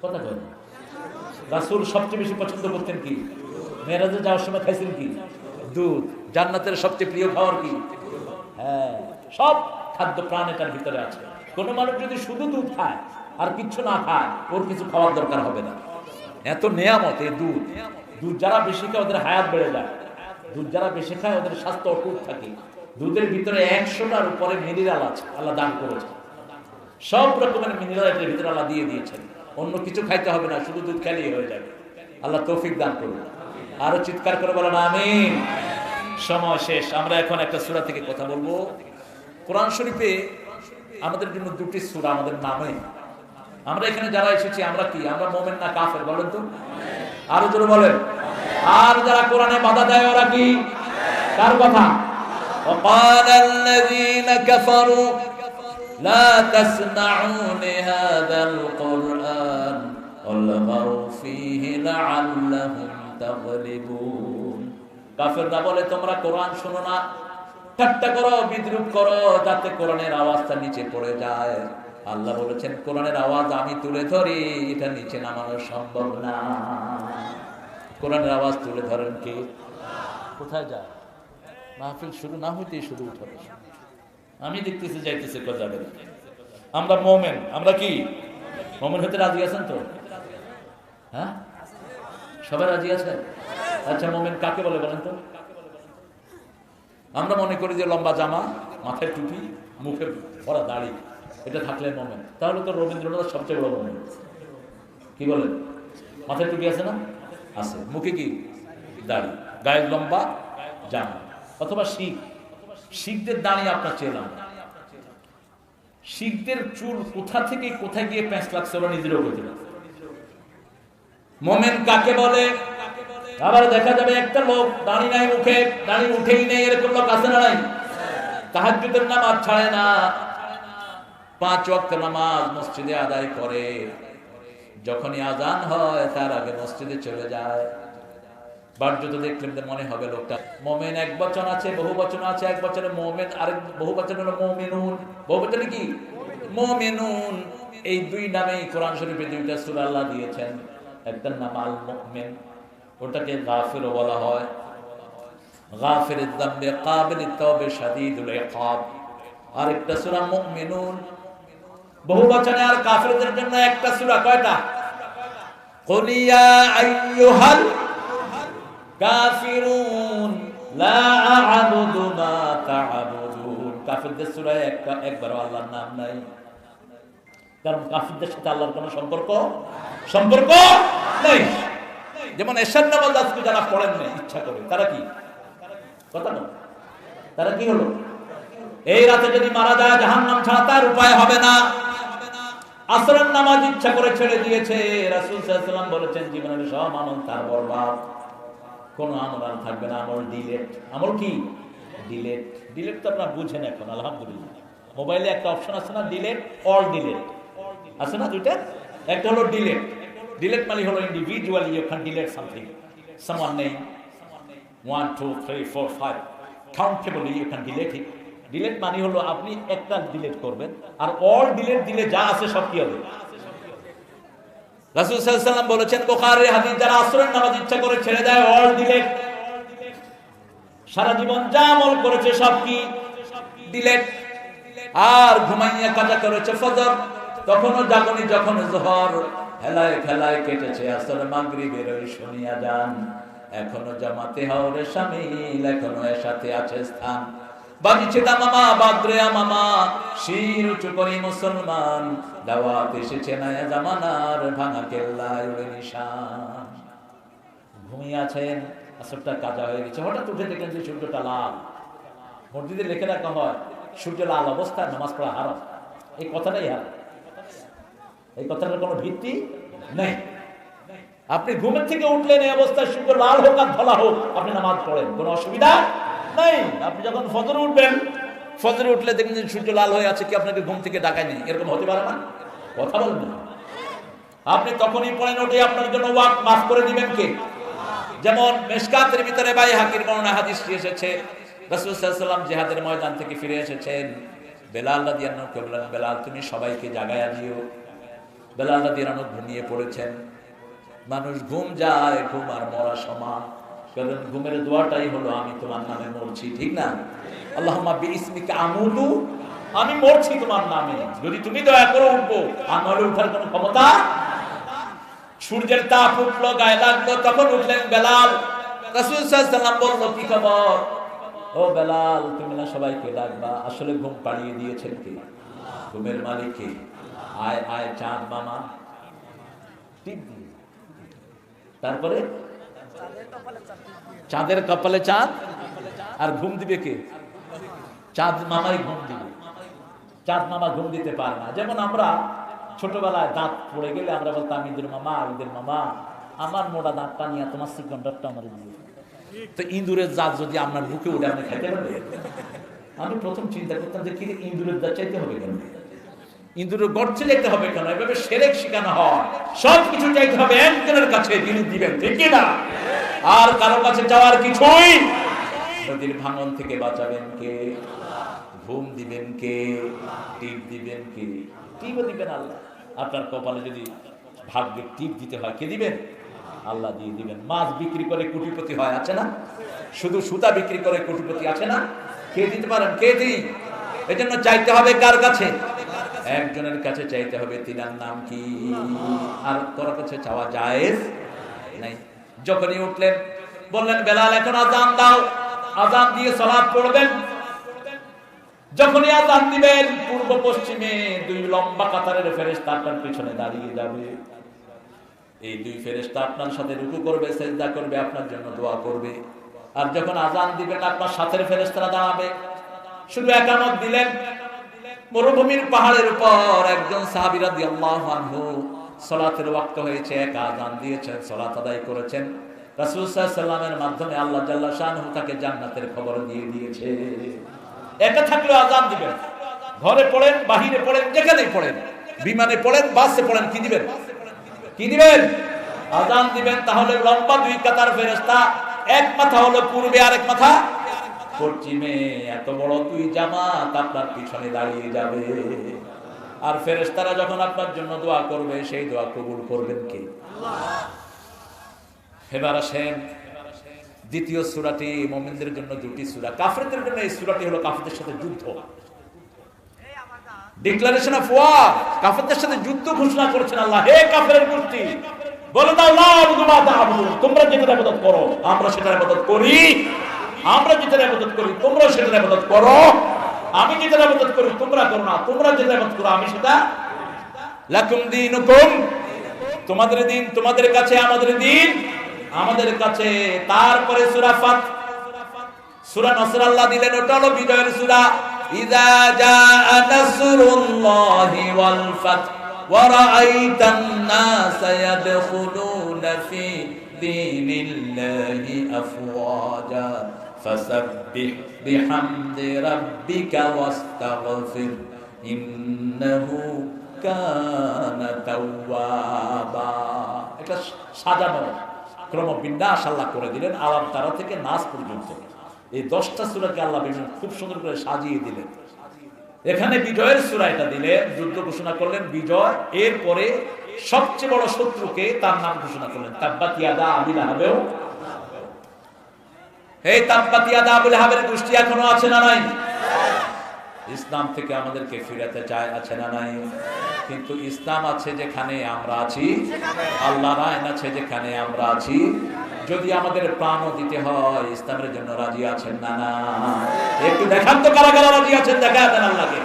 কথা বলেন। রাসূল সবচেয়ে বেশি পছন্দ করতেন কি? মেরাজে যাওয়ার সময় খাইছেন কি? দুধ। জান্নাতের সবচেয়ে প্রিয় খাবার কি? হ্যাঁ, সব খাদ্য প্রাণ এটার ভিতরে আছে। কোন মানুষ যদি শুধু দুধ খায় আর কিচ্ছু না খায়, ওর কিছু খাওয়ার দরকার হবে না। এত নেয়ামত এই দুধ। দুধ যারা বেশি খায় ওদের হায়াত বেড়ে যায়। দুধ যারা বেশি খায় ওদের স্বাস্থ্য অটুট থাকে। দুধের ভিতরে 100টার উপরে মিনারেল আছে, আল্লাহ দান করেছে। সব রকমের মিনারেল এর ভিতরে আল্লাহ দিয়ে দিয়েছেন। অন্য কিছু খাইতে হবে না, শুধু দুধ খেলেই হয়ে যাবে। আল্লাহ তৌফিক দান করুন। আরো চিৎকার করে বলেন আমিন। সময় শেষ। আমরা এখন একটা সূরা থেকে কথা বলবো। কোরআন শরীফে আমাদের জন্য দুটি সূরা আমাদের নামে। আমরা এখানে যারা এসেছি আমরা কি? আমরা মুমিন না কাফের বলেন তো? আরো জোরে বলেন। আর যারা কোরআনে বাধা দেয় ওরা কি? কার কথা? وقال الذين كفروا لا تسمعوا لهذا القرآن والغوا فيه لعلهم تغلبون। কাফেররা বলে তোমরা কোরআন শোনো না, ঠাট্টা করো, বিদ্রূপ করো, যাতে কোরআনের আওয়াজটা নিচে পড়ে যায়। আল্লাহ বলেছেন কোরআনের আওয়াজ আমি তুলে ধরি, এটা নিচে নামানো সম্ভব না। কোরআনের আওয়াজ তুলে ধরেন কি? কোথায় যায়? মাহফিল শুরু না হইতেই শুরু উঠে। আমি দেখতেছি যাইতেছে যাবে। আমরা মুমিন। আমরা কি মুমিন হতে রাজি আছেন তো? হ্যাঁ, সবাই রাজি আছেন? আচ্ছা, মুমিন কাকে বলে বলেন তো? আমরা মনে করি যে লম্বা জামা, মাথায় টুপি, মুখে ভরা দাড়ি, এটা থাকলে মুমিন। তাহলে তো রবীন্দ্রনাথ সবচেয়ে বড় মুমিন। কি বলেন? মাথায় টুপি আছে না? আছে। মুখে কি? দাড়ি, গায়ে লম্বা জামা। অথবা শিখ, শিখদের দাঁড়িয়ে আপনার চেলাম। শিখদের চুল কোথা থেকে কোথায় গিয়ে প্যাঁচ লাগছে ওরা নিজেরও বলতে পারে। মোমেন কাকে বলে? আবার দেখা যাবে একটা লোক দাঁড়ি নাই, মুখে দাঁড়ি উঠেই নেই, এরকম লোক আছে না নাই? তাহাজ্জুদের নামাজ ছাড়ে না, 5 ওয়াক্ত নামাজ মসজিদে আদায় করে, যখনই আজান হয় তার আগে মসজিদে চলে যায়। বাহ্যত দেখলেন মনে হবে লোকটা মুমিন। এক বচন আছে, বহু বচন আছে। এক বচনে মুমিন, আরেক বহু বচন হলো মুমিনুন। বহু বচনে কি? মুমিনুন। এই দুই নামেই কোরআন শরীফে দুইটা সূরা আল্লাহ দিয়েছেন। একটার নাম আল মুমিন, ওটাকে গাফিরও বলা হয়। গাফিরুদ যামবি কাবিলিত তাওবা শাদীদুল ইকাব। আরেকটা সূরা মুমিনুন। বহু বচনে আর কাফিরদের জন্য একটা সূরা। কয়টা? কুল ইয়া আইয়ুহাল কাফিরুন লা আ'বুদু মা তা'বুদুন। কাফিরদের সূরায় একবারও আল্লাহর নাম নাই, কারণ কাফিরদের সাথে আল্লাহর কোনো সম্পর্ক নেই। যেমন এশার নামাজ আজকে যারা পড়েন না ইচ্ছা করে, তারা কি কথা না? তারা কি হলো? এই রাতে যদি মারা যায় জাহান্নাম ছাড়া তার উপায় হবে না। আসরের নামাজ ইচ্ছা করে ছেড়ে দিয়েছে, রাসূল সাল্লাল্লাহু আলাইহি ওয়াসাল্লাম বলেছেন জীবনের সব আমল তার বরবাদ, কোন আমল আর থাকবে না। আমল ডিলেট। আমল কি? ডিলেট। ডিলেট তো আপনারা বুঝেন এখন আলহামদুলিল্লাহ। মোবাইলে একটা অপশন আছে না, ডিলেট, অল ডিলেট আছে না দুইটা? একটা হলো ডিলেট। ডিলেট মানে হলো individually you can delete something, someone name 1 2 3 4 5 countably you can delete it. ডিলেট মানে হলো আপনি একটা ডিলেট করবেন, আর অল ডিলেট দিলে যা আছে সব কি হবে? রাসূল সাল্লাল্লাহু আলাইহি ওয়াসাল্লাম বলেছেন বুখারীর হাদিস, যারা আসরের নামাজ ইচ্ছা করে ছেড়ে দেয় অল ডিলেট। সারা জীবন যা আমল করেছে সব কি? ডিলেট। আর ঘুমাইয়া কাজা করেছে ফজর, তখনও জাগনি, যখন যোহর হেলায় খেলায় কেটেছে আসর, মাগরিবের ওই শুনিয়া যান, এখনো জামাতে হওরে শামিল, এখনো এর সাথে আছে স্থান। বাজিছে দামামা বাদরে আমামা, শির উঁচু করি মুসলমান, দাওয়াত এসেছে নয়া জামানার, ভাঙা কেল্লায় উড়ে নিশান। ঘুমিয়ে আছেন, আসরটা কাজা হয়ে গেছে, হঠাৎ উঠে দেখলেন যে সূর্যটা লাল। মসজিদে লিখে রাখা হয় সূর্য লাল অবস্থায় নামাজ পড়া হারাম। এই কথাটাই হারাম, এই কথাটার কোনো ভিত্তি নেই। আপনি ঘুমের থেকে উঠলেন এই অবস্থায় সূর্য লাল হোক আর ধলা হোক, আপনি নামাজ পড়েন, কোনো অসুবিধা নেই। আপনি যখন ফজরে উঠবেন, ফজরে উঠলে দেখেন যে সূর্য লাল হয়ে আছে, কি আপনাকে ঘুম থেকে ডাকায় নেই? এরকম হতে পারে না? কথা বলবেন না। আপনি তখনই পড়েন, ওঠে আপনার জন্য ওয়াক মাফ করে দিবেন কে? যেমন মিশকাতের ভিতরে বাইহাকির বর্ণনা হাদিসটি এসেছে, রাসূল সাল্লাল্লাহু আলাইহি ওয়াসাল্লাম জিহাদের ময়দান থেকে ফিরে এসেছেন। বেলাল রাদিয়াল্লাহু আনহু বললেন, বেলাল তুমি সবাইকে জাগায়া দিও। বেলাল রাদিয়াল্লাহু আনহু ঘুমিয়ে পড়েছেন। মানুষ ঘুম যায়, ঘুম আর মরা সমান, কারণ ঘুমের দোয়াটাই হলো আমি তোমার নামে মরছি, ঠিক না? আল্লাহুম্মা বিইসমিকা আমুতু, আমি মরছি তোমার নামে, যদি তুমি দয়া করে উঠবো, আমার উঠার কোনো ক্ষমতা। সূর্যের তাপ উঠলো, গায়ে লাগলো, তখন উঠলেন বেলাল। রাসূল সাল্লাল্লাহু আলাইহি ওয়াসাল্লাম বলল, কি খবর? ও বেলাল, তুমি না সবাইকে ডাকবা, আসলে ঘুম পাড়িয়ে দিয়েছেন কে? ঘুমের মালিক কে? আয় আয় চাঁদ মামা, টিপ দিয়ে। তারপরে চাঁদের কপালে চাঁদ, আর ঘুম দিবে কে? চাঁদ মামাই ঘুম দিবে। চাঁদ মামা ঘুম দিতে পারে না। যেমন আমরা ছোটবেলায় দাঁত পড়ে গেলে আমরা বলতাম, ইঁদুর মামা, ইঁদুর মামা, আমার মোটা দাঁতটা নিয়ে তোমার সিকন্ডারটা আমার দিয়ে। তো ইঁদুরের জাত যদি আপনার বুকে উঠে আপনি খেতে হবে? আমি প্রথম চিন্তা করতাম যে কি ইঁদুরের জাত চাইতে হবে কেন, ইঁদুরের গর্তে যেতে হবে কেন? এভাবে শিরক শেখানো হয়। সবকিছু চাইতে হবে একজনের কাছে, যিনি দিবেন, ঠিক না? আর কারো কাছে যাওয়ার কিছুই। নদীর ভাঙন থেকে বাঁচাবেন কে? ঘুম দিবেন কে? টিপ দিবেন কে? টিপও দিবেন আল্লাহ। আপনার কপালে যদি ভাগ্যে টিপ দিতে হয়, কে দিবেন? আল্লাহ দিয়ে দিবেন। মাছ বিক্রি করে কোটিপতি হয়, আছে না? শুধু সুতা বিক্রি করে কোটিপতি আছে না? কে দিতে পারেন? কে দিই? এজন্য চাইতে হবে কার কাছে? একজনের কাছে চাইতে হবে, তিনার নাম কি? আর কারো কাছে চাওয়া জায়েজ নাই। যখনই উঠলেন বললেন, বেলাল এখন আযান দাও, আযান দিয়ে সালাত পড়বেন। যখনই আযান দিবেন, পূর্ব পশ্চিমে দুই লম্বা কাতারের ফেরেশতা আপনার পিছনে দাঁড়িয়ে যাবে। এই দুই ফেরেশতা আপনার সাথে রুকু করবে, সিজদা করবে, আপনার জন্য দোয়া করবে। আর যখন আযান দিবেন, আপনার সাথের ফেরেশতারা দাঁড়াবে। শুধু একামত দিলেন, মরুভূমির পাহাড়ের উপর একজন সাহাবী রাদিয়াল্লাহু আনহু, সালাতের ওয়াক্ত হয়েছে, এক আযান দিয়েছেন, সালাত আদায় করেছেন। রাসূল সাল্লাল্লাহু আলাইহি ওয়াসাল্লামের মাধ্যমে আল্লাহ জাল্লা শানহু তাকে জান্নাতের খবর দিয়ে দিয়েছে। একা থাকলেও আযান দিবেন, ঘরে পড়েন, বাহিরে পড়েন, যেখানেই পড়েন, বিমানে পড়েন, বাসে পড়েন, কি দিবেন? কি দিবেন? আযান দিবেন। তাহলে লম্বা দুই কাতার ফেরেশতা, এক মাথা হলো পূর্বে, আরেক মাথা পশ্চিমে, এত বড় দুই জামাত আপনার পিছনে দাঁড়িয়ে যাবে। আর ফেরেশতারা যখন আপনার জন্য দোয়া করবে, সেই দোয়া কবুল করবেন কে? আল্লাহ। এবার আসেন দ্বিতীয় সূরাটি, মুমিনদের জন্য দুটি সূরা, কাফেরদের জন্য এই সূরাটি হলো কাফেরদের সাথে যুদ্ধ, ডিক্লারেশন অফ ওয়ার। কাফেরদের সাথে যুদ্ধ ঘোষণা করেছেন আল্লাহ। হে কাফেরের গোষ্ঠী, বলে দাও, লা আবুদু মা তা'বুদুন, তোমরা যেটার ইবাদত করো আমরা সেটার ইবাদত করি, আমরা যেটার ইবাদত করি তোমরা সেটার ইবাদত করো, আমি যেটার ইবাদত করি তোমরা করো না, তোমরা যেটার ইবাদত করো আমি সেটা। লাকুম দীনুকুম, তোমাদের দিন তোমাদের কাছে, আমাদের দিন আমাদের কাছে। তারপরে সূরা ফাত, সূরা নসর আল্লাহ দিলেন, ওটা হলো বিজয়ের সূরা। ইযা জাআ নাসরুল্লাহি ওয়াল ফাত ওয়া রাআইতান নাসা ইয়াদখুলুনা ফি দীনিল্লাহি আফওয়াজা ফাসাব্বিহ বিহামদি রাব্বিকা ওয়াস্তাগফির ইন্নাহু কানা তাওয়াবা। এটা সাজানো ক্রমবিন্যাস আল্লাহ করে দিলেন, আলাম তারা থেকে নাস পর্যন্ত। এই 10টা সূরাকে আল্লাহ খুব সুন্দর করে সাজিয়ে দিলেন। এখানে বিজয়ের সূরা এটা দিলেন, যুদ্ধ ঘোষণা করলেন, বিজয়। এরপরে সবচেয়ে বড় শত্রুকে তার নাম ঘোষণা করলেন, তাব্বাত ইয়াদা আবি লাহাবেও। এই তাব্বাত ইয়াদা আবি লাহাবের গোষ্ঠী এখনো আছে না নাই? ইসলাম থেকে আমাদেরকে ফিরাতে চায়, আছে না নাই? কিন্তু ইসলাম আছে যেখানে আমরা আছি, আল্লাহর আইন আছে যেখানে আমরা আছি। যদি আমাদের প্রাণও দিতে হয়, ইসলামের জন্য রাজি আছেন না? না, একটু দেখান তো কারা কারা রাজি আছেন, দেখা দেন আল্লাহকে।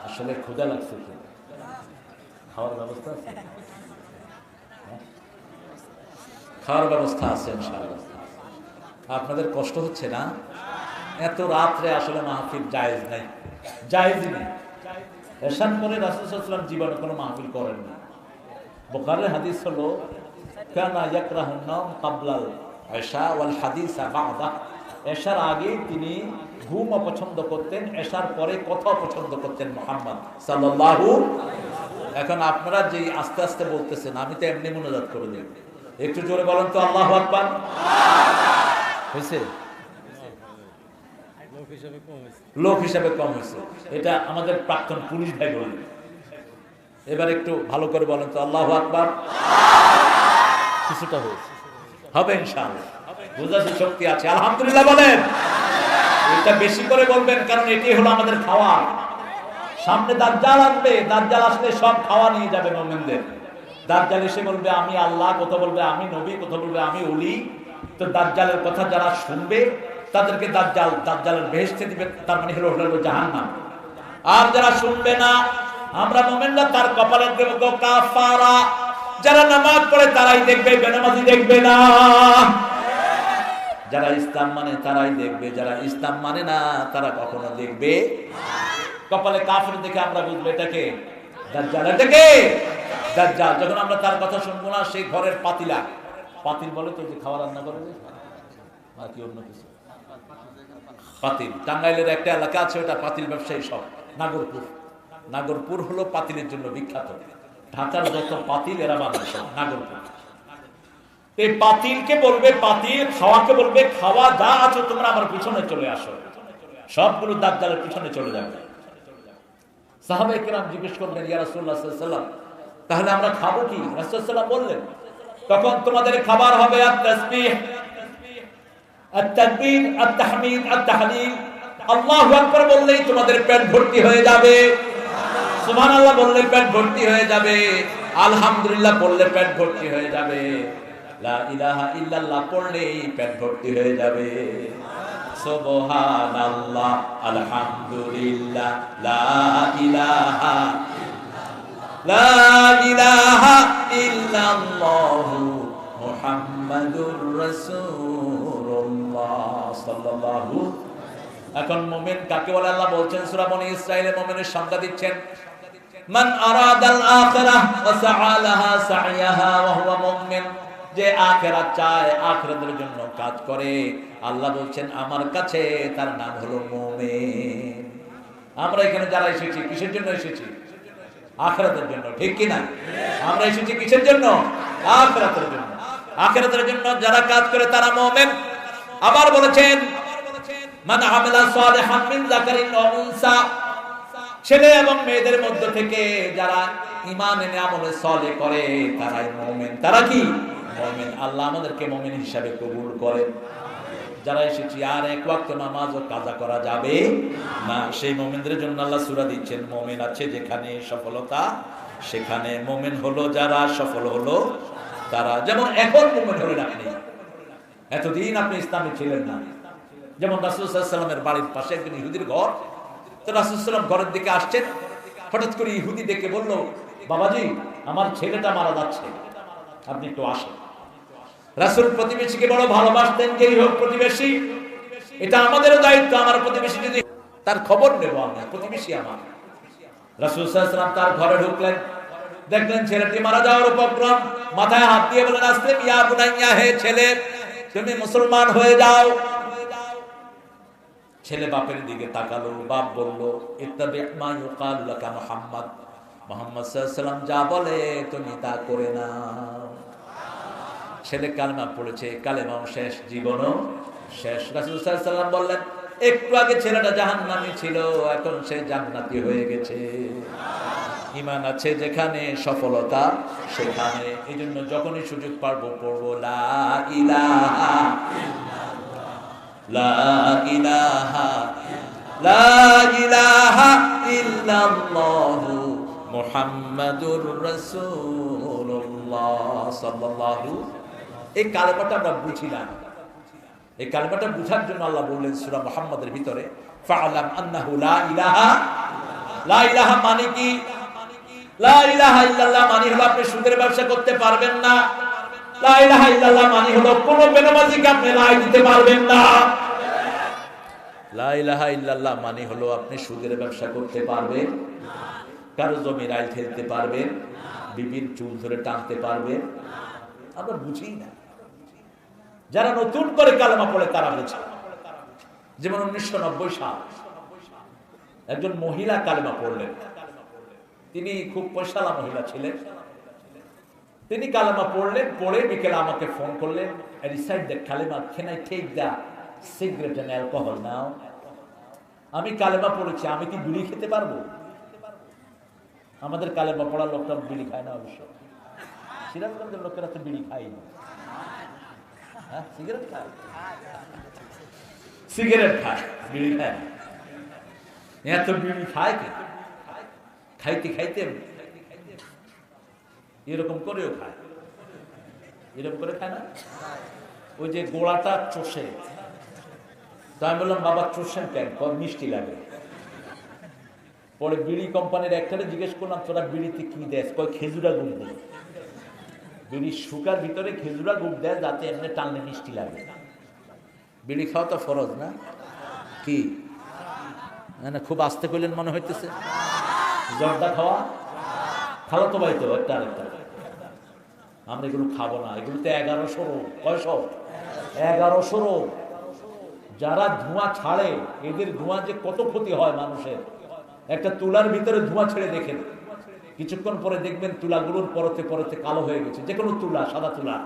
আসলে ক্ষুধা লাগছে, খাওয়ার ব্যবস্থা আছে? খাওয়ার ব্যবস্থা আছে ইনশাআল্লাহ। আপনাদের কষ্ট হচ্ছে না? এত রাত্রে আসলে মাহফিল জায়েজ নাই, জায়েজই নেই। এরশাদ করে রাসূল সাল্লাল্লাহু আলাইহি ওয়াসাল্লাম জীবনে কোনো মাহফিল করেন না। বুখারীর হাদিস হলো, কানা ইয়াকরাহুন নাওম ক্বাবলাল ইশা ওয়াল হাদিসা বা'দা। এশার আগে তিনি ঘুম অপছন্দ করতেন, এশার পরে কথা পছন্দ করতেন মুহাম্মদ সাল্লাল্লাহু। এখন আপনারা যে আস্তে আস্তে বলতেছেন, আমি তো এমনি মুনাজাত করে দিই। একটু জোরে বলেন তো আল্লাহু আকবার। হয়েছে? লোক হিসাবে কম হয়েছে, এটা আমাদের প্রাক্তন পুলিশ ভাই বললেন। এবার একটু ভালো করে বলেন তো আল্লাহু আকবার। কিছুটা হয়েছে, হবে ইনশাআল্লাহ। বোঝার শক্তি আছে, আলহামদুলিল্লাহ বলেন। এটা বেশি করে বলবেন, কারণ এটি হলো আমাদের খাওয়া। সামনে দাজ্জাল আসবে, দাজ্জাল আসলে সব খাওয়া নিয়ে যাবে মুমিনদের। দাজ্জাল এসে বলবে আমি আল্লাহ, কথা বলবে আমি নবী, কথা বলবে আমি ওলি। তো দাজ্জালের কথা যারা শুনবে তাদেরকে দাজ্জালের বেহেশতে দিবে, তার মানে হলো জাহান্নাম। আর যারা শুনবে না, আমরা মুমিনরা তার কপালে দেব কাফারা। যারা নামাজ পড়ে তারাই দেখবে, বেনামাজি দেখবে না। যারা ইসলাম মানে তারাই দেখবে, যারা ইসলাম মানে না তারা কখনো দেখবে। কপালে কাফের দেখে আমরা বুঝবো এটাকে দাজ্জাল। এটাকে দাজ্জাল। যখন আমরা তার কথা শুনবো না, সেই ঘরের পাতিলা, পাতিল বলে তো যে খাওয়া রান্না করে নাকি অন্য কিছু, পাতিল। টাঙ্গাইলের একটা এলাকা আছে, ওটা পাতিল ব্যবসায়ী সব। নাগরপুর, নাগরপুর হলো পাতিলের জন্য বিখ্যাত। ঢাকার যত পাতিল এরা বানায় সব নাগরপুর। এই পাতিলকে বলবে পাতিল, খাওয়াকে বলবে খাওয়া, যা আছো তোমরা আমার পিছনে চলে আসো। সবগুলো দাজ্জালের পিছনে চলে যাবে। সাহাবায়ে কেরাম জিজ্ঞেস করলেন ইয়া রাসূলুল্লাহ সাল্লাল্লাহু আলাইহি ওয়াসাল্লাম, তাহলে আমরা খাবো কি? রাসূল সাল্লাল্লাহু আলাইহি ওয়াসাল্লাম বললেন, তখন তোমাদের খাবার হবে আত-তাসবিহ, আত-তাকবীর, আত-তাহমিদ, আত-তাহলিল। আল্লাহু আকবার বললেই তোমাদের পেট ভর্তি হয়ে যাবে। সুবহানাল্লাহ বললে পেট ভর্তি হয়ে যাবে। আলহামদুলিল্লাহ বললে পেট ভর্তি হয়ে যাবে। লা ইলাহা ইল্লাল্লাহ পড়লেই পেট ভর্তি হয়ে যাবে। সুবহানাল্লাহ, আলহামদুলিল্লাহ, লা ইলাহা ইল্লাল্লাহ, মুহাম্মাদুর রাসূলুল্লাহ সাল্লাল্লাহু। এখন মুমিন কাকে বলে আল্লাহ বলছেন সূরা বনী ইসরাঈলে মুমিনের সংজ্ঞা দিচ্ছেন, মান আরাদাল আখিরাহ ওয়া সাআ লাহা সা'য়াহা ওয়া হুয়া মুমিন। যে আখিরাত চায়, আখিরাতের জন্য কাজ করে, আল্লাহ বলছেন আমার কাছে তার নাম হলো মুমিন। আমরা এখানে যারা এসেছি কিসের জন্য এসেছি? আখিরাতের জন্য, ঠিক কি না? আমরা এসেছি কিসের জন্য? আখিরাতের জন্য। আখিরাতের জন্য যারা কাজ করে তারা মুমিন। আবার বলেছেন মান আমালা সালিহান মিন যাকারিন ওয়া উনসা। ছেলে এবং মেয়েদের মধ্য থেকে যারা ঈমান এনে আমলে সালেহ করে তারাই মুমিন। তারা কি? মুমিন। আল্লাহ আমাদেরকে মুমিন হিসাবে কবুল করেন। যারা এসেছি আর এক ওয়াক্ত নামাজও কাজা করা যাবে না, সেই মুমিনদের জন্য আল্লাহ সূরা দিচ্ছেন, মুমিন আছে যেখানে সফলতা সেখানে। মুমিন হলো যারা, সফল হলো তারা। যেমন এখন মুমিন হলেন আপনি, এতদিন আপনি ইসলামে ছিলেন না। যেমন রাসূল সাল্লাল্লাহু আলাইহি ওয়াসাল্লামের বাড়ির পাশে একজন ইহুদির ঘর। তো রাসূল সাল্লাল্লাহু আলাইহি ওয়াসাল্লাম ঘরের দিকে আসছেন, হঠাৎ করে ইহুদি দেখে বলল, বাবাজি আমার ছেলেটা মারা যাচ্ছে, আপনি একটু আসেন। রাসূল প্রতিবেশীকে বড় ভালোবাসতেন, যেই হোক প্রতিবেশী, এটা আমাদেরও দায়িত্ব। আমার প্রতিবেশী যদি তার খবর নেব, আমি প্রতিবেশী আমার। রাসূল সাল্লাল্লাহু আলাইহি ওয়াসাল্লাম তার ঘরে ঢুকলেন, দেখলেন ছেলেটি মারা যাওয়ার উপক্রম। মাথায় হাত দিয়ে বলেন, আসলিম ইয়া বুনাইয়া, হে ছেলে তুমি মুসলমান হয়ে যাও। ছেলে বাপের দিকে তাকালো, বাপ বলল ইত্তাবি মা ইউকাল লাকা মুহাম্মদ, মুহাম্মদ সাল্লাল্লাহু আলাইহি ওয়াসাল্লাম যা বলে তুমি তা করে নাও। ছেলে কালেমা পড়েছে, কালেমাও শেষ, জীবনও শেষ। রাসূল সাল্লাল্লাহু আলাইহি ওয়াসাল্লাম বললেন, একটু আগে ছেলেটা জাহান্নামী ছিল, এখন সে জান্নাতি হয়ে গেছে। ঈমান আছে যেখানে, সফলতা সেখানে। এইজন্য যখনই সুযোগ পাবো পড়বো লা ইলাহা লা ইলাহা লা ইলাহা ইল্লাল্লাহু মুহাম্মাদুর রাসূলুল্লাহ সাল্লাল্লাহু। এই কালেমাটা আমরা বুঝি না। এই কালেমাটা বুঝার জন্য আল্লাহ বললেন সূরা মুহাম্মাদের ভিতরে, ফাআলাম আন্নাহু লা ইলাহা। লা ইলাহা মানে কি? লা ইলাহা ইল্লাল্লাহ মানে হলো আপনি সুদের ব্যবসা করতে পারবেন না। লা ইলাহা ইল্লাল্লাহ মানে হলো কোন বেনামাজিকে আপনি লাই দিতে পারবেন না। লা ইলাহা ইল্লাল্লাহ মানে হলো আপনি সুদের ব্যবসা করতে পারবেন, কারো জমি রাইল ফেলতে পারবেন, বিবির চুল ধরে টানতে পারবেন। আমরা বুঝি না। যারা নতুন করে কালেমা পড়ে তারা বুঝে। যেমন 1990 সাল একজন মহিলা কালেমা পড়লেন। তিনি খুব পয়সালা মহিলা ছিলেন। তিনি কালেমা পড়লেন, পড়ে বিকেলে আমাকে ফোন করলেন, I recite that kalima, can I take the cigarette and alcohol now? আমি কালেমা পড়েছি, আমি কি বিড়ি খেতে পারবো? আমাদের কালেমা পড়ার লোকটা বিড়ি খায় না অবশ্য। সিরাজগঞ্জের লোকেরা তো বিড়ি খায় না, হ্যাঁ সিগারেট খায়, সিগারেট খায়, বিড়ি খায় না। এত বিড়ি খায় কি? খাইতে খাইতে এরকম করেও খায়, এরকম করে খায় না, ওই যে গোড়াটা চষে। তো আমি বললাম বাবা চষেন কেন? মিষ্টি লাগে। পরে বিড়ি কোম্পানির একটারে জিজ্ঞেস করলাম তোরা বিড়িতে কি দেয়? কয় খেজুরা গুড় দেয়। বিড়ি শুকার ভিতরে খেজুরা গুড় দেয় যাতে এমনি টানলে মিষ্টি লাগে। বিড়ি খাওয়া তো ফরজ না কি? না খুব আস্তে করলেন মনে হইতেছে। জর্দা খাওয়া খালো তো ভাই, তো একটা আরেকটা। আমরা এগুলো খাবো না, এগুলো তো 1100 রোগ। কয়শো? 1100 রোগ। যারা ধোঁয়া ছাড়ে এদের ধোঁয়া যে কত ক্ষতি হয় মানুষের। একটা তুলার ভিতরে ধোঁয়া ছেড়ে দেখেন, কিছুক্ষণ পরে দেখবেন তুলাগুলোর পরতে পরতে কালো হয়ে গেছে, যে কোনো তুলা, সাদা তুলা।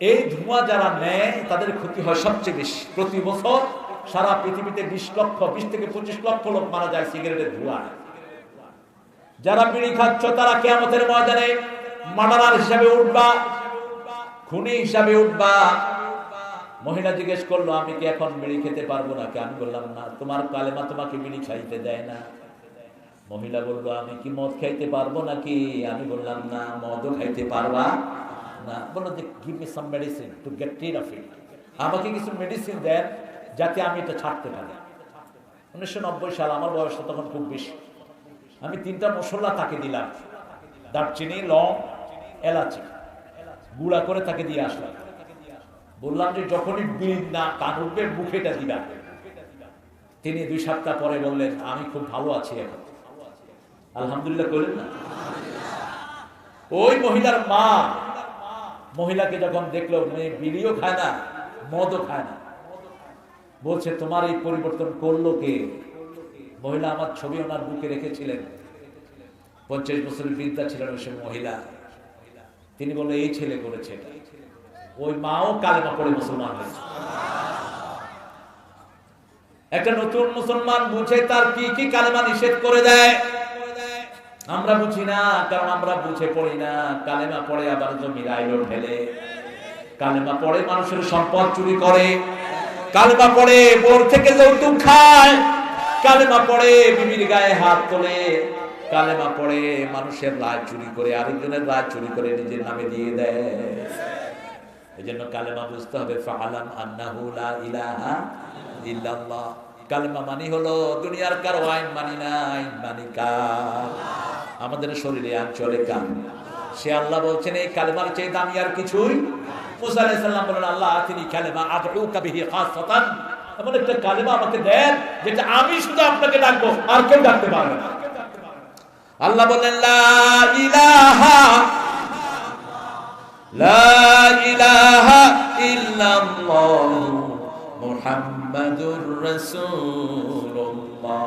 এই ধোঁয়া যারা নেয় তাদের ক্ষতি হয় সবচেয়ে বেশি। প্রতি বছর সারা পৃথিবীতে 20 থেকে 25 লক্ষ লোক মারা যায় সিগারেটের ধোঁয়া। যারা বিড়ি খাচ্ছ তারা কিয়ামতের ময়দানে মার্ডারার হিসাবে উঠবা, খুনি হিসাবে উঠবা। মহিলা জিজ্ঞেস করলো আমি কি এখন বিড়ি খেতে পারবো নাকি? আমি বললাম না, তোমার কালেমা তোমাকে বিড়ি খাইতে দেয় না। মহিলা বললো আমি কি মদ খাইতে পারবো নাকি? আমি বললাম না, মদও খাইতে পারবা না। বললো যে give me some medicine to get rid of it, আমাকে কিছু মেডিসিন দেন যাতে আমি এটা ছাড়তে পারি। 1990 সাল, আমার বয়সটা তখন খুব বেশি। আমি 3টা মশলা তাকে দিলাম, দারচিনি, লং, এলাচি, গুঁড়া করে তাকে দিয়ে আসলাম। বললাম যে যখনই বিড়ি না কান উঠবে মুখেটা দিবা। তিনি 2 সপ্তাহ পরে বললেন আমি খুব ভালো আছি এখন। আলহামদুলিল্লাহ করলেন না? ওই মহিলার মা মহিলাকে যখন দেখলো মেয়ে বিড়িও খায় না, মদও খায় না, বলছে তোমার এই পরিবর্তন করলো কে? মহিলা আমার ছবি ওনার বুকে রেখেছিলেন। 50 বছরের বৃদ্ধা ছিলেন ওই সব মহিলা। তিনি বললেন এই ছেলে করেছে এটা। ওই মাও কালেমা পড়ে মুসলমান হয়েছে। একটা নতুন মুসলমান বুঝে তার কি কি কালেমা নিষেধ করে দেয়। আমরা বুঝি না, কারণ আমরা বুঝে পড়ি না। কালেমা পড়ে আবার জমির আইলো ঠেলে, কালেমা পড়ে মানুষের সম্পদ চুরি করে, কালেমা পড়ে বোর থেকে যৌতুক খায়, কালেমা পড়ে বিবির গায়ে হাত তোলে, কালেমা পড়ে মানুষের রায় চুরি করে, আরেকজনের রায় চুরি করে নিজের নামে দিয়ে দেয়। এই জন্য কালেমা বুঝতে হবে। ফাআলাম আন্নাহু লা ইলাহা ইল্লাল্লাহ। কালেমা মানি হলো দুনিয়ার কারো আইন মানি না, আইন মানি কার? আমাদের শরীরে আইন চলে কার? সে আল্লাহ বলছেন এই কালেমার চেয়ে দামি আর কিছুই। মুসা আলাইহিস সালাম বলেন আল্লাহ আতিনি কালেমা আদউকা বিহি খাসাতান, এমন একটা কালেমা আমাকে দেন যেটা আমি শুধু আপনাকে ডাকবো আর কেউ ডাকতে পারবে না। আল্লাহ বলেন লা ইলাহা ইল্লাল্লাহ মুহাম্মাদুর রাসূলুল্লাহ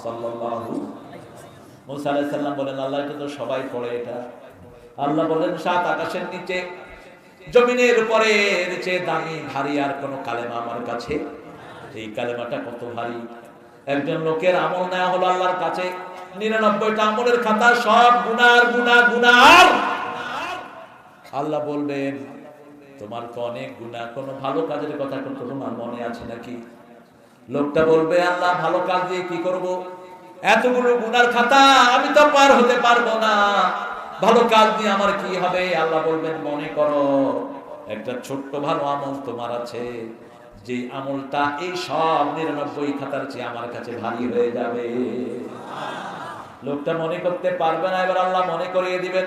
সাল্লাল্লাহু। মুসা আলাইহিস সালাম বলেন আল্লাহ এটা তো সবাই পড়ে এটা। আল্লাহ বলেন 7 আকাশের নিচে জমিনের উপরে এর চেয়ে দামি ভারী আর কোন কালেমা আমার কাছে। এই কালেমাটা কত ভারী! একজন লোকের আমল নেওয়া হলো আল্লাহর কাছে, 99টা আমলের খাতা সব গুনার গুনাহ গুনার। আল্লাহ বলবেন তোমার তো অনেক গুনাহ, কোনো ভালো কাজের কথা কিন্তু তোমার মনে আছে নাকি? লোকটা বলবে আল্লাহ ভালো কাজ দিয়ে কি করব? এতগুলো গুনার খাতা আমি তো পার হতে পারবো না, ভালো কাজ দিয়ে আমার কি হবে? আল্লাহ বলবেন মনে করো একটা ছোট্ট ভালো আমল তোমার আছে, যে আমলটা এই সব 99 খাতার চেয়ে আমার কাছে ভারী হয়ে যাবে। লোকটা মনে করতে পারবে না। এবার আল্লাহ মনে করিয়ে দিবেন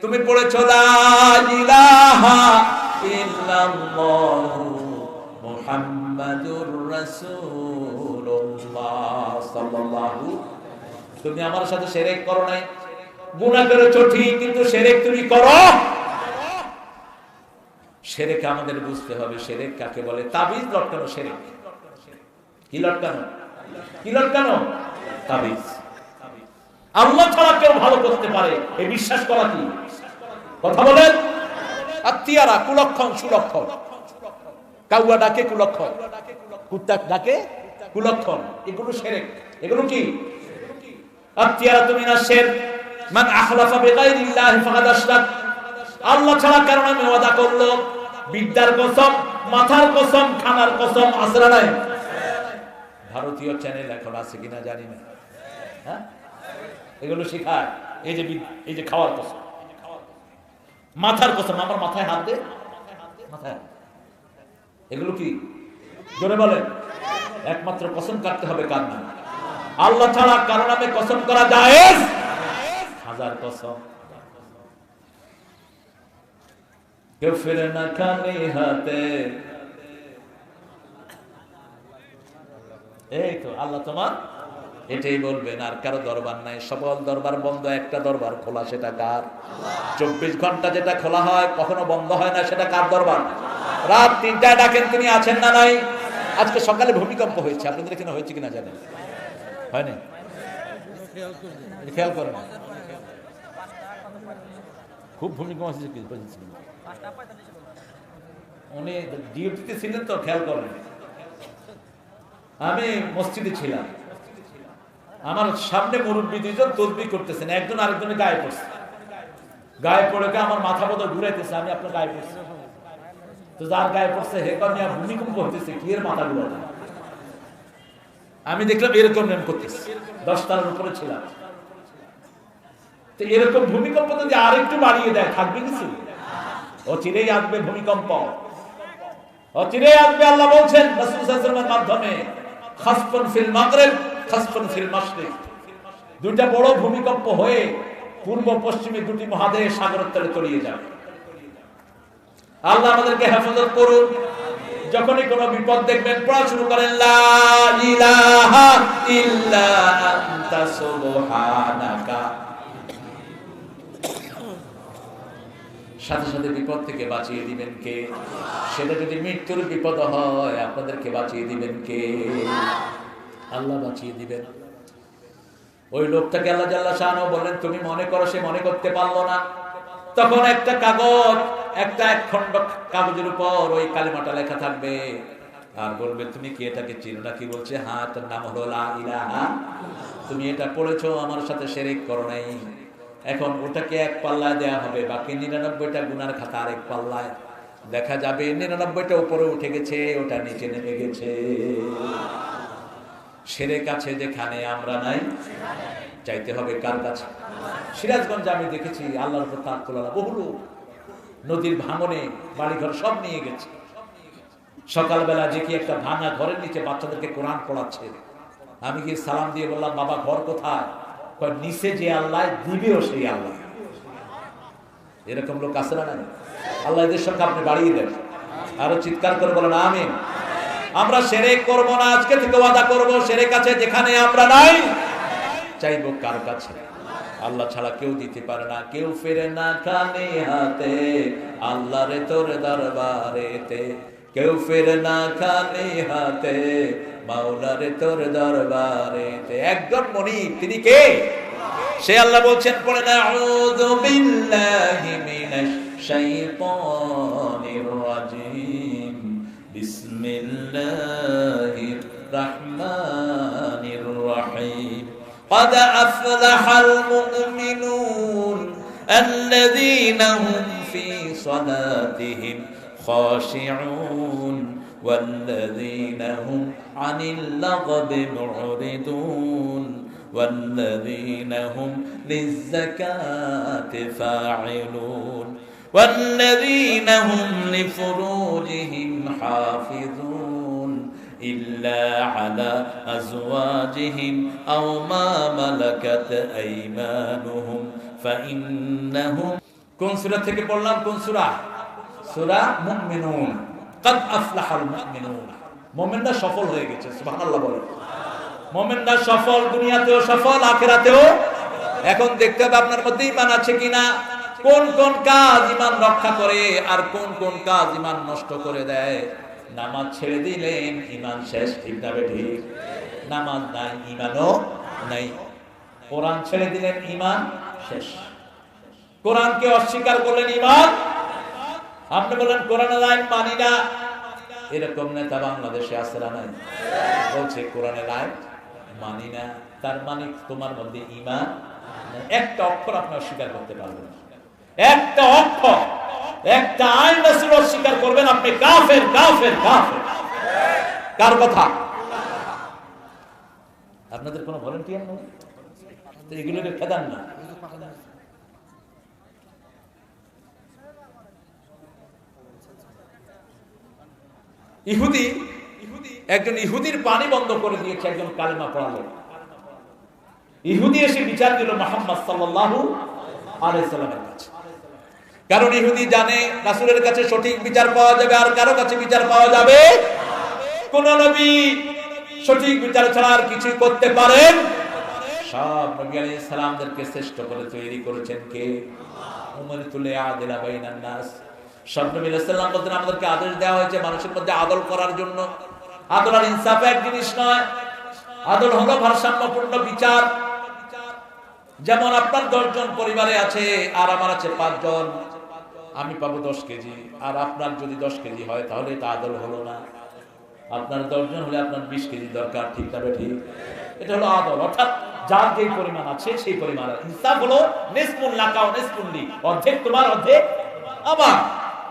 তুমি পড়েছো লা ইলাহা ইল্লাল্লাহ মুহাম্মাদুর রাসূলুল্লাহ সাল্লাল্লাহু। তুমি আমার সাথে শিরক করো নাই, গুনাহ করেছো ঠিক, কিন্তু শিরক তুমি করো। শিরক আমাদের বুঝতে হবে শিরক কাকে বলে। তাবিজ লটকানো শিরক। কি লটকানো? কি লটকানো? তাবিজ। আল্লাহ ছাড়া কেউ ভালো করতে পারে এই বিশ্বাস করা কি? কথা বলেন। আত্মীয়ারা কুলক্ষণ সুলক্ষণ, কাউয়া ডাকে কুলক্ষণ, কুত্তা ডাকে কুলক্ষণ, এগুলো শিরক। এগুলো কি? আত্মীয়ারা তুমি না শের মান আখলাফা বিগাইরিল্লাহি ফাকাদ আশরাক। আল্লাহ ছাড়া কারণ আমি ওয়াদা করলো, বিদ্যার কসম, মাথার কসম, খানার কসম, আসরা নাই। ভারতীয় চ্যানেল এখন আছে কিনা জানি না, হ্যাঁ এগুলো শেখায়। এই যে খাওয়ার কসম, মাথার কসম, আমার মাথায় হাত দে, মাথায়, এগুলো কি? জোরে বলেন। একমাত্র কসম কাটতে হবে কার নামে? আল্লাহ ছাড়া কারণ আমি কসম করা জায়েজ, হাজার কসম। কেউ ফিরে না খালি হাতে, এই তো আল্লাহ তোমার এটাই বলবেন। আর কারো দরবার নাই, সকল দরবার বন্ধ, একটা দরবার খোলা, সেটা কার? 24 ঘন্টা যেটা খোলা হয় কখনো বন্ধ হয় না, সেটা কার দরবার? রাত 3টায় ডাকেন, তিনি আছেন না নাই? আজকে সকালে ভূমিকম্প হয়েছে, আপনাদের এখানে হয়েছে কিনা জানেন? হয়নি? খেয়াল করেন, খুব ভূমিকম্প হয়েছে। উনি ডিউটিতে ছিলেন তো, খেয়াল করেন। আমি মসজিদে ছিলাম, আমার সামনে মুরব্বী দুইজন তসবিহ করতেছেন, একজন আরেকজনের গায়ে পড়ছে। গায়ে পড়ে আমার মাথা মতো ঘুরাইতেছে, আমি আপনার গায়ে পড়ছি। তো যার গায়ে পড়ছে হে কারণে ভূমিকম্প হতেছে, কি এর মাথা ঘুরা। আমি দেখলাম এরকম নেম করতেছে, 10 তলার উপরে ছিলাম। তো এরকম ভূমিকম্প যদি আরেকটু বাড়িয়ে দেয়, থাকবে কিছু? অচিরেই আসবে ভূমিকম্প, অচিরেই আসবে। আল্লাহ বলছেন রাসূল সাল্লাল্লাহু আলাইহি ওয়াসাল্লামের মাধ্যমে, খাসফুন ফিল মাগরিব খাসফুন ফিল মাশরিক। দুইটা বড় ভূমিকম্প হয়ে পূর্ব পশ্চিমে দুটি মহাদেশ সাগরের তলে তলিয়ে যাবে। আল্লাহ আমাদেরকে হেফাজত করুন। যখনই কোনো বিপদ দেখবেন, পড়া শুরু করেন লা ইলাহা ইল্লা আনতা সুবহানাকা। সাথে সাথে বিপদ থেকে বাঁচিয়ে দিবেন কে? সেটা যদি মৃত্যুর বিপদ হয়, আপনাদেরকে বাঁচিয়ে দিবেন কে? আল্লাহ বাঁচিয়ে দিবেন। ওই লোকটাকে আল্লাহ জাল্লা শাআনহু বললেন, তুমি মনে করো সে মনে করতে পারলো না। তখন একটা কাগজ, এক খণ্ড কাগজের উপর ওই কালিমাটা লেখা থাকবে, আর বলবে তুমি কি এটাকে চিনো না? কি বলছে? হ্যাঁ, তার নাম হলো লা ইলাহা। তুমি এটা পড়েছো, আমার সাথে শিরক করো নাই। এখন ওটাকে এক পাল্লায় দেয়া হবে, বাকি 99টা গুনার খাতা আরেক পাল্লায়। দেখা যাবে 99টা উপরে উঠে গেছে, ওটা নিচে নেমে গেছে। শিরক আছে যেখানে আমরা নাই, চাইতে হবে কার কাছে? সিরাজগঞ্জে আমি দেখেছি আল্লাহর উপর তাওয়াক্কুল, বহু লোক নদীর ভাঙনে বাড়িঘর সব নিয়ে গেছে। সকালবেলা দেখি একটা ভাঙা ঘরের নিচে বাচ্চাদেরকে কোরআন পড়াচ্ছে। আমি গিয়ে সালাম দিয়ে বললাম, বাবা ঘর কোথায়? নিচে যে আল্লাহ দিবেও সেই আল্লাহ। এরকম লোক আছে না? আল্লাহ এদের সংখ্যা আপনি বাড়িয়ে দেন। আরো চিৎকার করে বলেন আমিন। আমরা শিরক করব না, আজকে থেকে ওয়াদা করব, শিরক আছে যেখানে আমরা নাই, চাইবো কার কাছে? আল্লাহ ছাড়া কেউ দিতে পারে না। কেউ ফিরে না খালি হাতে, আল্লাহ রে তোর দরবারেতে। কেউ ফিরে না খালি হাতে, মাওলা রে তোর দরবারেতে। একজন মনিব, তিনি কে? সে আল্লাহ বলছেন, পড়ে না আউযু বিল্লাহি মিনাশ শাইতানির রাজিম, বিসমিল্লাহির রাহমানির রাহিম। قد أفلح المؤمنون الذين هم في صلاتهم خاشعون والذين هم عن اللغو معرضون والذين هم للزكاة فاعلون والذين هم لفروجهم حافظون إلا على أزواجهم أو ما ملكت أيمانهم فإنهم কোন সূরা থেকে পড়লাম? কোন সূরা? সূরা মুমিনুন। قد أفلح المؤمنون। মুমিনরা সফল হয়ে গেছে, সুবহানাল্লাহ বলেন। মুমিনরা সফল, দুনিয়াতেও সফল, আখিরাতেও। এখন দেখতে হবে আপনার মধ্যে ঈমান আছে কিনা, কোন কোন কাজ ঈমান রক্ষা করে আর কোন কোন কাজ ঈমান নষ্ট করে দেয়। নামাজ ছেড়ে দিলেন, ঈমান শেষ, ঠিক না ঠিক? নামাজ নাই, ঈমানও নাই। কোরআন ছেড়ে দিলেন, ঈমান শেষ। কোরআনকে অস্বীকার করলেন, ঈমান। আপনি বলেন কোরআনের আইন মানি না, এরকম নেতা বাংলাদেশে আছে না নাই? বলছে কোরআনের আইন মানি না, তার মানে তোমার মধ্যে ঈমান, একটা অক্ষর আপনি অস্বীকার করতে পারবেন না। একটা অক্ষর, একটা আইন রাসূল অস্বীকার করবেন, আপনি কাফের, কাফের, কাফের। কার কথা? আপনাদের কোনো ভলান্টিয়ার নেই তো এগুলোকে খেদান না। ইহুদি, একজন ইহুদির পানি বন্ধ করে দিয়েছে একজন কালেমা পড়ালো। ইহুদি এসে বিচার দিল মুহাম্মদ সাল্লাল্লাহু আলাইহি সাল্লামের কাছে, কারণ ইহুদি জানে রাসূলের কাছে সঠিক বিচার পাওয়া যাবে, আর কারো কাছে বিচার পাওয়া যাবে। কোন নবী সঠিক বিচার ছাড়া আর কিছু করতে পারেন? সব নবী আলাইহিস সালামদেরকে শ্রেষ্ঠ করে তৈরি করেছেন কে? উমারতুল আদিলা বাইনান নাস। সব নবী আলাইহিস সালাম বলতেন আমাদেরকে আদেশ দেওয়া হয়েছে মানুষের মধ্যে আদল করার জন্য। আদল আর ইনসাফ এক জিনিস নয়। আদল হলো ভারসাম্যপূর্ণ বিচার। যেমন আপনার 10 জন পরিবারে আছে আর আমার আছে 5 জন, আমি পাবো 10 কেজি, আর আপনার যদি 10 কেজি হয় তাহলে এটা আদল হলো না। আপনার 10 জন হলে আপনার 20 কেজি দরকার, ঠিক না ঠিক? এটা হলো আদল, অর্থাৎ যার যে পরিমাণ আছে সেই পরিমাণ। ইনসাফ হলো নিসফুন লাকা ওয়া নিসফুন লি, অর্ধেক তোমার অর্ধেক আমার।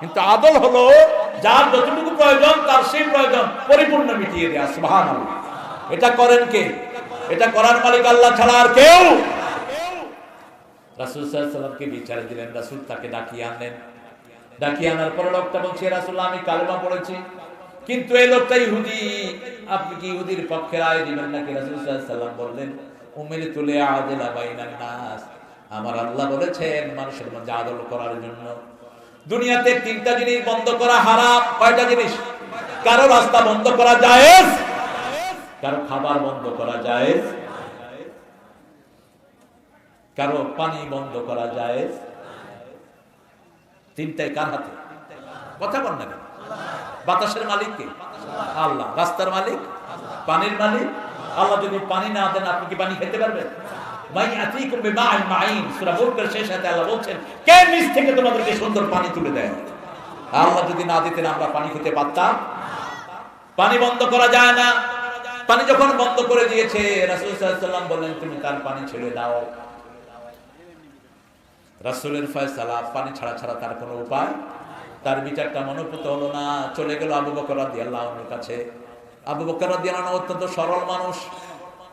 কিন্তু আদল হলো যার যতটুকু প্রয়োজন তার সেই প্রয়োজন পরিপূর্ণ মিটিয়ে দেয়া। সুবহানাল্লাহ। এটা করেন কে? এটা করার মালিক আল্লাহ ছাড়া আর কেউ। রাসূল সাল্লাল্লাহু আলাইহি ওয়াসাল্লামকে বিচারে দিলেন, রাসূল তাকে ডাকিয়ে আনলেন। ডাকিয়ে আনার পরে লোকটা বলছে, রাসূলুল্লাহ আমি কালেমা পড়েছি, কিন্তু এই লোকটা ইহুদি, আপনি কি ইহুদির পক্ষে রায় দিবেন নাকি? রাসূল সাল্লাল্লাহু আলাইহি ওয়াসাল্লাম বললেন, উমিরতু লিআদিলা বাইনান নাস, আমার আল্লাহ বলেছেন মানুষের মধ্যে আদল করার জন্য। দুনিয়াতে 3টা জিনিস বন্ধ করা হারাম। কয়টা জিনিস? কারো রাস্তা বন্ধ করা জায়েজ, কারো খাবার বন্ধ করা জায়েজ, কারো পানি বন্ধ করা জায়েজ। 3টাই কার হাতে? কথা বল না। বাতাসের মালিক কে? আল্লাহ। রাস্তার মালিক? পানির মালিক? আল্লাহ যদি পানি না দেন আপনি কি পানি খেতে পারবেন? মাইয়াতিকুম বিমাইন মাইন, সূরা মুলকের শেষ আয়াতে আল্লাহ বলছেন কে নিচ থেকে তোমাদেরকে সুন্দর পানি তুলে দেয়? আল্লাহ যদি না দিতেন আমরা পানি খেতে পারতাম? পানি বন্ধ করা যায় না। পানি যখন বন্ধ করে দিয়েছে রাসূল সাল্লাল্লাহু আলাইহি ওয়াসাল্লাম বললেন তুমি তার পানি ছেড়ে দাও। রাসূলের ফয়সালা, পানি ছাড়া ছাড়া তার কোনো উপায়। তার বিচারটা মনোপুত হলো না, চলে গেল আবু বকর রাদিয়াল্লাহু আনহুর কাছে। আবু বকর রাদিয়াল্লাহু আনহু অত্যন্ত সরল মানুষ,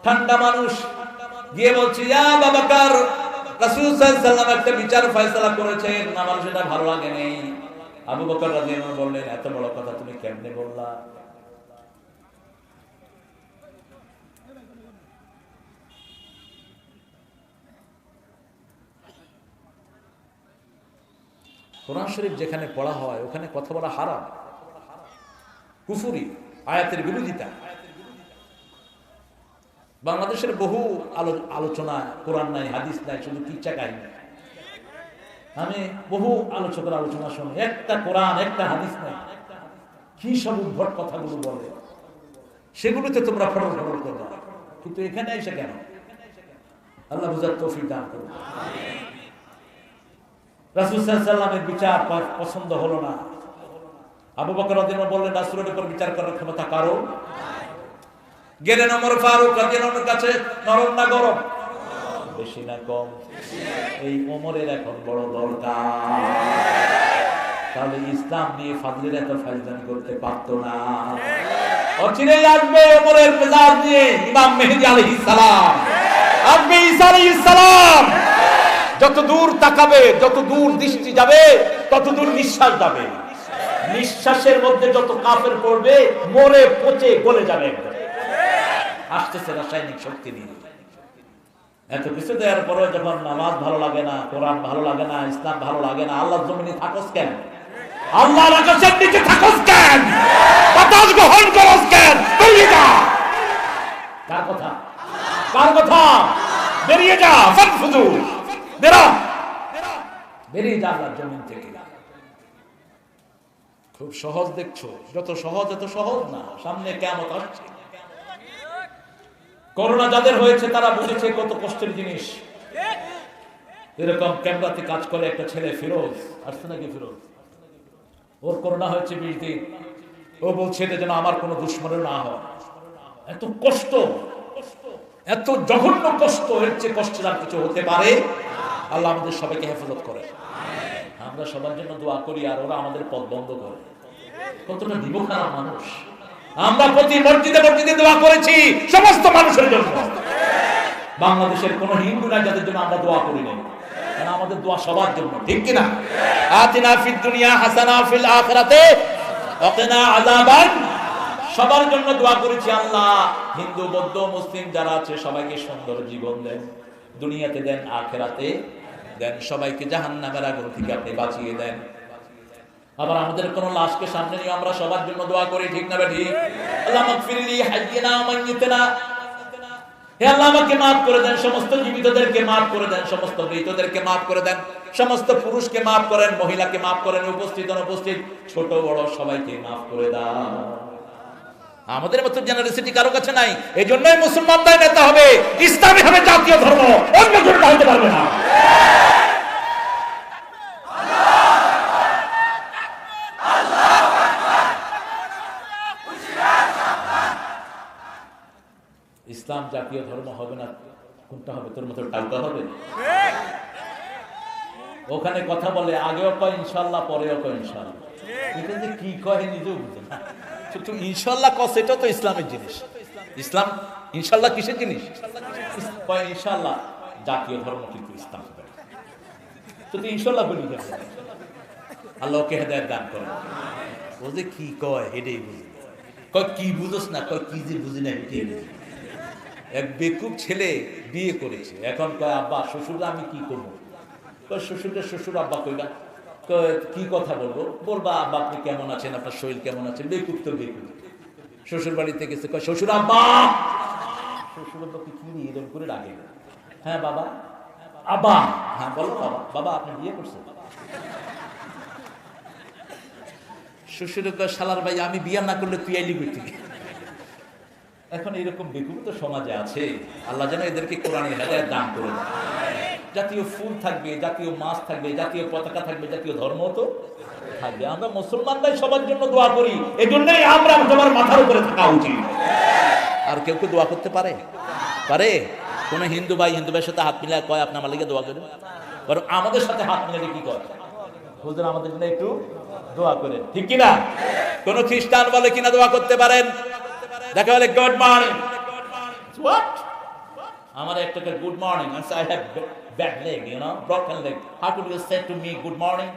ঠান্ডা মানুষ। গিয়ে বলছে, ইয়া আবু বকর, রাসূল সাল্লাল্লাহু আলাইহি ওয়াসাল্লাম একটা বিচার ফয়সালা করেছেন, আমার সেটা ভালো লাগে নাই। আবু বকর রাদিয়াল্লাহু আনহু বললেন, এত বড় কথা তুমি কেমনে বললা? কোরআন শরীফ যেখানে পড়া হয় ওখানে কথা বলা হারাম, কুফরি, আয়াতের বিরোধিতা। বাংলাদেশের বহু আলোচনা, কোরআন নাই, হাদিস নাই, শুধু কিচ্ছা কাহিনী। আমি বহু আলোচকের আলোচনা শুনি, একটা কোরআন একটা হাদিস নাই, কি সব উদ্ভট কথাগুলো বলে, সেগুলোতে তোমরা ফটল ফটল করো। কিন্তু এখানে এসে কেন? আল্লাহ বুঝার তৌফিক দান করুন। রাসূল সাল্লাল্লাহু আলাইহি ওয়াসাল্লামের বিচার পছন্দ হলো না। আবু বকর রাদিয়াল্লাহু আনহু বললেন, রাসূলের উপর বিচার করার ক্ষমতা কারো? গেলেন ওমর ফারুক রাদিয়াল্লাহু আনহুর কাছে। নরম না গরম? বেশি না কম? এই ওমরের এখন বড় দরকার, তাহলে ইসলাম নিয়ে ফাজলের এত ফাজলামি করতে পারতো না। অচিরেই আসবে ওমরের মেজাজ নিয়ে ইমাম মেহেদী আলাইহিস সালাম, আসবে ঈসা আলাইহিস সালাম। যত দূর তাকাবে, যত দূর দৃষ্টি যাবে, তত দূর নিঃশ্বাস যাবে। নিঃশ্বাসের মধ্যে যত কাফের পড়বে মরে পচে গলে যাবে একদম। আসতেছে রাসায়নিক শক্তি নিয়ে। এত কিছু দেওয়ার পরে যখন নামাজ ভালো লাগে না, কোরআন ভালো লাগে না, ইসলাম ভালো লাগে না, আল্লাহর জমিনে থাকস কেন? আল্লাহর আকাশের নিচে থাকস কেন? বাতাস গ্রহণ করস কেন? বেরিয়ে যা। কার কথা? কার কথা? বেরিয়ে যা। ফানফুযু, বেরা, বেরিয়ে যা আল্লাহর জমিন থেকে। খুব সহজ দেখছো, যত সহজ এত সহজ না। সামনে কিয়ামত আসছে। করোনা যাদের হয়েছে তারা বুঝেছে কত কষ্টের জিনিস। এরকম ক্যামেরাতে কাজ করে একটা ছেলে ফিরোজ, আসছে নাকি ফিরোজ? ওর করোনা হয়েছে 20 দিন। ও বলছে এটা যেন আমার কোনো দুশ্মনের না হয়। এত কষ্ট, এত জঘন্য কষ্ট, এর চেয়ে কষ্টের আর কিছু হতে পারে? আল্লাহ আমাদের সবাইকে হেফাজত করে। আমরা সবার জন্য দোয়া করি আর ওরা আমাদের পথ বন্ধ করে। কতটা দিবখানা মানুষ। আমরা প্রতি মসজিদে মসজিদে দোয়া করেছি সমস্ত মানুষের জন্য। বাংলাদেশের কোন হিন্দু নাই যাদের জন্য আমরা দোয়া করি নাই, কারণ আমাদের দোয়া সবার জন্য, ঠিক কিনা? আতিনা ফিদ দুনিয়া হাসানা ফিল আখিরাতে ওয়াকিনা আযাবান। সবার জন্য দোয়া করেছি আল্লাহ হিন্দু বৌদ্ধ মুসলিম যারা আছে সবাইকে সুন্দর জীবন দেন, দুনিয়াতে দেন আখিরাতে দেন, সবাইকে জাহান্নামের আগুন থেকে আপনি বাঁচিয়ে দেন। আবার আমাদের কোন লাশকে সামনে নিয়ে আমরা সবার জন্য দোয়া করি, ঠিক না ঠিক? আল্লাহ মাগফিরলি হাইয়িনা ওয়া মাইয়িতিনা, হে আল্লাহ আমাকে maaf করে দেন, সমস্ত জীবিতদেরকে maaf করে দেন, সমস্ত মৃতদেরকে maaf করে দেন, সমস্ত পুরুষকে maaf করেন, মহিলাকে maaf করেন, উপস্থিত অনুপস্থিত ছোট বড় সবাইকে maaf করে দাও। আমাদের মতো জেনারেসিটি কারো কাছে নাই, এজন্যই মুসলমানদের নেতা হবে, ইসলামী হবে জাতীয় ধর্ম, অন্য কোনো হতে পারবে না। ইসলাম জাতীয় ধর্ম হবে না, কোনটা হবে? তোর মতো টালতে হবে। ওখানে কথা বলে আগেও কয় ইনশাল্লাহ, পরেও কয় ইনশাল্লাহ। এটা যে কি কয় নিজেও বুঝে না। শুধু ইনশাল্লাহ কয়, সেটা তো ইসলামের জিনিস। ইসলাম ইনশাল্লাহ কিসের জিনিস? কয় ইনশাল্লাহ জাতীয় ধর্ম, কিন্তু ইসলাম হবে না। শুধু ইনশাল্লাহ বলি কেন? আল্লাহকে হেদায়েত দান করেন। ও যে কি কয় এটাই বুঝি। কয় কি বুঝোস না? কয় কি যে বুঝি না এটাই বুঝি। এক বেকুব ছেলে বিয়ে করেছে, এখন কয় আব্বা শ্বশুর আমি কি করবো? শ্বশুরকে শ্বশুর আব্বা কইলা, কি কথা বলবো? বলবা আব্বা আপনি কেমন আছেন, আপনার শরীর কেমন আছে? বেকুব তো বেকুব। শ্বশুর বাড়িতে গেছে, কয় শ্বশুর আব্বা। শ্বশুর আব্বা কি এরকম করে ডাকে? হ্যাঁ বাবা। আব্বা? হ্যাঁ বলো বাবা। বাবা আপনি বিয়ে করছেন? শ্বশুরের কয় শালার ভাই আমি বিয়ে না করলে তুই আইলি কই থেকে? এখন এরকম বেকুব তো সমাজে আছে। আল্লাহ যেন এদেরকে কোরআনের হেদায়েত দান করে দেন। জাতীয় ফুল থাকবে, জাতীয় মাছ থাকবে, জাতীয় পতাকা থাকবে, জাতীয় ধর্ম তো থাকবে। আমরা মুসলমানরাই সবার জন্য দোয়া করি, এজন্যই আমরা তোমার মাথার উপরে থাকা উচিত। আর কেউ কেউ দোয়া করতে পারে? পারে? কোন হিন্দু ভাইয়ের সাথে হাত মিলায় কয় আপনি আমার লিগে দোয়া করেন? বরং আমাদের সাথে হাত মিলালে কি কয়? হুজুর আমাদের জন্য একটু দোয়া করেন, ঠিক কিনা? কোন খ্রিস্টান বলে কিনা দোয়া করতে পারেন? দেখা বলে গুড মর্নিং। হোয়াট? আমার একটা good morning, I have bad leg, you know, broken leg, how could you say to me good morning?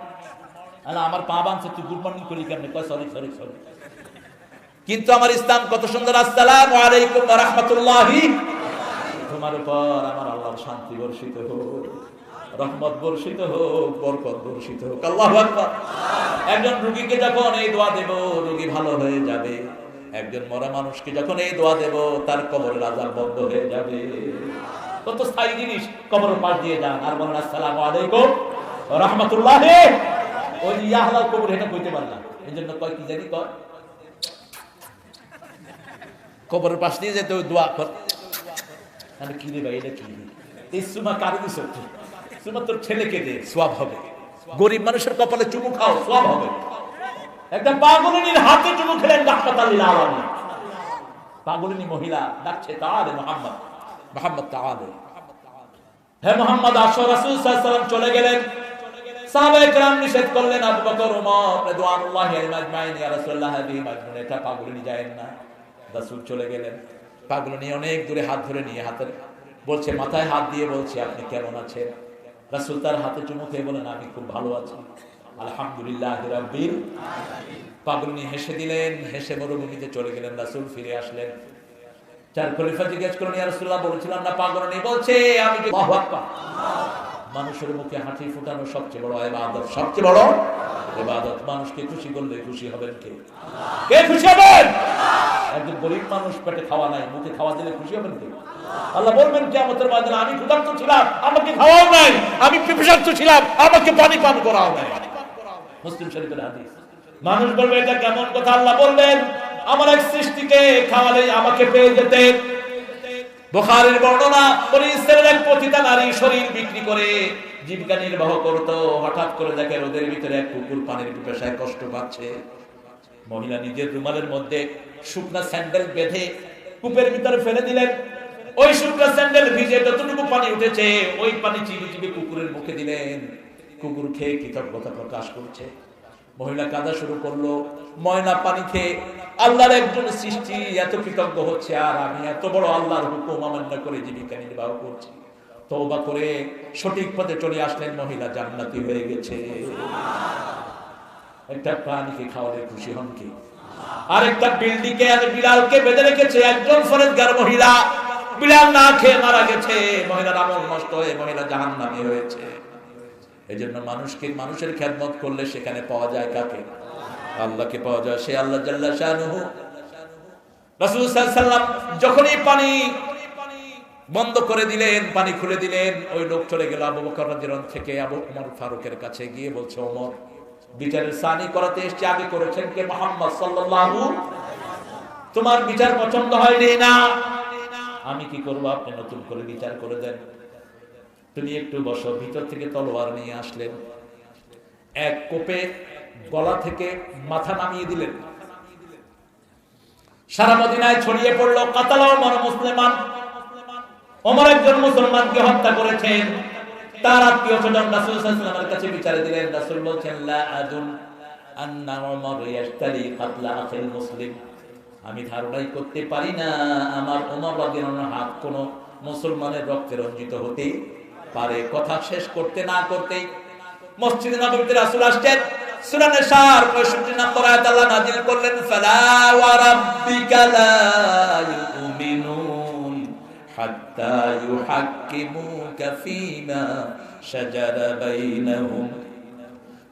আর আমার পা বাঁধছে, তুই গুড মর্নিং করি কেমনে? কয় সরি সরি সরি। কিন্তু আমার ইসলাম কত সুন্দর, আসসালামু আলাইকুম ওয়া রাহমাতুল্লাহি, তোমার উপর আমার আল্লাহর শান্তি বর্ষিত হোক, রহমত বর্ষিত হোক, বরকত বর্ষিত হোক। আল্লাহু আকবার। একজন রোগীকে যখন এই দোয়া দেব, রোগী ভালো হয়ে যাবে। একজন মরা মানুষকে যখন এই দোয়া দেব, তার কবরের আযাব বন্ধ হয়ে যাবে। কত স্থায়ী জিনিস। কবরের পাশ দিয়ে যান আর বলেন আসসালামু আলাইকুম ওয়া রাহমাতুল্লাহি। ওই ইয়া হালাল কবর এটা কইতে পারে না, এজন্য কয় কি জানি কয়, কবরের পাশ দিয়ে যেতে ওই দোয়া কর। আমি কি রে ভাই এটা কি? এই সুমা কারে দিছ? সুমা তোর ছেলেকে দে, সওয়াব হবে। গরিব মানুষের কপালে চুমু খাও, সওয়াব হবে। একটা পাগলিনীর হাতে চুমু খেলেন রাহমাতাল লিল আলামিন। পাগলিনী মহিলা ডাকছে তাআলে মুহাম্মদ, মুহাম্মদ তাআলে, হে মুহাম্মদ আসো। রাসূল সাল্লাল্লাহু আলাইহি ওয়াসাল্লাম চলে গেলেন। সাহাবায়ে কেরাম নিষেধ করলেন, আবু বকর ওমর রাদিয়াল্লাহু আজমাইন, ইয়া রাসূলুল্লাহ হাদিহি মাজনুন, এটা পাগলিনী যায়েন না। রাসূল চলে গেলেন। পাগলিনী অনেক দূরে হাত ধরে নিয়ে হাতের বলছে, মাথায় হাত দিয়ে বলছে আপনি কেমন আছেন? রাসূল তার হাতে চুমু খেয়ে বলেন আমি খুব ভালো আছি, আলহামদুলিল্লাহি রাব্বিল আলামিন। পাগলিনী হেসে দিলেন, হেসে মরুভূমিতে চলে গেলেন। রাসূল ফিরে আসলেন। চার খলিফা জিজ্ঞেস করলেন, ইয়া রাসূলুল্লাহ বলেছিলাম না? পাগলিনী বলছে আমি যে আল্লাহু আকবার। মানুষের মুখে হাসি ফোটানো সবচেয়ে বড় ইবাদত, সবচেয়ে বড় ইবাদত। মানুষকে খুশি করলে খুশি হবেন কে? কে খুশি হবেন? একজন গরিব মানুষ পেটে খাওয়া নাই, মুখে খাওয়া দিলে খুশি হবেন কে? আল্লাহ বলবেন কিয়ামতের ময়দানে, আমি ক্ষুধার্ত ছিলাম আমাকে খাওয়াও নাই, আমি পিপাসার্ত ছিলাম আমাকে পানি পান করাও নাই। মুসলিম শরীফের হাদিস। মানুষ বলবে এটা কেমন কথা? আল্লাহ বললেন আমার এক সৃষ্টিকে খাওয়ালে আমাকে পেয়ে যেতে, বুখারীর বর্ণনা, বনি ইসরায়েলের এক পতিতা নারী শরীর বিক্রি করে জীবিকা নির্বাহ করত। হঠাৎ করে দেখে রোদের ভিতরে এক কুকুর পানির পিপাসায় কষ্ট পাচ্ছে। মহিলা নিজের রুমালের মধ্যে শুকনা স্যান্ডেল বেঁধে কূপের ভিতরে ফেলে দিলেন। ওই শুকনা স্যান্ডেল ভিজে যতটুকু পানি উঠেছে ওই পানি চিবি চিবি কুকুরের মুখে দিলেন। কুকুর খেয়ে কৃতজ্ঞতা প্রকাশ করছে। মহিলা কাঁদা শুরু করলো, ময়লা পানি খেয়ে আল্লাহর একজন সৃষ্টি এত কৃতজ্ঞ হচ্ছে, আর আমি এত বড় আল্লাহর হুকুম অমান্য করে জীবিকা নির্বাহ করছি। তওবা করে সঠিক পথে চলে আসলেন, মহিলা জান্নাতি হয়ে গেছে। একটা প্রাণীকে খাওয়ালে খুশি হন কি? আর একটা বিল্ডিংকে আর বিলালকে বেঁধে রেখেছে একজন ফরেজগার মহিলা, বিলাল না খেয়ে মারা গেছে। মহিলার আমল নষ্ট হয়ে মহিলা জাহান্নামী হয়েছে। এজন্য মানুষের খেদমত করলে সেখানে পাওয়া যায় কাকে? আল্লাহকে পাওয়া যায়। সে আল্লাহ জাল্লা শানুহু। রাসূল সাল্লাল্লাহু আলাইহি ওয়াসাল্লাম যখনই পানি বন্ধ করে দিলেন, পানি খুলে দিলেন, ওই লোক চলে গেল আবু বকর রাদিয়াল্লাহু আনহু থেকে আবু ওমর ফারুকের কাছে গিয়ে বলছে, ওমর, বিচারের সানি করাতে এসেছে, আগে করেছেন কে? মুহাম্মদ সাল্লাল্লাহু। তোমার বিচার পছন্দ হয়নি না, আমি কি করব? আপনি নতুন করে বিচার করে দেন। তুমি একটু বসো। ভিতর থেকে তলোয়ার নিয়ে আসলেন, এক কোপে গলা থেকে মাথা নামিয়ে দিলেন। সারা মদিনায় ছড়িয়ে পড়ল, কাতালা ওমর মুসলমান। ওমর একজন মুসলমানকে হত্যা করেছেন। তার আত্মীয় স্বজন রাসূল সাল্লাল্লাহু আলাইহি ওয়াসাল্লামের কাছে বিচারে দিলেন। রাসূল বলছেন, লা আদুন আন্না ওমর ইয়াশতারি কাতলা আখিল মুসলিম। আমি ধারণাই করতে পারি না আমার ওমর রাদিয়াল্লাহু আনহু হাত কোন মুসলমানের রক্তে রঞ্জিত হতে পারে। কথা শেষ করতে না করতেই মসজিদে নববীতে রাসূল আসছেন। সূরা নিসার 65 নম্বর আয়াত আল্লাহ নাযিল করলেন, ফালা ওয়া রাব্বিকা লা ইউমিনুন হাত্তা ইউহাক্কিমুকা ফীমা শাজারা বাইনাহুম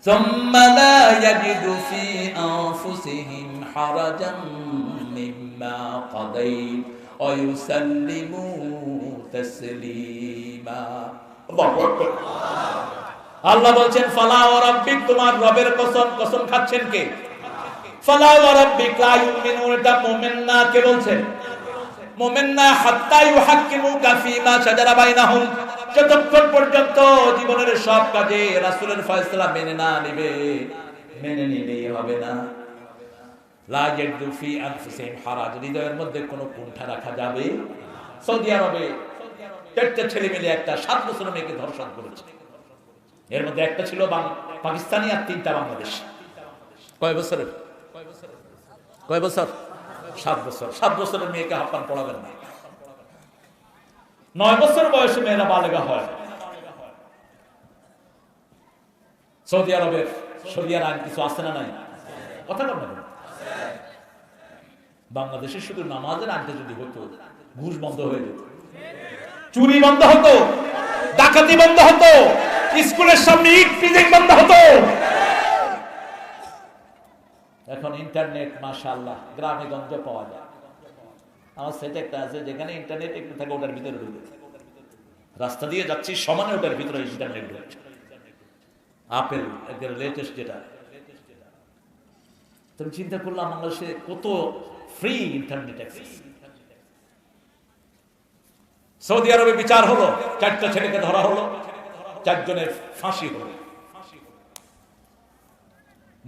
সুম্মা লা ইয়াজিদু ফী আনফুসিহিম হারাজাম মিম্মা কাদাইত ওয়া ইউসাল্লিমু তাসলিমা। আল্লাহু আকবার। আল্লাহ বলছেন, ফালা ওয়া রাব্বিক, তোমার রবের কসম। কসম খাচ্ছেন কে? ফালা ওয়া রাব্বিক লা ইউমিনুন, এটা মুমিন না। কে বলছেন? মুমিন না। হাত্তা ইউহাক্কিমুকা ফীমা শাজারা বাইনাহুম, যতক্ষণ পর্যন্ত জীবনের সব কাজে রাসূলের ফয়সালা মেনে না নিবে, মেনে নিলেই হবে না। লা ইয়াজিদু ফী আনফুসিহিম হারাজ, হৃদয়ের মধ্যে কোনো কুণ্ঠা রাখা যাবে। সৌদি আরবে 4টা ছেলে মিলে একটা 7 বছরের মেয়েকে ধর্ষণ করেছে। এর মধ্যে একটা ছিল পাকিস্তানি আর 3টা বাংলাদেশ। কয় বছরের? 7 বছর। 7 বছরের মেয়েকে হাপ্পান পড়াবেন না। 9 বছর বয়সে মেয়েরা বালেগা হয়। সৌদি আরবের শরিয়ার আইন কিছু আছে না নাই? কথা বল না। বাংলাদেশে শুধু নামাজের আইনটা যদি হতো, ঘুষ বন্ধ হয়ে যেত, চুরি বন্ধ হতো, ডাকাতি বন্ধ হতো, স্কুলের সামনে ইট পিজিং বন্ধ হতো। এখন ইন্টারনেট মাশাআল্লাহ গ্রামে গঞ্জে পাওয়া যায়। আমার সেট একটা আছে যেখানে ইন্টারনেট একটু থাকে, ওটার ভিতরে ঢুকে রাস্তা দিয়ে যাচ্ছি সমানে ওটার ভিতরে ইন্টারনেট ঢুকছে। আপেল একদম লেটেস্ট যেটা। তুমি চিন্তা করলাম বাংলাদেশে কত ফ্রি ইন্টারনেট অ্যাক্সেস। সৌদি আরবে বিচার হলো, 4টা ছেলেকে ধরা হলো, 4 জনের ফাঁসি হলো।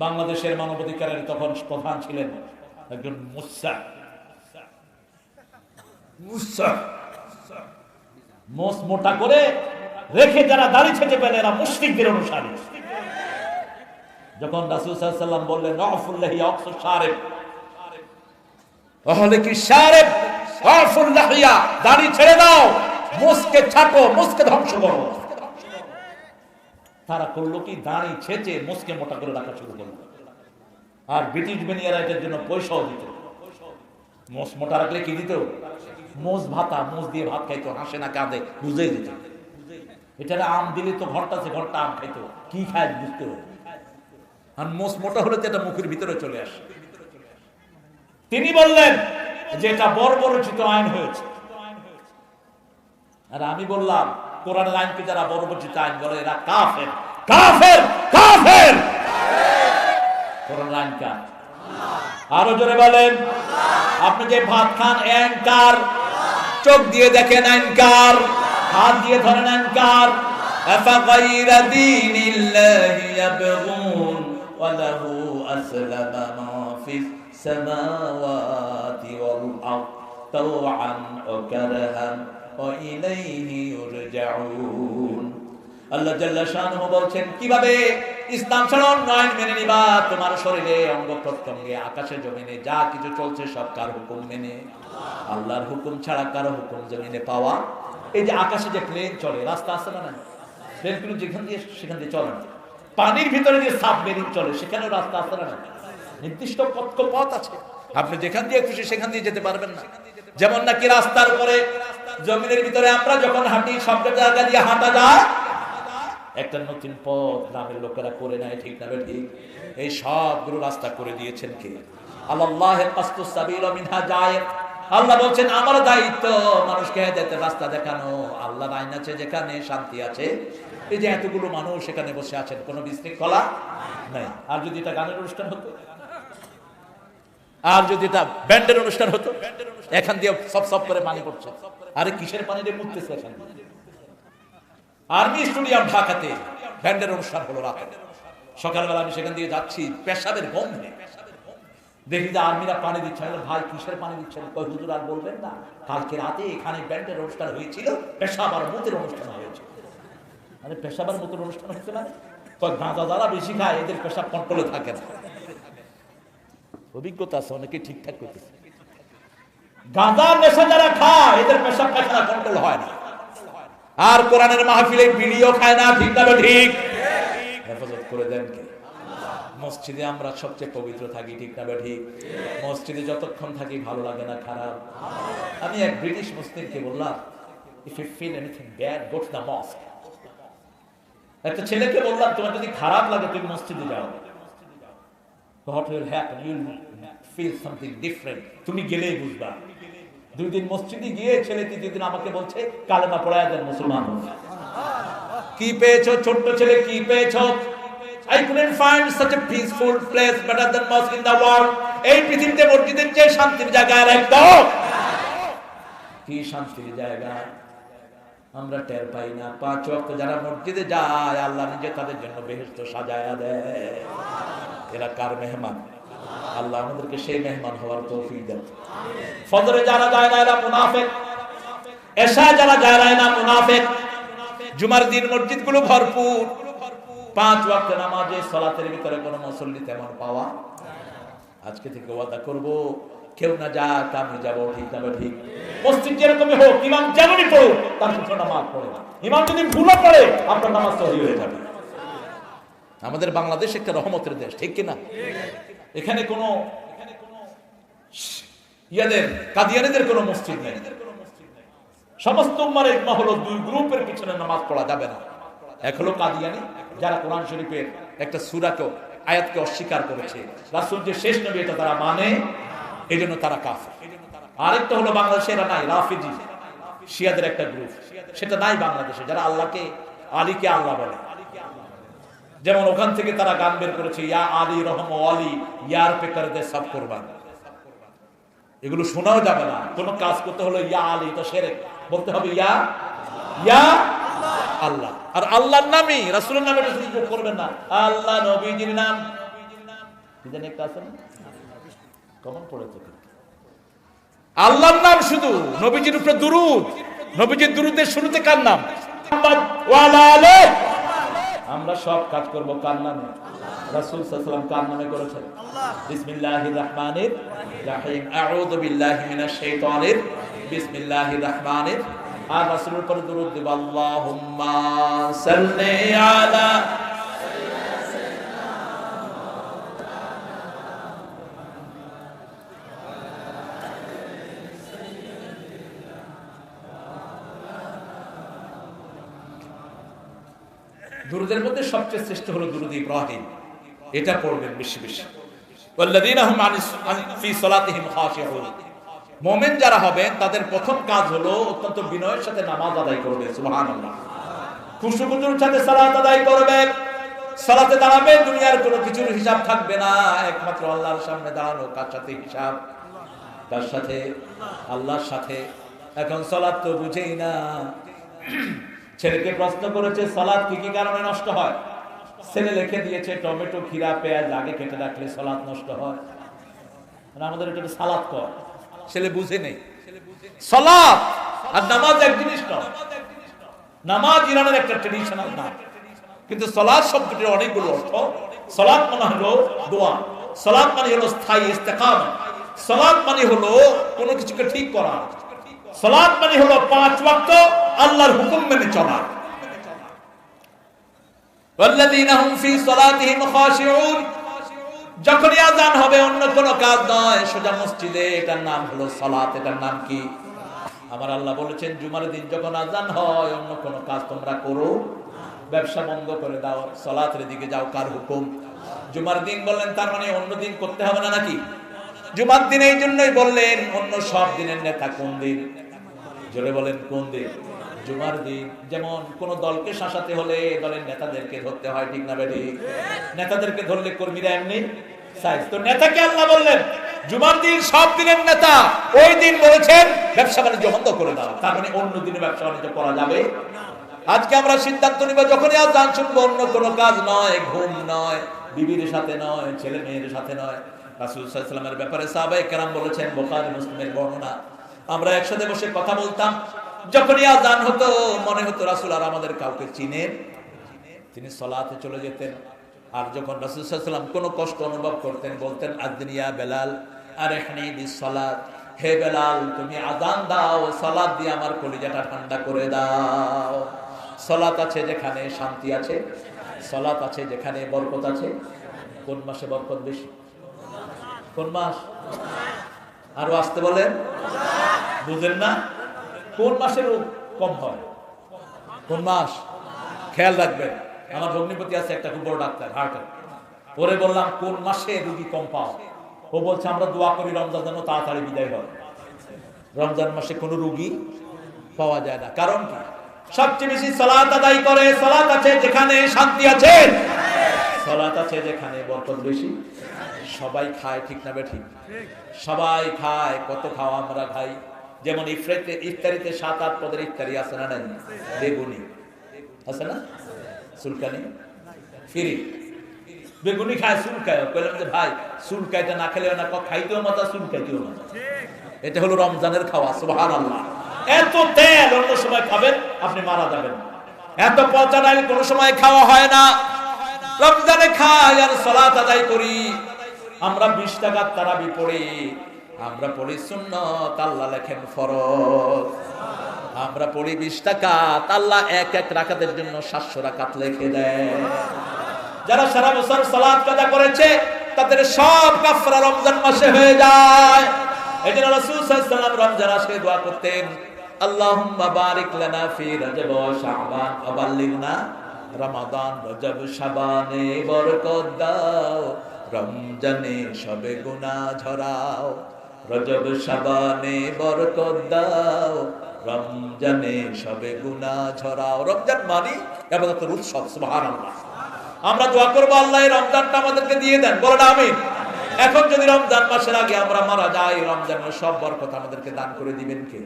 বাংলাদেশের মানবাধিকারের তখন প্রধান ছিলেন একজন মুসা। মোস মোটা করে রেখে যারা দাড়ি ছেটে পেলে এরা মুশরিকদের অনুসারী। যখন রাসূল সাল্লাল্লাহু আলাইহি ওয়াসাল্লাম বললেন রাফুল্লাহি আকসু শারিব, তাহলে কি শারিব রাফুল্লাহিয়া, দাড়ি ছেড়ে দাও, মুসকে ছাটো, মুসকে ধ্বংস করো। তারা করলো কি? দাড়ি ছেঁচে মুসকে মোটা করে রাখা শুরু করলো। আর ব্রিটিশ বেনিয়ারা এটার জন্য পয়সাও দিত। মোস মোটা রাখলে কি দিত? মোজ ভাতা, মোজ দিয়ে ভাত খাইতো, হাসে না কাঁদে বুঝে দিত। এটা আম দিলে তো ঘরটা আছে, ঘরটা আম খাইতো, কি খায় বুঝতে হবে। আর মোস মোটা হলে তো এটা মুখের ভিতরে চলে আসে। তিনি বললেন যে এটা বর্বরচিত আইন হয়েছে। আর আমি বললাম কোরআনের আইনকে যারা বর্বরচিত আইন বলে এরা কাফের, কাফের, কাফের। কোরআনের আইন কার? আরো জোরে বলেন। আপনি যে ভাত খান অ্যাঙ্কার, চোখ দিয়ে দেখেন আইনকার, হাত দিয়ে ধরেন আইনকার। আফাগাইরা দীনিল্লাহি ইয়াবগুন ওয়া লাহু আসলামা মা ফিস সামাওয়াতি ওয়াল আরদ তাওআন ওয়া কারহান ওয়া ইলাইহি ইউরজাউন। আল্লাহ জাল্লা শানহু বলছেন, কিভাবে ইসলাম ছাড়া অন্য আইন মেনে নিবা? তোমার শরীরে অঙ্গ প্রত্যঙ্গে আকাশে জমিনে যা কিছু চলছে সব কার হুকুম মেনে। আল্লাহর হুকুম ছাড়া কারো হুকুম জমিনে পাওয়া। এই যে আকাশে যে প্লেন চলে, রাস্তা আছে না? প্লেনগুলো যেখান দিয়ে সেখান দিয়ে চলে না। পানির ভিতরে যে সাবমেরিন চলে, সেখানেও রাস্তা আছে না? নির্দিষ্ট পথ আছে, আপনি যেখান দিয়ে খুশি সেখান দিয়ে যেতে পারবেন না। যেমন নাকি রাস্তার উপরে জমিনের ভিতরে আমরা যখন হাঁটি, সব জায়গা দিয়ে হাঁটা যায়, একটা নতুন পথ গ্রামের লোকেরা করে নেয়, ঠিক না ঠিক? এই সবগুলো রাস্তা করে দিয়েছেন কে? আল্লাহ কাসতুস সাবিল মিনহা জায়েদ। আল্লাহ বলছেন, আমার দায়িত্ব মানুষকে হেদায়েতের রাস্তা দেখানো। আল্লাহর আইন আছে, যেখানে শান্তি আছে। এই যে এতগুলো মানুষ সেখানে বসে আছেন, কোনো বিশৃঙ্খলা নাই। আর যদি এটা গানের অনুষ্ঠান হতো, আর যদি এটা ব্যান্ডের অনুষ্ঠান হতো, এখান দিয়ে সব সব করে পানি পড়ছে। আরে কিসের পানি দিয়ে মুততেছে এখানে? আর্মি স্টেডিয়াম ঢাকাতে ব্যান্ডের অনুষ্ঠান হলো রাতে। সকালবেলা আমি সেখান দিয়ে যাচ্ছি, পেশাবের গন্ধে দেখি যে আর্মিরা পানি দিচ্ছে। ভাই কিসের পানি দিচ্ছেন? হুজুর আর বলবেন না, কালকে রাতে এখানে ব্যান্ডের অনুষ্ঠান হয়েছিল, পেশাব আর মুতের অনুষ্ঠান হয়েছে। মানে পেশাব আর মুতের অনুষ্ঠান হচ্ছে মানে গাঁজা যারা বেশি খায় এদের পেশাব কন্ট্রোলে থাকে না। অভিজ্ঞতা আছে, অনেকে ঠিকঠাক করতেছে। গাঁজার নেশা যারা খায় এদের পেশাব পায়খানা কন্ট্রোল হয় না। আর কোরআনের মাহফিলে ভিডিও খায় না, ঠিক না ঠিক? হেফাজত করে দেন কে? মসজিদে আমরা সবচেয়ে পবিত্র থাকি, ঠিক না ঠিক? মসজিদে যতক্ষণ থাকি ভালো লাগে না, খারাপ। আমি এক ব্রিটিশ মুসলিমকে বললাম, if you feel anything bad go to the mosque. একটা ছেলেকে বললাম, তোমার যদি খারাপ লাগে তুমি মসজিদে যাও। What will happen? You will feel something different. তুমি গেলেই বুঝবা। 2 দিন মসজিদে গিয়ে ছেলে 3 দিন আমাকে বলছে কালেমা পড়ায় দেন, মুসলমান হন। কি পেয়েছো ছোট্ট ছেলে, কি পেয়েছো? I couldn't find such a peaceful place better than mosque in the world. এই পৃথিবীতে মসজিদের চেয়ে শান্তির জায়গা আর একদম। কি শান্তির জায়গা আমরা টের পাই না। 5 ওয়াক্ত যারা মসজিদে যায়, আল্লাহ নিজে তাদের জন্য বেহেশত সাজায়া দেয়। এরা কার মেহমান? আল্লাহ আমাদেরকে সেই মেহমান হওয়ার তৌফিক দেন। ফজরে যারা যায় না এরা মুনাফিক, এশা যারা যায় না এরা মুনাফিক। জুমার দিন মসজিদগুলো ভরপুর, 5 ওয়াক্ত নামাজে সালাতের ভিতরে কোনো মুসল্লি তেমন পাওয়া। আজকে থেকে ওয়াদা করব, কেউ না যাক আমি যাব, ঠিক না ঠিক? মসজিদ যেরকমই হোক, ইমাম যেমনই পড়ুক তার পিছনে নামাজ পড়ে। ইমাম যদি ভুলও পড়ে আপনার নামাজ সহি হয়ে যাবে। আমাদের বাংলাদেশ একটা রহমতের দেশ, ঠিক কিনা? এখানে কোনো ইয়াদের কাদিয়ানীদের কোনো মসজিদ নেই। সমস্ত উম্মার ইজমা হলো 2 গ্রুপের পিছনে নামাজ পড়া যাবে না। এক হলো কাদিয়ানী, যারা কোরআন শরীফের একটা সূরাকে আয়াতকে অস্বীকার করেছে, রাসূল যে শেষ নবী এটা তারা মানে, এজন্য তারা কাফের। আরেকটা হলো বাংলাদেশে এরা নাই, রাফিজি শিয়াদের একটা গ্রুপ, সেটা নাই বাংলাদেশে, যারা আল্লাহকে আলীকে আল্লাহ বলে। যেমন ওখান থেকে তারা গান বের করেছে, ইয়া আলী রহম আলী ইয়ার পে করে দে সব কুরবান। এগুলো শোনাও যাবে না। কোন কাজ করতে হলো ইয়া আলী, তো শিরক। বলতে হবে ইয়া ইয়া আল্লাহ। আর আল্লাহর নামই, রাসূলের নামে যোগ করবেন না। আল্লাহ নবীজির নাম কি জানি একটা আছে না, কমন পড়েছে। আল্লাহর নাম শুধু, নবীজির উপরে দুরূদ। নবীজির দুরূদের শুরুতে কার নাম? মুহাম্মদ ওয়া আলা আলিহি। আমরা সব কাজ করব কার নামে? রাসূল সাল্লাল্লাহু আলাইহি ওয়াসাল্লাম কার নামে করেছেন? বিসমিল্লাহির রহমানির রহিম। আউযু বিল্লাহি মিনাশ শাইতানির বিসমিল্লাহির রহমানির। আর রাসূলের উপর দুরূদ দিব, আল্লাহুম্মা সাল্লি আলা দুরুদের মধ্যে সবচেয়ে শ্রেষ্ঠ হলো দুরুদ ইব্রাহিম। এটা পড়বেন বেশি বেশি। ওয়াল্লাযীনা হুম ফি সালাতিহিম খাশিউন। মুমিন যারা হবেন তাদের প্রথম কাজ হলো অত্যন্ত বিনয়ের সাথে নামাজ আদায় করবে। সুবহানাল্লাহ। খুশুখুজুর সাথে সালাত আদায় করবে। সালাতে দাঁড়াবে, দুনিয়ার কোনো কিছুর হিসাব থাকবে না, একমাত্র আল্লাহর সামনে দাঁড়ানো। কার সাথে হিসাব? তার সাথে, আল্লাহর সাথে। এখন সালাত তো বুঝেই না। ছেলেকে প্রশ্ন করেছে সালাত কি কি কারণে নষ্ট হয়, ছেলে লিখে দিয়েছে টমেটো, খিরা, পেঁয়াজ আগে কেটে রাখলে সালাত নষ্ট হয়। মানে আমাদের এটা সালাত কর, ছেলে বুঝে নেই। সালাত আর নামাজ এক জিনিস নয়। নামাজ ইরানের একটা ট্রেডিশনাল নাম, কিন্তু সালাত শব্দটির অনেকগুলো অর্থ। সালাত মানে হলো দোয়া, সালাত মানে হলো স্থায়ী ইস্তেকামত, সালাত মানে হলো কোনো কিছুকে ঠিক করা, সালাত মানে হলো 5 ওয়াক্ত আল্লাহর হুকুম মেনে চলা। ওয়াল্লাযীনা হুম ফী সালাতিহিম খাশিউন, যখনই আযান হবে অন্য কোনো কাজ নয়, সোজা মসজিদে, এটার নাম হলো সালাত। এটার নাম কি? আমার আল্লাহ বলেছেন জুমার দিন যখন আযান হয় অন্য কোনো কাজ তোমরা করো, ব্যবসা বন্ধ করে দাও, সালাতের দিকে যাও। কার হুকুম? জুমার দিন বললেন, তার মানে অন্য দিন করতে হবে না নাকি? জুমার দিন এই জন্যই বললেন। অন্য সব দিনের নেতা কোন দিন? জোরে বলেন কোন দিন? জুমার দিন। যেমন কোন দলকে শাসাতে হলে দলের নেতাদেরকে ধরতে হয়, ঠিক না বেঠি? নেতাদেরকে ধরলে কর্মীরা এমনি সাইজ। তো নেতাকে আল্লাহ বললেন জুমার দিন সব দিনের নেতা, ওই দিন বলেছেন ব্যবসা বাণিজ্য বন্ধ করে দাও। তার মানে অন্য দিনে ব্যবসা বাণিজ্য করা যাবে। আজকে আমরা সিদ্ধান্ত নিব যখনই আযান শুনবো অন্য কোনো কাজ নয়, ঘুম নয়, বিবির সাথে নয়, ছেলে মেয়ের সাথে নয়। রাসূল সাল্লাল্লাহু আলাইহি ওয়াসাল্লামের ব্যাপারে সাহাবায়ে কেরাম বলেছেন, বুখারী মুসলিমের বর্ণনা, আমরা একসাথে বসে কথা বলতাম, যখনই আযান হতো মনে হতো রাসূল আর আমাদের কাউকে চিনেন, তিনি সালাতে চলে যেতেন। আর যখন রাসূল সাল্লাল্লাহু আলাইহি ওয়াসাল্লাম কোনো কষ্ট অনুভব করতেন বলতেন, আযনিয়া বেলাল আরহিনি বিসসালাত, হে বেলাল তুমি আযান দাও, সালাত দিয়ে আমার কলিজাটা ঠান্ডা করে দাও। সালাত আছে যেখানে শান্তি আছে, সালাত আছে যেখানে বরকত আছে। কোন মাসে বরকত বেশি? কোন মাস? আরো আসতে বলেন, বুঝেন না? কোন মাসে রোগ কম হয়? কোন মাস? খেয়াল রাখবেন। আমার ভগ্নিপতি আছে একটা খুব বড় ডাক্তার, হার্টের। পরে বললাম কোন মাসে রোগী কম পাও? ও বলছে আমরা দোয়া করি রমজান যেন তাড়াতাড়ি বিদায় হয়। রমজান মাসে কোনো রোগী পাওয়া যায় না। কারণ কি? সবচেয়ে বেশি সালাত আদায় করে। সালাত আছে যেখানে শান্তি আছে, সালাত আছে যেখানে বরকত বেশি। সবাই খায়, ঠিক না বেঠিক? সবাই খায়। কত খাওয়া আমরা খাই। যেমন ইফতারিতে 7-8 পদের ইফতারি আছে না নাই? বেগুনি আছে না, সুলকানি ফ্রি। বেগুনি খায়, সুলকায়। বললাম যে ভাই সুলকাইটা না খেলেও না, খাইতেও মজা, সুলকাইতেও মজা। এটা হলো রমজানের খাওয়া। সুবহানাল্লাহ। এত তেল অন্য সময় খাবেন আপনি মারা যাবেন। এত পচা ডাল কোনো সময় খাওয়া হয় না। রমজানে খাই আর সালাত আদায় করি। আমরা 20 টাকার তারাবি পড়ি, আমরা পড়ি সুন্নাত, আল্লাহ লেখেন ফরজ। আমরা পড়ি 20 টাকা, আল্লাহ এক এক রাকাতের জন্য 700 রাকাত লিখে দেয়। যারা সারা বছর সালাত কাজা করেছে তাদের সব কাফারা রমজান মাসে হয়ে যায়। এজন্য রাসূল সাল্লাল্লাহু আলাইহি ওয়াসাল্লাম রমজান মাসে দোয়া করতেন, আল্লাহুম্মা বারিক লানা ফি রজব ওয়া শাবান ওয়া বাল্লিগনা রমাদান। রজব শাবানে বরকত দাও, রমজানে সবে গুনাহ ঝরাও। রজব শাবানে বরকত দাও, রমজানে সবে গুনাহ ঝরাও। রমজান মানে ইবাদতের উৎসব। সুবহানাল্লাহ। আমরা দোয়া করব আল্লাহ এই রমজানটা আমাদেরকে দিয়ে দেন, বলেন আমিন। এখন যদি রমজান মাসের আগে আমরা মারা যাই, রমজানের সব বরকত আমাদেরকে দান করে দিবেন কে?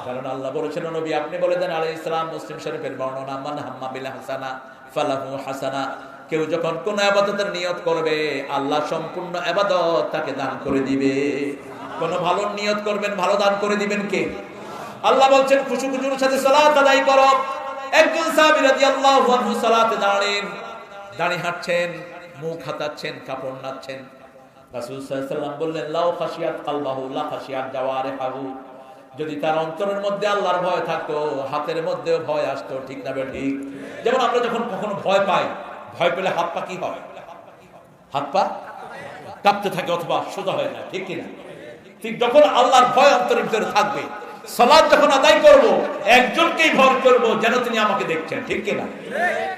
কারণ আল্লাহ বলেছেন, নবী আপনি বলে দেন আলাইহিস সালাম, মুসলিম শরীফের বর্ণনা, মান হাম্মা বিল হাসানা ফালাহু হাসানা। কেউ যখন কোন ইবাদতের নিয়ত করবে আল্লাহ সম্পূর্ণ ইবাদত তাকে দান করে দিবে। কোন ভালো নিয়ত করবেন, ভালো দান করে দিবেন কে? আল্লাহ বলছেন খুশু খুশুর সাথে সালাত আদায় করো। একজন সাহাবী রাদিয়াল্লাহু আনহু সালাতে দাঁড়ালেন, দাঁড়ি হাঁটছেন, মুখ হাতাচ্ছেন, কাপড় নাচ্ছেন। রাসূল সাল্লাল্লাহু আলাইহি ওয়াসাল্লাম বললেন, লাউ খাশিয়াত কালবাহু লা খাশিয়াত জাওয়ারিহু। যদি তার অন্তরের মধ্যে আল্লাহর ভয় থাকতো, হাতের মধ্যেও ভয় আসতো, ঠিক না ঠিক? যেমন আমরা যখন কখনো ভয় পাই, ভয় পেলে হাত পা কি হয়? হাত পা কাঁপতে থাকে অথবা সোজা হয় না, ঠিক কিনা? ঠিক যখন আল্লাহর ভয় অন্তরের ভিতরে থাকবে, সালাত যখন আদায় করব একজনকেই ভয় করব, যেন তিনি আমাকে দেখছেন, ঠিক কিনা?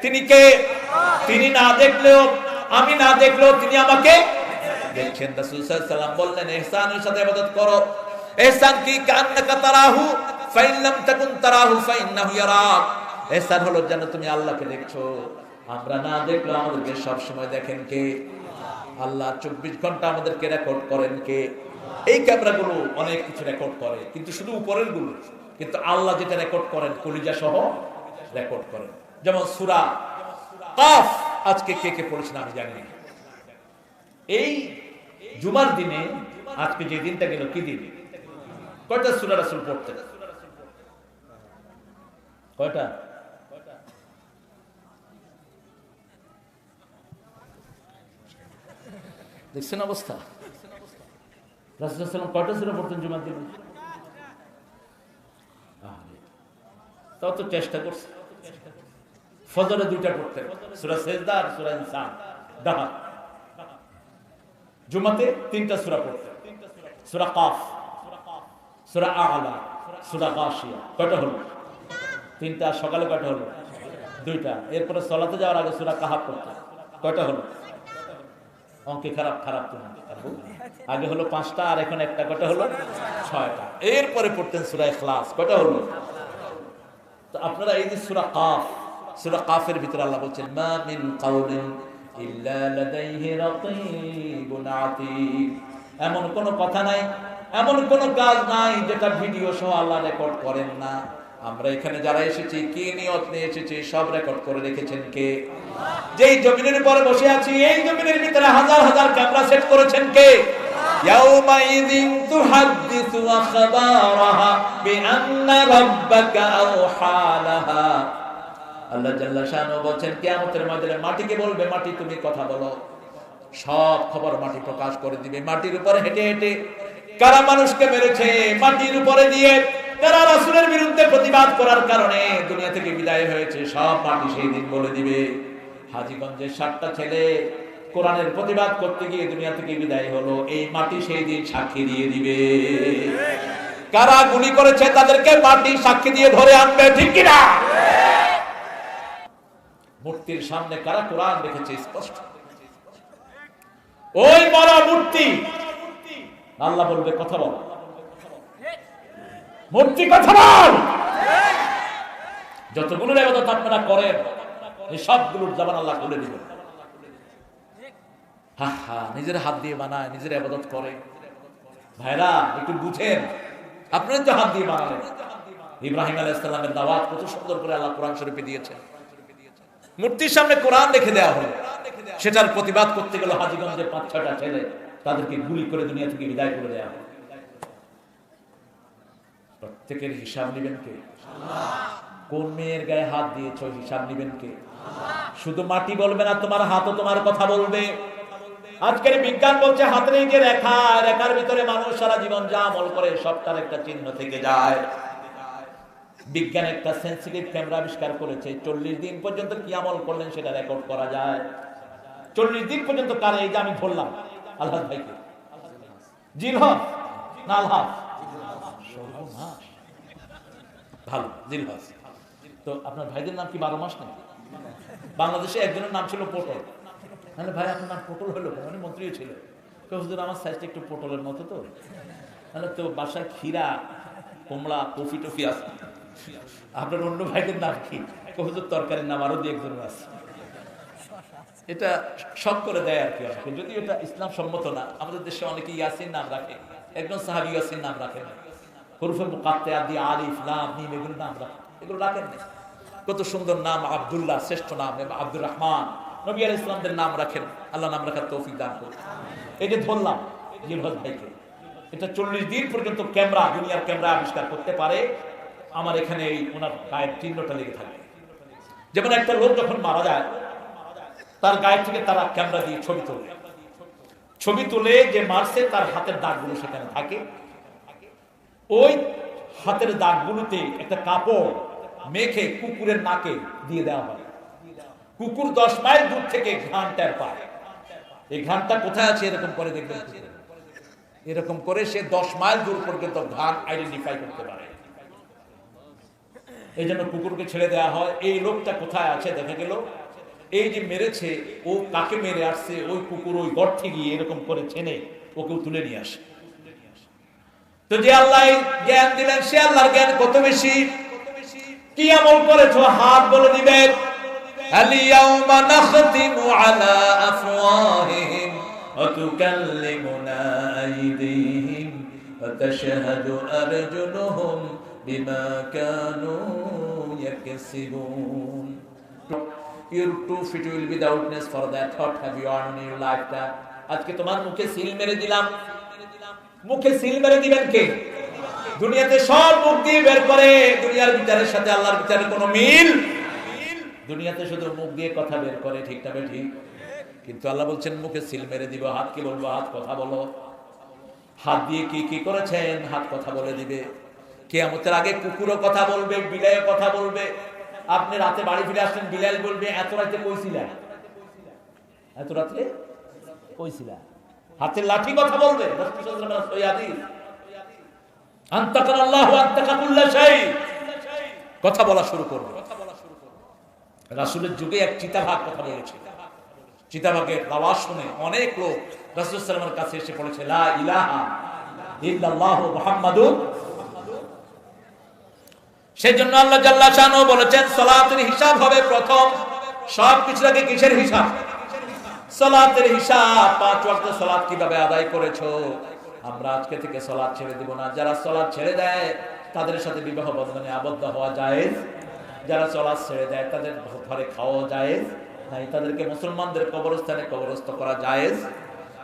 তিনি কে? তিনি না দেখলেও, আমি না দেখলেও তিনি আমাকে দেখছেন। রাসূল সাল্লাল্লাহু আলাইহি ওয়াসাল্লাম বললেন, ইহসানের সাথে ইবাদত করো। ইহসান কি? কান্নাকা তারাহু ফাইন লাম তাকুন তারাহু ফাইন্নাহু ইয়ারাক। ইহসান হলো যেন তুমি আল্লাহকে দেখছো। আমরা না দেখলেও আমাদেরকে সব সময় দেখেন কে? আল্লাহ। 24 ঘন্টা আমাদেরকে রেকর্ড করেন কে? এই ক্যামেরাগুলো অনেক কিছু রেকর্ড করে, কিন্তু শুধু উপরের গুলো, কিন্তু আল্লাহ যেটা রেকর্ড করেন কলিজা সহ রেকর্ড করেন। যেমন সূরা কাফ আজকে কে কে পড়েছেন আমি জানি না। এই জুমার দিনে আজকে যে দিনটা গেল, কি দিন? কয়টা সূরা রাসূল পড়তেন? কয়টা? দেখছেন অবস্থা? রাসূল সাল্লাল্লাহু আলাইহি ওয়াসাল্লাম কয়টা সূরা পড়তেন জুমার দিনে? তাও তো চেষ্টা করছে। ফজরে 2টা পড়তেন, সূরা সিজদা আর সূরা ইনসান, দাহা। জুমাতে 3টা সূরা পড়তেন, সূরা কাফ, সূরা আ'লা, সূরা গাশিয়া। কয়টা হলো? 3টা। সকালে কয়টা হলো? 2টা। এরপরে সালাতে যাওয়ার আগে সূরা কাহাফ পড়তেন। কয়টা হলো? অঙ্কে খারাপ তুমি। আগে হলো 5টা আর এখন একটা। কয়টা হলো? 6টা। এরপরে পড়তেন সূরা ইখলাস। কয়টা হলো? তো আপনারা এই যে সূরা কাফের ভিতরে আল্লাহ বলছেন মা মিন কাউলিন ইল্লা লাদাইহি রাকীবুন আতীদ। এমন কোন কথা নাই, এমন কোন কাজ নাই যেটা ভিডিও সহ আল্লাহ রেকর্ড করেন না। আমরা এখানে যারা এসেছি, কি নিয়ত নিয়ে এসেছি, সব রেকর্ড করে রেখেছেন কে? যেই জমিনের উপরে বসে আছি, এই জমিনের ভিতরে হাজার হাজার ক্যামেরা সেট করেছেন কে? ইয়াউমাইযিন তুহাদ্দিসু আখবারাহা বিআন্না রাব্বাকা আওহা লাহা। আল্লাহ জাল্লা শানহু বলেন কিয়ামতের ময়দানে মাটিকে বলবে, মাটি তুমি কথা বলো। সব খবর মাটি প্রকাশ করে দিবে। মাটির উপরে হেঁটে হেঁটে কারা মানুষকে মেরেছে, মাটির উপরে দিয়ে কারা রাসূলের বিরুদ্ধে প্রতিবাদ করার কারণে দুনিয়া থেকে বিদায় হয়েছে, সব মাটি সেই দিন বলে দিবে। হাজীগঞ্জের 7টা ছেলে কোরআনের প্রতিবাদ করতে গিয়ে দুনিয়া থেকে বিদায় হলো, এই মাটি সেই দিন সাক্ষী দিয়ে দিবে। কারা গুলি করেছে তাদেরকে মাটি সাক্ষী দিয়ে ধরে আনবে, ঠিক কি না? মূর্তির সামনে কারা কোরআন রেখেছে স্পষ্ট, ওই বড় মূর্তি আল্লাহ বলবে কথা বল, মূর্তি কথা বল। যতগুলো ইবাদত আপনারা করেন এই সবগুলোর জবান আল্লাহ খুলে দিবেন। নিজের হাত দিয়ে বানায়, নিজের ইবাদত করে। ভাইরা একটু বুঝেন, আপনারা তো হাত দিয়ে বানালেন। ইব্রাহিম আলাইহিস সালামের দাওয়াত কত সুন্দর করে আল্লাহ কোরআন শরীফে দিয়েছেন। মূর্তির সামনে কোরআন রেখে দেওয়া হলো, সেটার প্রতিবাদ করতে গেল হাজীগঞ্জের 5-6টা ছেলে, তাদেরকে গুলি করে দুনিয়া থেকে বিদায় করে দেওয়া হলো। প্রত্যেকের হিসাব নেবেন কে? কোন মেয়ের গায়ে হাত দিয়েছ হিসাব নেবেন কে? শুধু মাটি বলবে না, তোমার হাতও তোমার কথা বলবে। আজকের বিজ্ঞান বলছে হাতের এই যে রেখা, রেখার ভিতরে মানুষ সারা জীবন যা আমল করে সবটার একটা চিহ্ন থেকে যায়। বিজ্ঞান একটা সেন্সিটিভ ক্যামেরা আবিষ্কার করেছে, 40 দিন পর্যন্ত কি আমল করলেন সেটা রেকর্ড করা যায়। 40 দিন পর্যন্ত কারে, এই যে আমি ধরলাম আল্লাহ ভাইকে, জিলহজ না আলহাজ, ভালো জিলহজ। তো আপনার ভাইদের নাম কি 12 মাস নাকি? বাংলাদেশে একজনের নাম ছিল পটল। তাহলে ভাই আপনার নাম পটল হলো, মানে মন্ত্রীও ছিল। হুজুর আমার সাইজটা একটু পটলের মতো, তো তাহলে তো বাসায় ক্ষীরা, কমলা, কফি টফি আছে। আপনার অন্য ভাইদের নাম কি? হুজুর তরকারির নাম আরো 2-1 আছে। এটা শখ করে দেয় আর কি, যদি এটা ইসলাম সম্মত না। আমাদের দেশে অনেকে ইয়াসিন নাম রাখে, একজন সাহাবী ইয়াসিন নাম রাখে না, হরফে মুকাত্তায়া দিয়ে আলিফ লাম মিম এগুলো নাম রাখে, এগুলো রাখেন না। কত সুন্দর নাম, আব্দুল্লাহ শ্রেষ্ঠ নাম, আব্দুর রহমান, নবী আলাইহিস সালামদের নাম রাখেন। আল্লাহ নাম রাখার তৌফিক দান করুন। এই যে ধরলাম জিলহজ ভাইকে, এটা 40 দিন পর্যন্ত ক্যামেরা, দুনিয়ার ক্যামেরা আবিষ্কার করতে পারে। আমার এখানে এই ওনার গায়ের চিহ্নটা লেগে থাকে। যেমন একটা লোক যখন মারা যায়, তার গায়ে থেকে তারা ক্যামেরা দিয়ে ছবি তুলে যে মারছে তার হাতের দাগগুলো সেখানে থাকে। ওই হাতের দাগগুলোতে একটা কাপড় মেখে কুকুরের নাকে দিয়ে দেওয়া হয়। কুকুর 10 মাইল দূর থেকে ঘ্রাণ টের পায়। এই ঘ্রাণটা কোথায় আছে এরকম করে দেখবেন, এরকম করে সে 10 মাইল দূর পর্যন্ত ঘ্রাণ আইডেন্টিফাই করতে পারে। এই জন্য কুকুরকে ছেড়ে দেওয়া হয়। এই লোকটা কোথায় আছে দেখা গেল, এই যে মেরেছে ও কাকে মেরে আসছে, ওই কুকুর ওই গর্তে গিয়ে এরকম করে ছেনে ওকে তুলে নিয়ে আসে। তো যে আল্লাহ জ্ঞান দিলেন, সে আল্লাহর জ্ঞান কত বেশি। কি আমল করেছো হাত বলে দিবেন। আলিয়াউমা নাখতিমু আলা আফওয়াহিহিম وتكلمنا أيديهم وتشهد أرجلهم بما كانوا يكسبون. Your 2 feet will be the witness for that. What have you earned in your lifetime? আজকে তোমার মুখে সিল মেরে দিলাম। মুখে সিল মেরে দিবেন কে? দুনিয়াতে সব মুখ দিয়ে বের করে, দুনিয়ার বিচারের সাথে আল্লাহর বিচারের কোনো মিল। দুনিয়াতে শুধু মুখ দিয়ে কথা বের করে, ঠিক না ঠিক? কিন্তু আল্লাহ বলছেন মুখে সিল মেরে দিব। হাত কি বলবো? হাত কথা বলো। হাত দিয়ে কি কি করেছেন? হাত কথা বলে দিবে। কিয়ামতের আগে কুকুরও কথা বলবে, বিলাইও কথা বলবে। আপনি রাতে বাড়ি ফিরে আসলেন, বিলাল বলবে এত রাতে কইছিলা, এত রাতে কইছিলা। হাতের লাঠি কথা বলবে। কথা বলা শুরু করবে। রাসূলের যুগে এক চিতাবাঘ কথা বলেছে। চিতাবাঘের আওয়াজ শুনে অনেক লোক রাসূল সাল্লাল্লাহু আলাইহি ওয়াসাল্লামের কাছে এসে পড়েছে, লা ইলাহা ইল্লাল্লাহু মুহাম্মাদুর। সেজন্য আল্লাহ জাল্লা শানু বলেছেন সালাতের হিসাব হবে প্রথম। সব কিছুর আগে কিসের হিসাব? সালাতের হিসাব। 5 ওয়াক্ত সালাত কিভাবে আদায় করেছো? আমরা আজকে থেকে সালাত ছেড়ে দিব না। যারা সালাত ছেড়ে দেয় তাদের সাথে বিবাহ বন্ধনে আবদ্ধ হওয়া জায়েজ। যারা সালাত ছেড়ে দেয় তাদের ঘরে খাওয়া জায়েজ নাই। তাদেরকে মুসলমানদের কবরস্থানে কবরস্থ করা জায়েজ।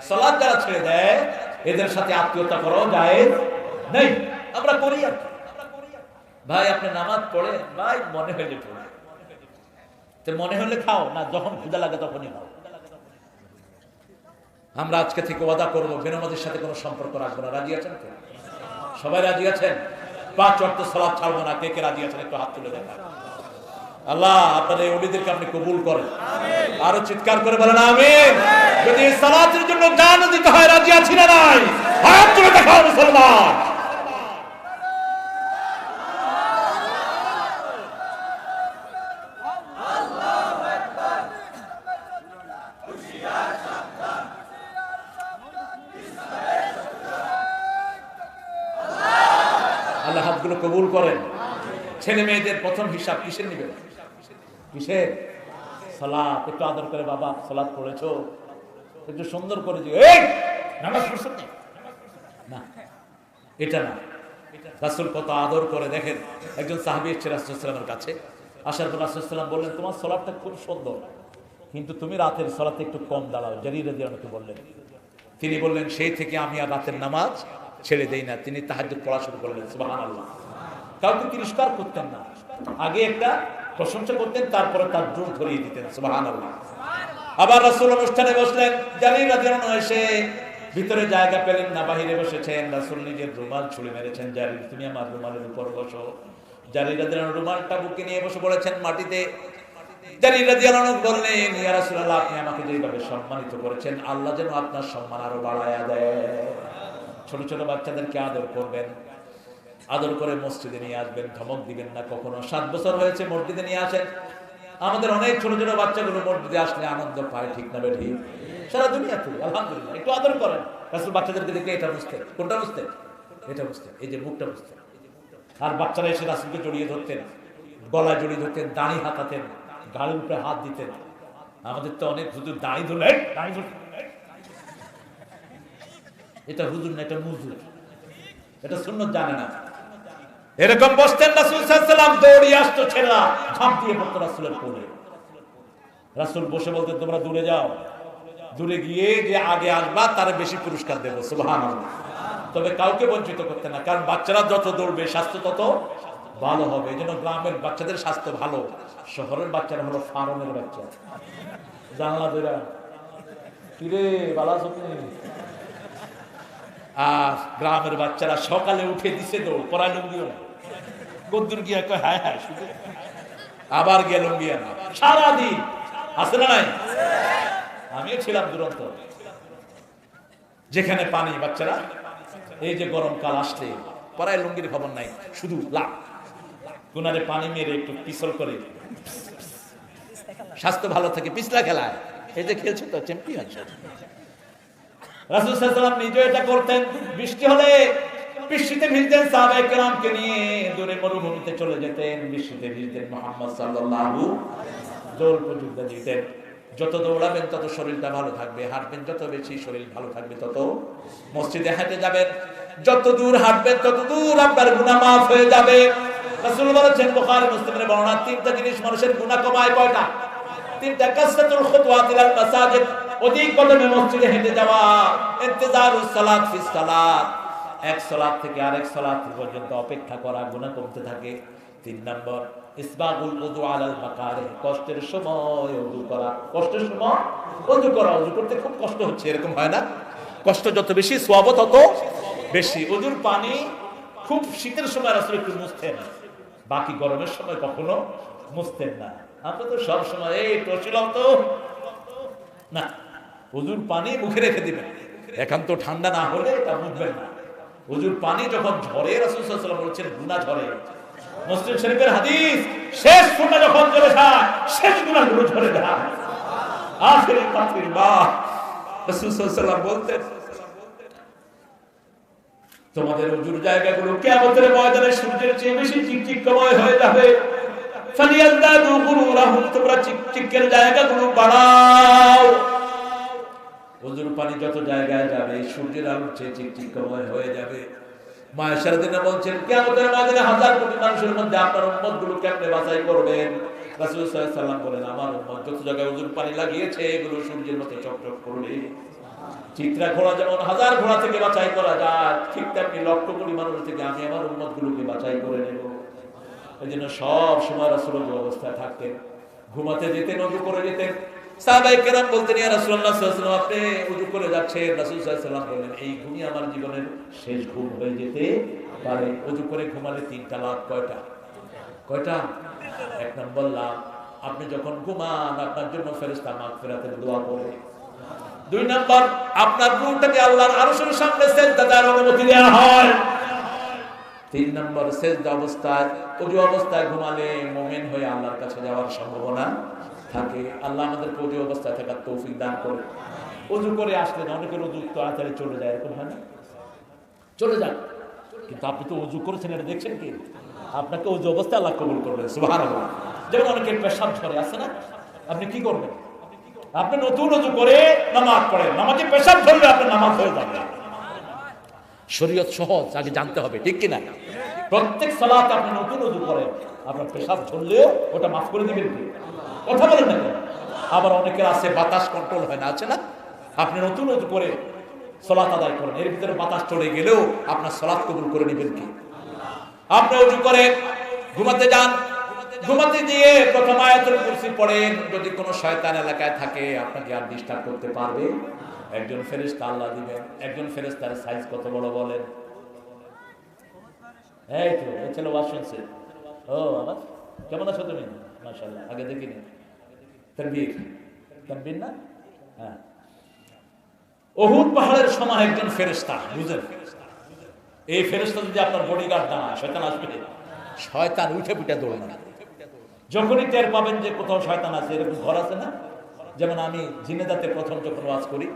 সালাত যারা ছেড়ে দেয় এদের সাথে আত্মীয়তা করাও জায়েজ নেই। আমরা করি আর ভাই, আপনি নামাজ পড়ে ভাই মনে হলে পড়ে, তো মনে হলে খাও না, যখন ক্ষুধা লাগে তখনই খাও। আমরা আজকে থেকে ওয়াদা করবো বেনামাজের সাথে কোনো সম্পর্ক রাখবো না। রাজি আছেন তো? সবাই রাজি আছেন? 5 ওয়াক্ত সালাত ছাড়বো না। কে কে রাজি আছেন একটু হাত তুলে দেখা। আল্লাহ আপনাদের এই ওলিদেরকে আপনি কবুল করেন। আরো চিৎকার করে বলেন আমিন। যদি সালাতের জন্য জান দিতে হয় রাজি আছি না নাই? হাত তুলে দেখাও মুসলমান। আল্লাহ হাতগুলো কবুল করেন। ছেলে মেয়েদের প্রথম হিসাব কিসের নেবেন? কিসের? সালাত। একটু আদর করে বাবা সালাত পড়েছো, একটু সুন্দর করে যে এই নামাজ পড়ছেন না, এটা না। রাসূল কত আদর করে। দেখেন একজন সাহাবী এসেছে রাসূল সাল্লাল্লাহু আলাইহি ওয়াসাল্লামের কাছে। আসার পর রাসূল সাল্লাল্লাহু আলাইহি ওয়াসাল্লাম বললেন তোমার সালাতটা খুব সুন্দর, কিন্তু তুমি রাতের সালাতে একটু কম দাঁড়াও। জারীর রাদিয়াল্লাহু আনহু বললেন। তিনি বললেন সেই থেকে আমি আর রাতের নামাজ ছেড়ে দেই না। তিনি তাহাজ্জুদ পড়া শুরু করলেন। সুবহানাল্লাহ। কাউকে তিরস্কার করতেন না, আগে একটা প্রশংসা করতেন, তারপরে তার জোর ধরিয়ে দিতেন। সুবহানাল্লাহ। আবার রাসূল অনুষ্ঠানে বসলেন। জারীর রাদিয়াল্লাহু আনহু এসে ভিতরে জায়গা পেলেন না, বাহিরে বসেছেন। রাসূল নিজের রুমাল ছুঁড়ে মেরেছেন, জারীর তুমি আমার রুমালের উপর বসো। জারীর রাদিয়াল্লাহু আনহু রুমালটা বুকে নিয়ে বসে পড়েছেন মাটিতে। জারীর রাদিয়াল্লাহু আনহু বললেন ইয়া রাসূলুল্লাহ আপনি আমাকে যেভাবে সম্মানিত করেছেন আল্লাহ যেন আপনার সম্মান আরো বাড়ায়া দেয়। ছোট ছোট বাচ্চাদেরকে আদর করবেন, আদর করে মসজিদে নিয়ে আসবেন, ধমক দিবেন না কখনো। 7 বছর হয়েছে মসজিদে নিয়ে আসেন। আমাদের অনেক ছোট ছোট বাচ্চাগুলো মসজিদে আসলে আনন্দ পায়, ঠিক না ঠিক? সারা দুনিয়াতে আলহামদুলিল্লাহ একটু আদর করেন। রাসূল বাচ্চাদেরকে দেখে এটা বুঝতে, কোনটা বুঝতে? এটা বুঝতে, এই যে মুখটা বুঝতে। আর বাচ্চারা এসে রাসূলকে জড়িয়ে ধরতেন, গলায় জড়িয়ে ধরতেন, দাড়ি হাতাতেন, গাড়ির উপরে হাত দিতেন। আমাদের তো অনেক হুজুর দাড়ি ধরলেন, দাড়ি ধরলেন, এটা হুজুর না, এটা মুজুর, এটা সুন্নাত জানে না। এরকম বসতেন রাসূল সাল্লাল্লাহু আলাইহি ওয়াসাল্লাম। দৌড়িয়ে আসতো ছেলেরা, ঝাঁপ দিয়ে পড়তো রাসূলের কোলে। রাসূল বসে বলতেন তোমরা দূরে যাও, দূরে গিয়ে যে আগে আসবা তার বেশি পুরস্কার দেব। সুবহানাল্লাহ। তবে কাউকে বঞ্চিত করতেন না, কারণ বাচ্চারা যত দৌড়বে স্বাস্থ্য তত ভালো হবে। এজন্য গ্রামের বাচ্চাদের স্বাস্থ্য ভালো, শহরের বাচ্চারা হলো ফার্মের বাচ্চা। জানলা ধরে কিরে বালা সত্যি। আর গ্রামের বাচ্চারা সকালে উঠে দিছে দৌড়, পড়ায় লুঙ্গিও না, কদ্দুর গিয়া কয় হ্যাঁ হ্যাঁ শুধু, আবার গিয়ে লুঙ্গিয়া না, সারাদিন আছে না নাই? আমিও ছিলাম দুরন্ত। যেখানে পানি বাচ্চারা, এই যে গরমকাল আসলে পড়ায় লুঙ্গির খবর নাই, শুধু লাভ কোনারে পানি মেরে একটু পিছল করে স্বাস্থ্য ভালো থাকে। পিছলা খেলায় এই যে খেলছে তো চ্যাম্পিয়ন। রাসূল সাল্লাল্লাহু আলাইহি ওয়াসাল্লাম নিজে এটা করতেন। বৃষ্টি হলে বৃষ্টিতে ভিজতেন, সাহাবায়ে কেরামকে নিয়ে দূরে মরুভূমিতে চলে যেতেন, বৃষ্টিতে ভিজতেন। মুহাম্মদ সাল্লাল্লাহু জল পর্যন্ত দিতেন। যত দৌড়াবেন তত শরীরটা ভালো থাকবে, হাঁটবেন যত বেশি শরীর ভালো থাকবে, তত মসজিদে হাঁটে যাবেন, যত দূর হাঁটবেন তত দূর আপনার গুনাহ মাফ হয়ে যাবে। রাসূল বলেছেন বুখারী মুসলিমের বর্ণনা, তিনটা জিনিস মানুষের গুনাহ কমায়। কয়টা? তিনটা। কাসরাতুল খুতওয়াত ইলাল মাসাজিদ, অধিক কদমে মসজিদে হেঁটে যাওয়া। ইন্তিজারুস সালাত ফিস সালাত, এক সালাত থেকে আরেক সালাত পর্যন্ত অপেক্ষা করা, গুনাহ কমতে থাকে। 3 নম্বর ইসবাগুল উযু আলাল মাকারিহ, কষ্টের সময় ওযু করা। কষ্টের সময় ওযু করা। ওযু করতে খুব কষ্ট হচ্ছে, এরকম হয় না? কষ্ট যত বেশি সওয়াব তত বেশি। ওযুর পানি খুব শীতের সময় রাসূল একটু মুছতেন, বাকি গরমের সময় কখনো মুছতেন না। আপনি তো সব সময় এই টছিলাম তো না, ওযুর পানি মুখে রেখে দিবেন, একান্ত ঠান্ডা না হলে এটা মুছবেন না। ওযুর পানি যখন ঝরে, রাসূল সাল্লাল্লাহু আলাইহি ওয়াসাল্লাম বলেছেন গুনাহ ঝরে। মুসলিম শরীফের হাদিস, শেষ ফোঁটা যখন ঝরে যায়, শেষ গুনাহগুলো ঝরে যায়। আখিরি পাখির মা রাসূল সাল্লাল্লাহু আলাইহি ওয়াসাল্লাম বলতেন, তোমাদের ওযুর জায়গাগুলো কিয়ামতের ময়দানে সূর্যের চেয়ে বেশি চিকচিকময় হয়ে যাবে। ফালিয়াজদাদু গুরুরাহুম, তোমরা চিকচিকের জায়গাগুলো বাড়াও। ওযুর পানি যত জায়গায় যাবে, সূর্যের আলোর চেয়ে চিকচিকময় হয়ে যাবে। মায়ের সারাদিনে বলছেন, কিয়ামতের ময়দানে হাজার কোটি মানুষের মধ্যে আপনার উম্মতগুলো কেমনে বাছাই করবেন? রাসূল সাল্লাল্লাহু আলাইহি ওয়াসাল্লাম বলেন, আমার উম্মত যত জায়গায় ওযুর পানি লাগিয়েছে, এগুলো সূর্যের মতো চকচক করবে। চিত্রা ঘোড়া যেমন হাজার ঘোড়া থেকে বাছাই করা যায়, ঠিক তেমনি লক্ষ কোটি মানুষ থেকে আমি আমার উম্মতগুলোকে বাছাই করে নেব। এই জন্য সব সময় রাসূল ওযু অবস্থায় থাকতেন, ঘুমাতে যেতেন ওযু করে যেতেন। সাহাবায়ে কেরাম বলতেন, ইয়া রাসূলুল্লাহ সাল্লাল্লাহু আলাইহি ওয়াসাল্লাম, আপনি ওযু করে যাচ্ছেন। রাসূল সাল্লাল্লাহু আলাইহি ওয়াসাল্লাম বললেন, এই ঘুমই আমার জীবনের শেষ ঘুম হয়ে যেতে পারে। ওযু করে ঘুমালে 3টা লাভ। কয়টা? কয়টা? 1 নম্বর লাভ, আপনি যখন ঘুমান আপনার জন্য ফেরেশতা মাগফিরাতের দোয়া করে। 2 নম্বর, আপনার রূহটাকে আল্লাহর আরশের সামনে সিজদা দেওয়ার অনুমতি দেওয়া হয়। 3 নম্বর, সিজদা অবস্থায়, ওযু অবস্থায় ঘুমালে মুমিন হয়ে আল্লাহর কাছে যাওয়ার সম্ভাবনা থাকে। আল্লাহ আমাদেরকে ওযু অবস্থায় থাকার তৌফিক দান করে। ওযু করে আসলে অনেকের ওযু তাড়াতাড়ি চলে যায়, এরকম হয় না? চলে যান, কিন্তু আপনি তো ওযু করেছেন, এটা দেখছেন কি? আপনাকে ওযু অবস্থায় আল্লাহ কবুল করবেন, সুবহানাল্লাহ। যেমন অনেকের পেশাব ঝরে, আছে না? আপনি কি করবেন? আপনি নতুন ওযু করে নামাজ পড়েন, নামাজে পেশাব ঝরলে আপনার নামাজ হয়ে যাবে। শরীয়ত সহজ, আগে জানতে হবে, ঠিক কিনা? প্রত্যেক সালাতে আপনি নতুন ওযু করেন, আপনার পেশাব ঝরলেও ওটা মাফ করে দিবেন কি? কথা বলেন না কেন? আবার অনেকের আছে বাতাস কন্ট্রোল হয় না, আছে না? আপনি নতুন ওযু করে সালাত আদায় করেন, এর ভিতরে বাতাস চলে গেলেও আপনার সালাত কবুল করে নেবেন কি? আপনি ওযু করে ঘুমাতে যান, ঘুমাতে গিয়ে প্রথম আয়াতুল কুরসি পড়েন। যদি কোনো শয়তান এলাকায় থাকে, আপনাকে আর ডিস্টার্ব করতে পারবে? একজন ফেরেশতা আল্লাহ দিবেন। একজন ফেরেশতার সাইজ কত বড় বলেন? এই তো এই ছেলে ওয়াজ শুনছে। ও বাবা, কেমন আছো তুমি? মাশাআল্লাহ, আগে দেখিনি। তানবীর, তানবীর না? হ্যাঁ। উহুদ পাহাড়ের সমান একজন ফেরেশতা, বুঝেন? এই ফেরেশতা যদি আপনার বডিগার্ড না হয়, শয়তান আসবে? শয়তান উঠে পিঠে দৌড়াবে। যখনই টের পাবেন যে কোথাও শয়তান আছে, এরকম ঘর আছে না? যেমন আমি ঝিনেদাতে প্রথম যখন ওয়াজ করি,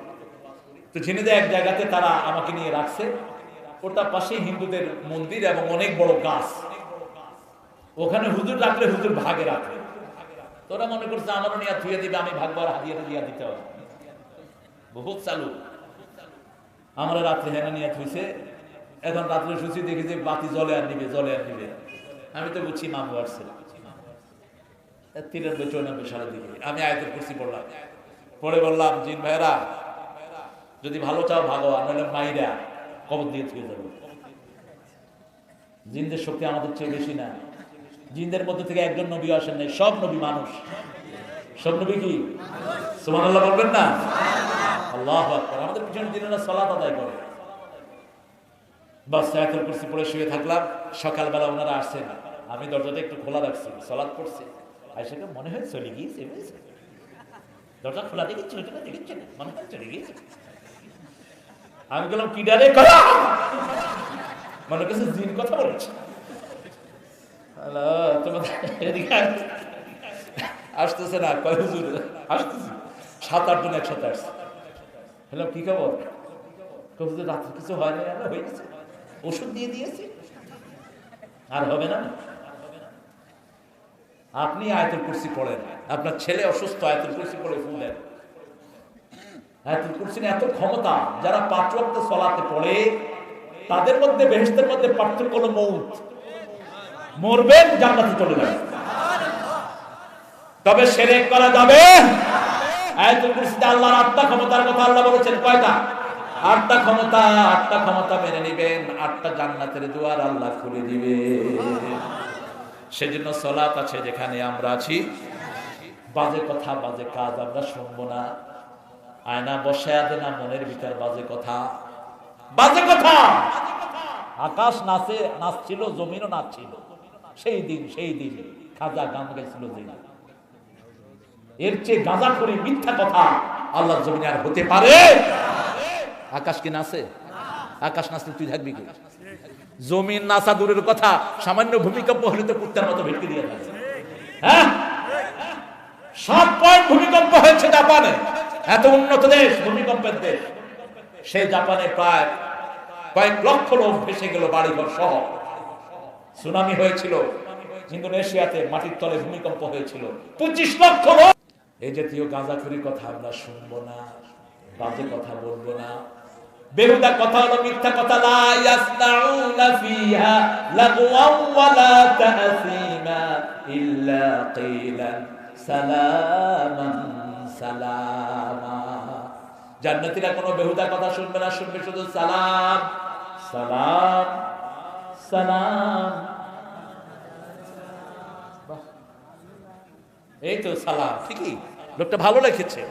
তো ঝিনেদা এক জায়গাতে তারা আমাকে নিয়ে রাখছে, ওটা পাশে হিন্দুদের মন্দির এবং অনেক বড় গাছ। ওখানে হুজুর রাখলে হুজুর ভাগে রাখে। তোরা মনে করছে আমারও নিয়ে থুয়ে দিবে, আমি ভাগবার হারিয়ে দিয়ে দিতে হবে, বহুত চালু। আমরা রাত্রে হেনে নিয়ে থুইছে। এখন রাত্রে শুছি, দেখি যে বাতি জ্বলে আর নিবে, জ্বলে আর নিবে। আমি তো বুঝছি মামু আসছে। 93-94 সালের দিকে আমি আয়াতুল কুরসি পড়লাম, পড়ে বললাম, জিন ভাইরা যদি ভালো চাও ভালো, আর নাহলে মাইরা কবর দিয়ে থুয়ে যাবো। জিনদের শক্তি আমাদের চেয়ে বেশি না। জিনদের মধ্যে থেকে একজন নবী আসেন নাই, সব নবী মানুষ। সব নবী কি? সুবহানাল্লাহ বলবেন না? আল্লাহু আকবার। আমাদের পিছনে জিনেরা সালাত আদায় করে। বাস আয়াতুল কুরসি পড়ে শুয়ে থাকলাম। সকালবেলা ওনারা আসছেন, আমি দরজাটা একটু খোলা রাখছি, সালাত পড়ছি। আয়েশাকে মনে হয় চলে গিয়েছে, দরজা খোলা দেখেছি, দেখেছি না, মনে হয় চলে গিয়েছে। আমি বললাম, কি ডারে করা? মনে করছে জিন কথা বলছে। আসতেছে না, কয় হুজুর আসতেছি। 7-8 জন একসাথে আসছে। হ্যালো, কি খবর? হুজুর রাত্রে কিছু হয় না, হয়ে গেছে, ওষুধ দিয়ে দিয়েছি, আর হবে না। আপনি আয়াতুল কুরসি পড়েন, আপনার ছেলে অসুস্থ, আয়াতুল কুরসি পড়ে ফু দেন। আয়াতুল কুরসির এত ক্ষমতা, যারা 5 ওয়াক্ত সালাতে পড়ে তাদের মধ্যে বেহেশতের মধ্যে পার্থক্য হলো মৌত। মরবেন, জান্নাতে চলে যাবেন। তবে শিরক করা যাবে। আয়াতুল কুরসিতে আল্লাহর 8টা ক্ষমতার কথা আল্লাহ বলেছেন। কয়টা? 8টা ক্ষমতা। 8টা ক্ষমতা মেনে নেবেন, 8টা জান্নাতের দুয়ার আল্লাহ খুলে দিবে। সেজন্য সালাত আছে যেখানে আমরা আছি, বাজে কথা বাজে কাজ আমরা শুনবো না। আয়না বসায়া দেনা মনের ভিতর বাজে কথা, বাজে কথা। আকাশ নাচছিল, জমিনও নাচছিল সেই দিন খাজা গান গাইছিল যে। এর চেয়ে গাঁজাখড়ি মিথ্যা কথা আল্লাহর জমিনে আর হতে পারে? আকাশ কি নাচে? আকাশ নাচলে তুই থাকবি কি? জমিন নাচা দূরের কথা, সামান্য ভূমিকম্প হলে তো কুত্তার মতো ভেটকে দিয়ে থাকে। হ্যাঁ, 7 পয়েন্ট ভূমিকম্প হয়েছে জাপানে। এত উন্নত দেশ, ভূমিকম্পের দেশ। সেই জাপানে প্রায় কয়েক লক্ষ লোক ভেসে গেল, বাড়িঘর সহ। সুনামি হয়েছিল ইন্দোনেশিয়াতে, মাটির তলে ভূমিকম্প হয়েছিল, 25 লক্ষ লোক। এই জাতীয় গাঁজাখুরি কথা আমরা শুনবো না, বাজে কথা বলবো না। বেহুদা কথা হলো মিথ্যা কথা। লা ইয়াসনাউনা ফিহা লাগওয়ান ওয়ালা তাসীমা ইল্লা কিলান সালামান সালামা। জান্নাতীরা কোনো বেহুদা কথা শুনবে না, শুনবে শুধু সালাম সালাম সালাম। এই তো সালাম, ঠিকই, লোকটা ভালো লিখেছে।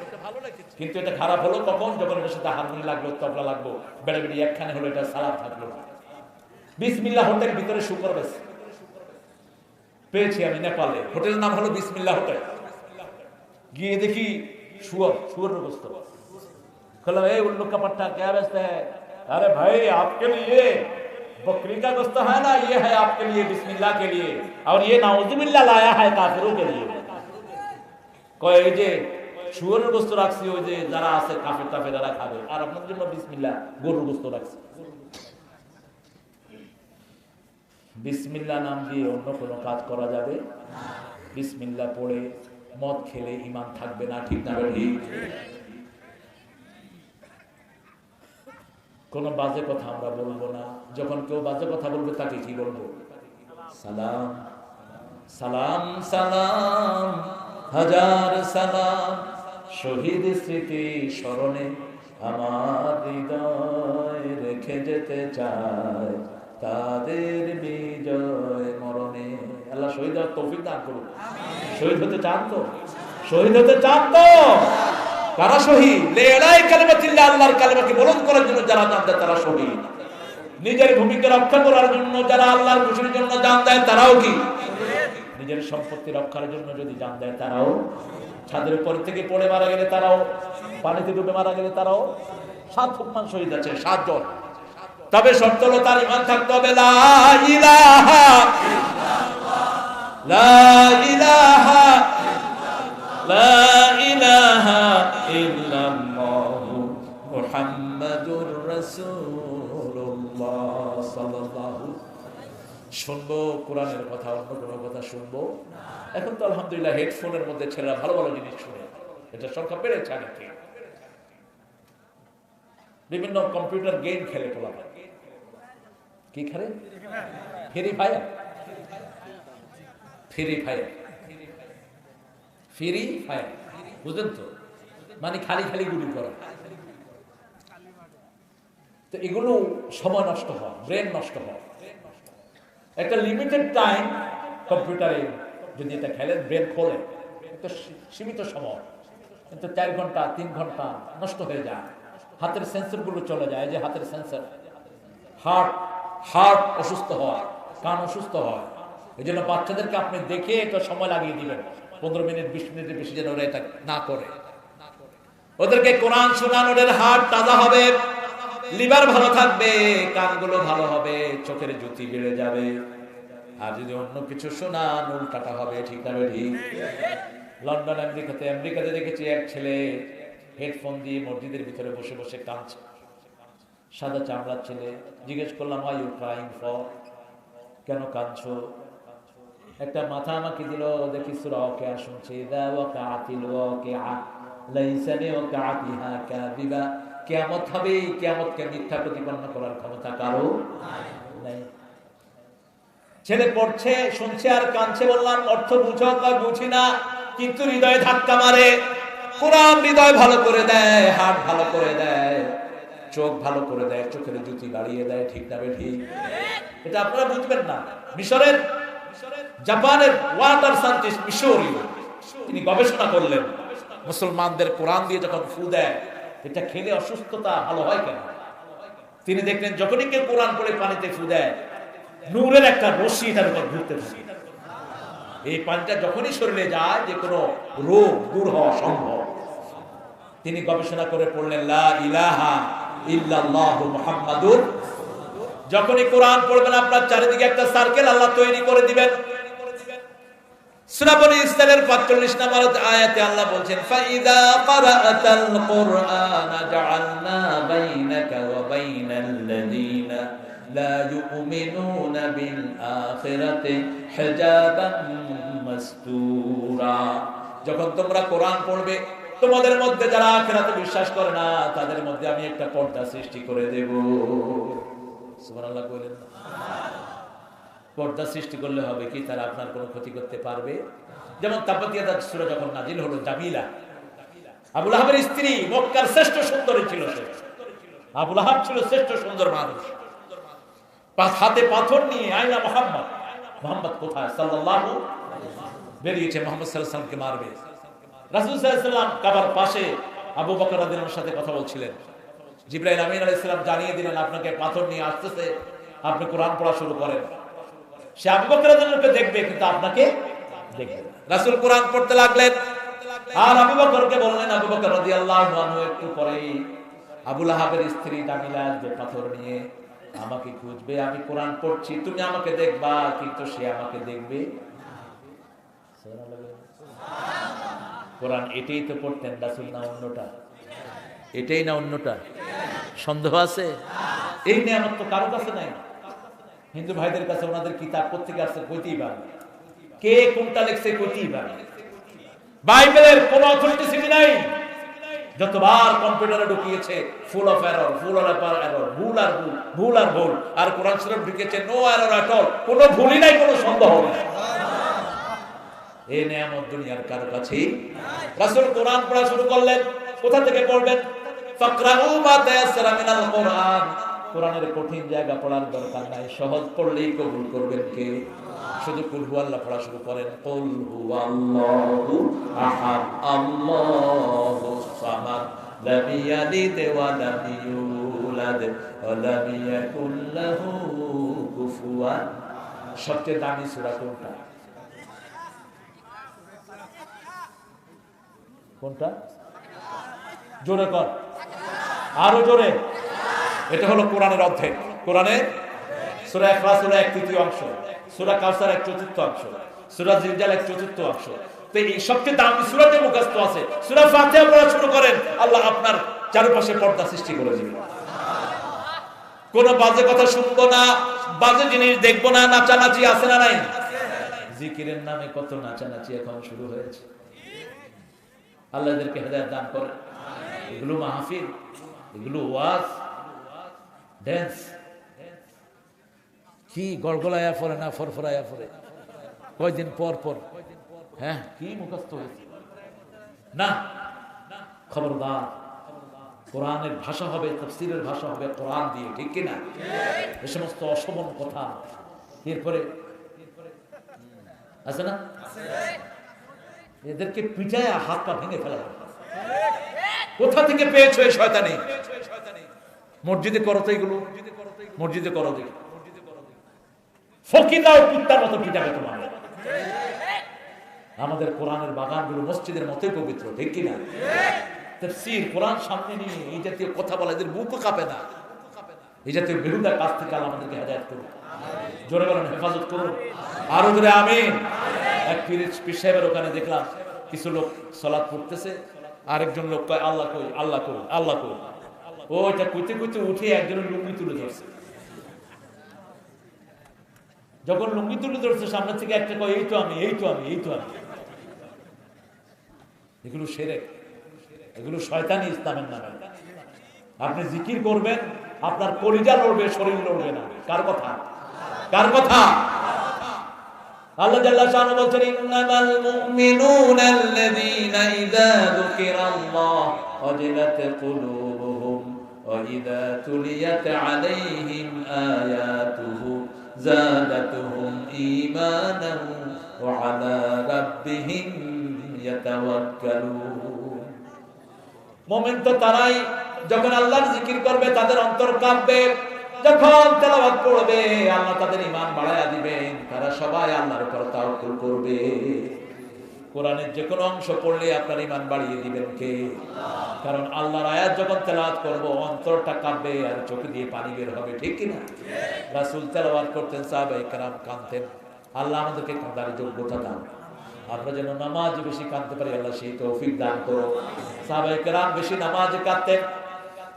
কিন্তু এটা খারাপ হলো কখন? যখন এটার সাথে হারমোনি লাগলো, তবলা লাগলো, বেড়াবেড়ি একখানে হলো, এটা সালাম থাকলো না। বিসমিল্লাহ হোটেল ভিতরে শুকর পেয়েছি আমি নেপালে। হোটেলের নাম হলো বিসমিল্লাহ হোটেল। গিয়ে দেখি শুয়োরের গোস্ত। বললাম, এই উল্লু का पट्टा क्या बेचते हैं? अरे भाई आपके लिए बकरी का गोश्त है ना, ये है आपके लिए बिस्मिल्लाह के लिए, और ये नाउजुबिल्लाह लाया है काफिरों के लिए। কয় এই যে শুয়োরের গোস্ত রাখছি, ওই যে যারা আছে কাফের তাফেরা খাবে, আর আপনার জন্য বিসমিল্লাহ গরুর গোস্ত রাখছি। বিসমিল্লাহ নাম দিয়ে অন্য কোনো কাজ করা যাবে? বিসমিল্লাহ পড়ে মদ খেলে ঈমান থাকবে না, ঠিক না ঠিক? কোন বাজে কথা আমরা বলবো না। যখন কেউ বাজে কথা বলবে তাকে কি বলবো? সালাম সালাম সালাম হাজার সালাম। শহীদ স্মৃতি স্মরণে আমার হৃদয় রেখে যেতে চায় তাদের বিজয় মরণে। আল্লাহ শহীদ হওয়ার তৌফিক দান করুন। শহীদ হতে চান তো? শহীদ হতে চান তো? কারা শহীদ? লেলাই কালিমাতিল্লাহ, আল্লাহর কালিমাকে বুলন্দ করার জন্য যারা জান দেয় তারা শহীদ। নিজের ভূমিকে রক্ষা করার জন্য যারা আল্লাহর খুশির জন্য জান দেয় তারাও কি? নিজের সম্পত্তি রক্ষার জন্য যদি জান দেয় তারাও। ছাদের উপর থেকে পড়ে মারা গেলে তারাও, পানিতে ডুবে মারা গেলে তারাও। 7 হুকমান শহীদ আছে, 7 জন। তবে শর্ত হলো তার ঈমান থাকতে হবে। লা ইলাহা লা ইলাহা লা ইলাহা ইল্লাল্লাহু মুহাম্মাদুর রাসূলুল্লাহ সাল্লাল্লাহু। শুনবো কোরআনের কথা, অন্য কোনো কথা শুনবো? এখন তো আলহামদুলিল্লাহ হেডফোনের মধ্যে ছেলেরা ভালো ভালো জিনিস শুনে, এটা সংখ্যা বেড়েছে আগে থেকে। বিভিন্ন কম্পিউটার গেম খেলে তোলা। কি খেলে? Free fire. Free fire, free fire, বুঝলেন তো? মানে খালি খালি গুলি করা। তো এগুলো সময় নষ্ট হয়, ব্রেন নষ্ট হয়। একটা লিমিটেড টাইম কম্পিউটারে যদি এটা খেলেন, ব্রেন খোলে, একটা সীমিত সময়। কিন্তু 4 ঘন্টা 3 ঘন্টা নষ্ট হয়ে যায়। হাতের সেন্সরগুলো চলে যায়, যে হাতের সেন্সর। হার্ট অসুস্থ হয়, কান অসুস্থ হয়। এই জন্য বাচ্চাদেরকে আপনি দেখে একটা সময় লাগিয়ে দিবেন, 15 মিনিট 20 মিনিটের বেশি যেন ওরা এটা না করে। ওদেরকে কোরআন শোনান, ওদের হার্ট তাজা হবে, লিভার ভালো থাকবে, কানগুলো ভালো হবে, চোখের জ্যোতি বেড়ে যাবে। আর যদি অন্য কিছু শোনান, উল্টাটা হবে, ঠিক না ঠিক? লন্ডন, আমেরিকাতে দেখেছি এক ছেলে হেডফোন দিয়ে মসজিদের ভিতরে বসে বসে কাঁদছে। সাদা চামড়ার ছেলে। জিজ্ঞেস করলাম, আই ইউ ক্রাইং ফর? কেন কাঁদছো? একটা মাথা আমাকে দিল, দেখি সূরা ওয়াকিয়া শুনছি, ইযা ওয়াকাআতিল ওয়াকিআ লাইসা লিওয়াকাআতিহা কাযিবা। কিয়ামত হবে, কিয়ামতকে মিথ্যা প্রতিপন্ন করার ক্ষমতা কারো নাই। ছেলে পড়ছে, শুনছে আর কাঁদছে, বললাম অর্থ বুঝো, বুঝি না, কিন্তু হৃদয়ে ধাক্কা মারে। কোরআন হৃদয় ভালো করে দেয়, হাত ভালো করে দেয়, চোখ ভালো করে দেয়, চোখের জ্যোতি বাড়িয়ে দেয়। ঠিক না ঠিক? এটা আপনারা বুঝবেন না। মিশরের, জাপানের ওয়াটার সায়েন্টিস্ট মিশরীয়, তিনি গবেষণা করলেন মুসলমানদের কোরআন দিয়ে যখন ফু দেয় এটা খেলে অসুস্থতা ভালো হয় কেন। তিনি দেখলেন যখনই কেউ কোরআন পড়ে পানিতে ফু দেয়, নূরের একটা রশ্মি তার উপর ঘুরতে থাকে। এই পানিটা যখনই শরীরে যায়, যে কোনো রোগ দূর হওয়া সম্ভব। তিনি গবেষণা করে পড়লেন লা ইলাহা ইল্লাল্লাহু মুহাম্মাদুর। যখনই কোরআন পড়বেন আপনার চারিদিকে একটা সার্কেল আল্লাহ তৈরি করে দিবেন। সূরা বনী ইসরাঈলের ৪৫ নম্বর আয়াতে আল্লাহ বলছেন, ফাইদা ক্বারাআতাল কুরআনা জাআলনা বাইনাকা ওয়া বাইনাল লাযিনা লা ইউমিনুনা বিল আখিরাতি হিজাবান মাসতুরা। যখন তোমরা কোরআন পড়বে, তোমাদের মধ্যে যারা আখিরাতে বিশ্বাস করে না তাদের মধ্যে আমি একটা পর্দা সৃষ্টি করে দেব। সুবহানাল্লাহ বলেন। পর্দা সৃষ্টি করলে হবে কি, তারা আপনার কোনো ক্ষতি করতে পারবে। যেমন তাব্বাত ইয়াদা সূরা যখন নাজিল হলো, জামিলা আবু লাহাবের স্ত্রী, মক্কার শ্রেষ্ঠ সুন্দরী ছিল সে। আবু লাহাব ছিল শ্রেষ্ঠ সুন্দর মানুষ। হাতে পাথর নিয়ে আয়না মুহাম্মদ, মুহাম্মদ কোথায় সাল্লাল্লাহু, বেরিয়েছে মুহাম্মদ সাল্লাল্লাহু আলাইহি ওয়াসাল্লামকে মারবে। রাসূল সাল্লাল্লাহু আলাইহি ওয়াসাল্লাম কাবার পাশে আবু বকর রাদিয়াল্লাহু আনহুর সাথে কথা বলছিলেন। জিবরাইল আমিন আলাইহিস সালাম জানিয়ে দিলেন আপনাকে পাথর নিয়ে আসতেছে, আপনি কোরআন পড়া শুরু করেন। সে আবু বকর রাদিয়াল্লাহু আনহুকে দেখবে কিন্তু আপনাকে দেখবে না। রাসূল কোরআন পড়তে লাগলেন আর আবু বকরকে বললেন, আবু বকর রাদিয়াল্লাহু আনহু একটু পরেই আবু লাহাবের স্ত্রী জামিলা যে পাথর নিয়ে আমাকে খুঁজবে, আমি কোরআন পড়ছি, তুমি আমাকে দেখবা কিন্তু সে আমাকে দেখবে। কোরআন এটাই তো পড়তেন রাসূল, না অন্যটা? এটাই না অন্যটা? সন্দেহ আছে? এই নিয়ামত তো কারো কাছে নাই। হিন্দু ভাইদের কাছে ওনাদের কিতাব প্রত্যেকে আছে, কইতেই পারবে কে কোনটা লিখছে, কইতেই পারবে। বাইবেলের কোনো অথেন্টিসিটি নাই। যতবার কম্পিউটারে ঢুকিয়েছে full of error, full of error, ভুল আর ভুল, ভুল আর ভুল। আর কোরআন শরীফ ঢুকিয়েছে নো এরর এট অল, কোনো ভুলই নাই, কোনো সন্দেহ নাই। এই নিয়ামত দুনিয়ার কারো কাছেই। রাসূল কোরআন পড়া শুরু করলেন। কোথা থেকে পড়বেন? ফাকরাউ মা তায়াসসারা মিনাল কোরআন। কোরআনের কঠিন জায়গা পড়ার দরকার নাই, সহজ পড়লেই কবুল করবেন কে? শুধু কুল হুয়াল্লাহ পড়া শুরু করেন। কুল হুয়াল্লাহু আহাদ আল্লাহুস সামাদ লাম ইয়ালিদ ওয়া লাম ইউলাদ ওয়া লাম ইয়াকুল লাহু কুফুয়ান। সবচেয়ে দামি সূরা কোনটা? কোনটা? জোরে কর, আরো জোরে। এটা হলো কোরআনের অর্ধেক। কোরআনের সূরা ইখলাস হলো 1/3 অংশ, সূরা কাউসার 1/4 অংশ, সূরা জিলজাল 1/4 অংশ। তো এই সবচেয়ে দামি সূরাতে মুখস্থ আছে। সূরা ফাতিহা পড়া শুরু করেন, আল্লাহ আপনার চারপাশে পর্দা সৃষ্টি করে দিবেন। কোন বাজে কথা শুনবো না, বাজে জিনিস দেখবো না। নাচানাচি আছে না নাই? জিকিরের নামে কত নাচানাচি এখন শুরু হয়েছে। আল্লাহ এদেরকে হেদায়েত দান করেন। এগুলো মাহফিল, এগুলো ওয়াজ, ড্যান্স কি গড়গড়ায়া পড়ে না ফরফরায়া পড়ে কয়দিন পর পর। হ্যাঁ, কি মুখস্থ হয়েছে না? খবরদার, কোরআনের ভাষা হবে, তাফসীরের ভাষা হবে কোরআন দিয়ে, ঠিক কিনা? এই সমস্ত অশোভন কথা এরপরে আছে না? এদেরকে পিটায় হাত পা ভেঙে ফেলা। কোথা থেকে পেয়েছো এই শয়তানি? মসজিদে করো তো এগুলো, মসজিদে করো দেখি। ফকিরাও কুত্তার মতো পিটাবে তোমার। আমাদের কোরআনের বাগানগুলো মসজিদের মতোই পবিত্র, ঠিক কিনা? তাফসীর কোরআন সামনে নিয়ে এই জাতীয় কথা বলা এদের বুকও কাঁপে না। এই জাতীয় বিরুদ্ধা কাজ থেকে আল্লাহ আমাদেরকে হেদায়েত করুন। জোরে বলেন হেফাজত করুন, আরো জোরে আমিন। এক পীর সাহেবের ওখানে দেখলাম কিছু লোক সালাত পড়তেছে, আরেকজন লোক কয় আল্লাহ কই, আল্লাহ কই, আল্লাহ কই। ওইটা কইতে কইতে উঠে একজনের লুঙ্গি তুলে ধরছে। যখন লুঙ্গি তুলে ধরছে সামনে থেকে একটা কয় এই তো আমি, এই তো আমি, এই তো আমি। এগুলো শিরক, এগুলো শয়তানি ইসলামের নামে। আপনি জিকির করবেন, আপনার কলিজা লড়বে, শরীর লড়বে না। কার কথা? কার কথা? আল্লাহ জাল্লা শানহু বলছেন ইন্নামাল মুমিনুনা আল্লাযীনা ইযা যুকিরাল্লাহ ওয়াজিলাত কুলুবুহুম ওয়া ইযা তুলিয়াত আলাইহিম আয়াতুহু যাদাতুহুম ঈমানান ওয়া আলা রাব্বিহিম ইয়াতাওয়াক্কালুন। মুমিন তো তারাই যখন আল্লাহর জিকির করবে তাদের অন্তর কাঁপবে, যখন তেলাওয়াত পড়বে আল্লাহ তাদের ঈমান বাড়ায়া দিবেন, তারা সবাই আল্লাহর উপর তাওয়াক্কুল করবে। কোরআনের যে কোনো অংশ পড়লে আপনার ঈমান বাড়িয়ে দিবেন কে? কারণ আল্লাহর আয়াত যখন তেলাওয়াত করব অন্তরটা কাঁপবে আর চোখ দিয়ে পানি বের হবে, ঠিক কি না? রাসূল তেলাওয়াত করতেন, সাহাবায়ে কেরাম কাঁদতেন। আল্লাহ আমাদেরকে কাঁদার যোগ্যতা দান, আমরা যেন নামাজ বেশি কাঁদতে পারি, আল্লাহ সেই তৌফিক দান করো। সাহাবায়ে কেরাম বেশি নামাজে কাঁদতেন।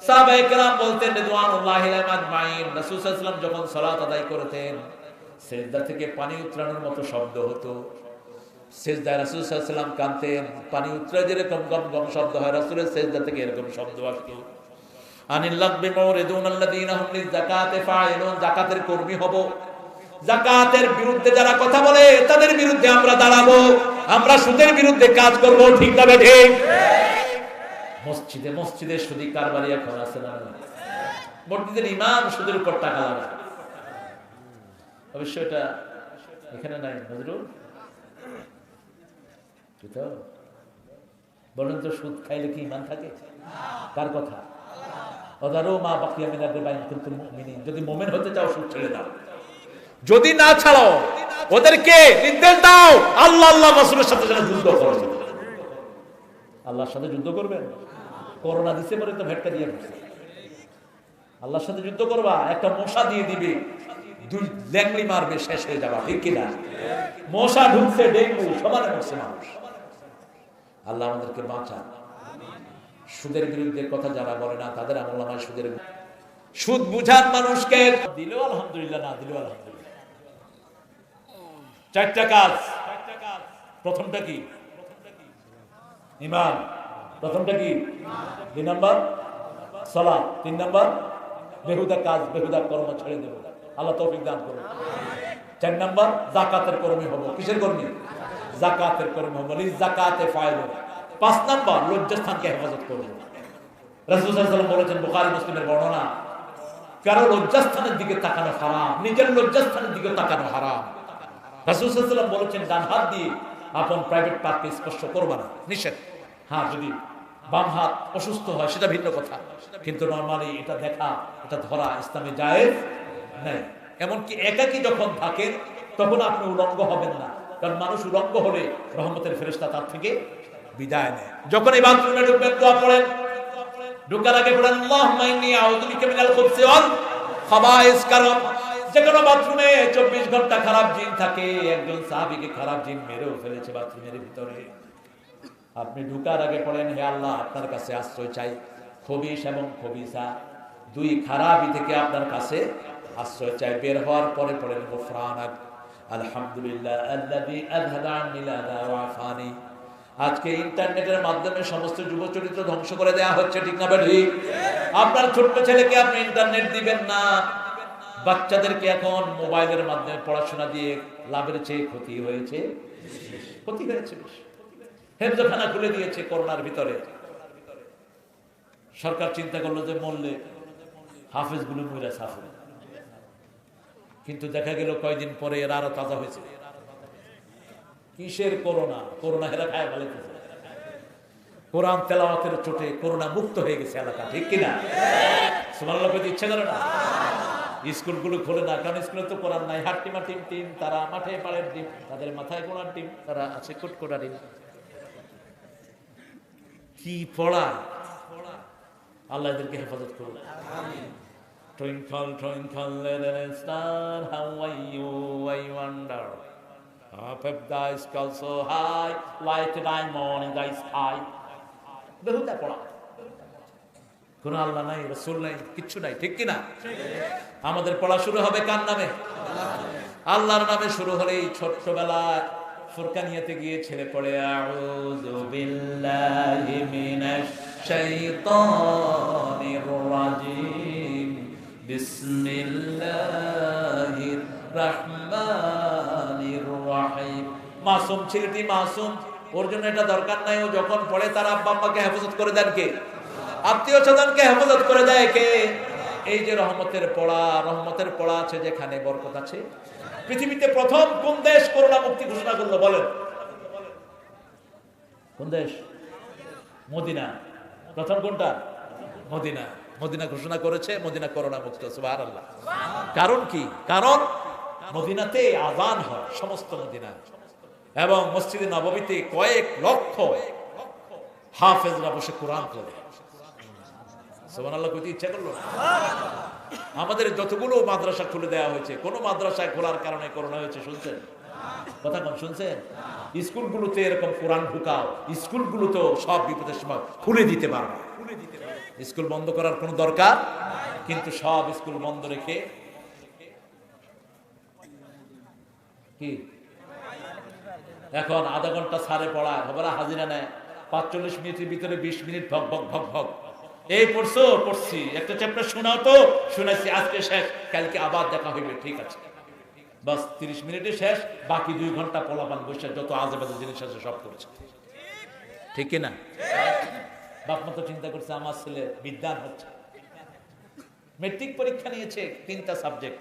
সাহাবায়ে কেরাম বলতেন রিদওয়ানুল্লাহি আলাইহিম আজমাইন, রাসূল সাল্লাল্লাহু আলাইহি ওয়াসাল্লাম যখন সালাত আদায় করতেন সিজদা থেকে পানি উতরানোর মতো শব্দ হতো। সিজদায় রাসূল সাল্লাল্লাহু আলাইহি ওয়াসাল্লাম কাঁদতেন, পানি উতরে যেরকম গম গম শব্দ হয় রাসূলের সিজদা থেকে এরকম শব্দ আসতো। আনিল লাগবি মুরিদুনাল্লাযীনা হুম লিযাকাতি ফাইলুন, যাকাতের কর্মী হব। যাকাতের বিরুদ্ধে যারা কথা বলে তাদের বিরুদ্ধে আমরা দাঁড়াবো, আমরা সুদের বিরুদ্ধে কাজ করব, ঠিক না ঠিক? মসজিদে মসজিদে সুদী কারবারি এখন আছে না? মসজিদের ইমাম সুদের উপর টাকা লাগায়, অবশ্য এটা এখানে নাই। নজরুল বলেন তো, সুদ খাইলে কি ইমান থাকে? কার কথা? ওদারো মা বাকিয়া মিনাদের বাইন কুনতুম মুমিনিন, যদি মুমিন হতে চাও সুদ ছেড়ে দাও, যদি না ছাড়ো ওদেরকে নির্দেশ দাও আল্লাহ আল্লাহ রাসূলের সাথে যেন যুদ্ধ করে। আল্লাহর সাথে যুদ্ধ করবেন? করোনা দিছে পরে তো ভেটকা দিয়ে বসে। আল্লাহর সাথে যুদ্ধ করবা, একটা মশা দিয়ে দিবে, দুই ল্যাংলি মারবে, শেষ হয়ে যাবা, ঠিক কিনা? মশা ঢুকছে, ডেঙ্গু সমানে মরছে মানুষ। আল্লাহ আমাদেরকে বাঁচান। সুদের বিরুদ্ধে কথা যারা বলে না তাদের আমলনামায় সুদের, সুদ বুঝান মানুষকে। দিলেও আলহামদুলিল্লাহ, না দিলেও আলহামদুলিল্লাহ। চারটা কাজ। প্রথমটা কি? ঈমান। প্রথমটা কি? 2 নাম্বার সালাত, 3 নাম্বার বেহুদা কাজ, বেহুদা কর্ম ছেড়ে দেব, আল্লাহ তৌফিক দান করুন। 4 নাম্বার যাকাতের কর্মী হব। কিসের কর্মী? যাকাতের কর্মী হব। লিযাকাতে ফাইলুন। 5 নাম্বার লজ্জাস্থানকে হেফাজত করব। রাসূল সাল্লাল্লাহু আলাইহি ওয়াসাল্লাম বলেছেন, বুখারী মুসলিমের বর্ণনা, কারো লজ্জাস্থানের দিকে তাকানো হারাম, নিজের লজ্জাস্থানের দিকে তাকানো হারাম। রাসূল সাল্লাল্লাহু আলাইহি ওয়াসাল্লাম বলেছেন, ডান হাত দিয়ে আপন প্রাইভেট পার্টকে স্পর্শ করবা না, নিষেধ। হ্যাঁ, যদি বাম হাত অসুস্থ হয় সেটা ভিন্ন কথা, কিন্তু নরমালি এটা দেখা, এটা ধরা ইসলামে জায়েজ নাই। এমনকি একাকী যখন থাকেন তখন আপনি উলঙ্গ হবেন না, কারণ মানুষ উলঙ্গ হলে রহমতের ফেরেশতা তার থেকে বিদায় নেয়। যখন এই বাথরুমে ঢুকবেন দোয়া পড়েন, ঢোকার আগে বলেন আল্লাহুম্মা ইন্নী আউযু বিকা মিনাল খুবসি ওয়াল খাবায়েস। কারণ যে কোনো বাথরুমে 24 ঘন্টা খারাপ জিন থাকে। একজন সাহাবীকে খারাপ জিন মেরেও ফেলেছে বাথরুমের ভিতরে। আপনি ঢোকার আগে পড়েন, হে আল্লাহ আপনার কাছে আশ্রয় চাই খবিশ এবং খবিসা, দুই খারাপি থেকে আপনার কাছে আশ্রয় চাই। বের হওয়ার পরে পড়েন গুফরানাক আলহামদুলিল্লাহ আল্লাযী আযহাবা আন্নিল আযা ওয়া আফানি। আজকে ইন্টারনেটের মাধ্যমে সমস্ত যুব চরিত্র ধ্বংস করে দেওয়া হচ্ছে, ঠিক না ঠিক? আপনার ছোট্ট ছেলেকে আপনি ইন্টারনেট দিবেন না। বাচ্চাদেরকে এখন মোবাইলের মাধ্যমে পড়াশোনা দিয়ে লাভের চেয়ে ক্ষতি হয়েছে, ক্ষতি হয়েছে। হেফজখানা খুলে দিয়েছে করোনার ভিতরে। সরকার চিন্তা করলো যে মরলে হাফেজগুলো মইরা সাফ হবে, কিন্তু দেখা গেল কয়দিন পরে এরা আরো তাজা হয়েছে। কিসের করোনা? করোনা হেরা খায় ফেলেছে। কোরআন তেলাওয়াতের চোটে করোনা মুক্ত হয়ে গেছে এলাকা, ঠিক কিনা? সুবহানাল্লাহ বলতে ইচ্ছা করে না? স্কুলগুলো খোলে না, কারণ স্কুলে তো কোরআন নাই। হাট্টিমা টিম টিম, তারা মাঠে পাড়ের টিম, তাদের মাথায় কোরআন টিম, তারা আছে কুটকুটা টিম। কি পড়া! আল্লাহ এদেরকে হেফাজত করুন। Twinkle, twinkle, little star, how are you? I wonder. Up the sky so high, like a diamond in the sky. বেহুদা পড়া, কোনো আল্লাহ নাই, রাসূল নাই, কিচ্ছু নাই, ঠিক কিনা? আমাদের পড়া শুরু হবে কার নামে? আল্লাহর নামে শুরু হলেই ছোট্টবেলায় ফুরকানিয়াতে গিয়ে ছেলে পড়ে আউযু বিল্লাহি মিনাশ শাইতানির রাজিম বিসমিল্লাহির রাহমানির রহিম। মাসুম ছেলেটি মাসুম, ওর জন্য এটা দরকার নাই। ও যখন পড়ে তার আব্বা আম্মাকে হেফাজত করে দেন কে? আত্মীয় স্বজনকে হেফাজত করে দেয় কে? এই যে রহমতের পড়া আছে, যেখানে বরকত আছে। পৃথিবীতে প্রথম কোন দেশ করোনা মুক্তি ঘোষণা করলো বলেন? কোন দেশ? মদিনা। প্রথম কোনটা? মদিনা। মদিনা ঘোষণা করেছে মদিনা করোনা মুক্ত। সুবহানাল্লাহ। কারণ কি? কারণ মদিনাতে আযান হয়, সমস্ত মদিনা, এবং মসজিদে নববীতে কয়েক লক্ষ হাফেজরা বসে কোরআন পড়ে। সুবহানাল্লাহ কইতে ইচ্ছা করলো। আমাদের যতগুলো মাদ্রাসা খুলে দেওয়া হয়েছে, কোন মাদ্রাসায় খোলার কারণে করোনা হয়েছে শুনছেন? কথা কম শুনছেন? স্কুলগুলোতে এরকম কোরআন ঢুকাও, স্কুলগুলো তো সব বিপদের সময় খুলে দিতে পারবে। স্কুল বন্ধ করার কোনো দরকার, কিন্তু সব স্কুল বন্ধ রেখে কি এখন আধা ঘন্টা সারে পড়ায়, হবে না? হাজিরা নেয় 45 মিনিটের ভিতরে 20 মিনিট ভক ভক ভক ভক। এই পড়ছো? পড়ছি। একটা চ্যাপ্টার শোনাও তো? শুনেছি। আজকে শেষ, কালকে আবার দেখা হইবে। ঠিক আছে, বাস 30 মিনিটে শেষ। বাকি 2 ঘন্টা পোলাপান বসে যত আজেবাজে জিনিস আছে সব করছে, ঠিক কিনা? বাপ মা তো চিন্তা করছে আমার ছেলে বিজ্ঞান হচ্ছে, মেট্রিক পরীক্ষা নিয়েছে 3টা সাবজেক্ট,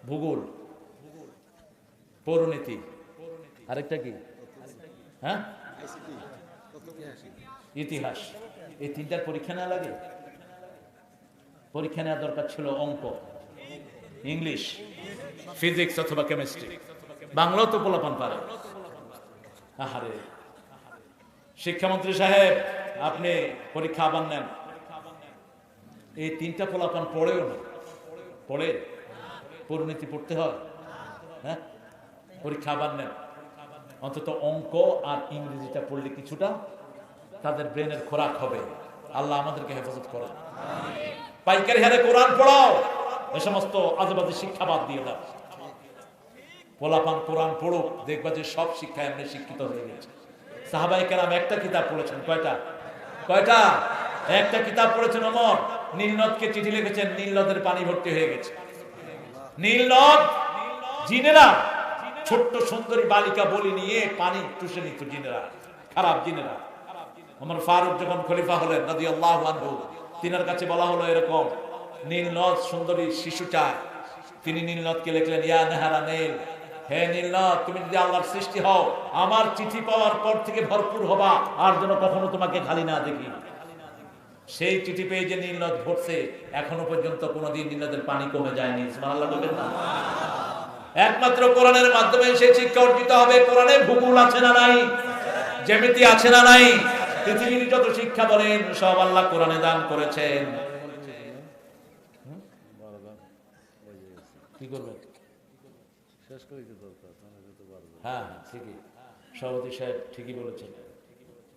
ভূগোল, পৌরনীতি, আরেকটা কি, হ্যাঁ, ইতিহাস। এই 3টার পরীক্ষা নেওয়া লাগে? পরীক্ষা নেওয়া দরকার ছিল অঙ্ক, ইংলিশ, ফিজিক্স অথবা কেমিস্ট্রি। বাংলাও তো পোলাপান পারে। আহারে শিক্ষামন্ত্রী সাহেব, আপনি পরীক্ষা আবার নেন। এই 3টা পোলাপান পড়েও না, পড়ে পরিণতি পড়তে হয়, হ্যাঁ, পরীক্ষা আবার নেন। অন্তত অঙ্ক আর ইংরেজিটা পড়লে কিছুটা তাদের ব্রেনের খোরাক হবে। আল্লাহ আমাদেরকে হেফাজত করে। পাইকারি হারে কোরআন পড়াও, এ সমস্ত আজেবাজে শিক্ষা বাদ দিয়ে দাও। পোলাপান কোরআন পড়ুক, দেখবা যে সব শিক্ষা এমনি শিক্ষিত হয়ে গেছে। সাহাবায়ে কেরাম একটা কিতাব পড়েছেন। কয়টা? একটা কিতাব পড়েছেন। ওমর নীল নদকে চিঠি লিখেছেন, নীল নদের পানি ভর্তি হয়ে গেছে। নীল নদ, জিনেরা, ছোট্ট সুন্দরী বালিকা বলি নিয়ে পানি চুষে নিত জিনেরা, খারাপ জিনেরা। ওমর ফারুক যখন খলিফা হলেন রাদিয়াল্লাহু আনহু, তিনার কাছে বলা হলো এরকম নীল নদ সুন্দরী শিশু চায়। তিনি নীল নদকে লিখলেন, ইয়া নাহারা নীল, হে নীল নদ, তুমি যদি আল্লাহর সৃষ্টি হও, আমার চিঠি পাওয়ার পর থেকে ভরপুর হবা, আর যেন কখনো তোমাকে খালি না দেখি। সেই চিঠি পেয়ে যে নীল নদ ভরছে, এখনো পর্যন্ত কোনোদিন নীল নদের পানি কমে যায়নি। সুবহানাল্লাহ বলবেন না? একমাত্র কোরআনের মাধ্যমে সেই শিক্ষা অর্জিত হবে। কোরআনে ভূগোল আছে না নাই? জ্যামিতি আছে না নাই? পৃথিবীর যত শিক্ষা বলেন সব আল্লাহ কোরআনে দান করেছেন। কি করবেন? শেষ করে দিতে দরকার। হ্যাঁ, ঠিকই, সভাপতি সাহেব ঠিকই বলেছেন,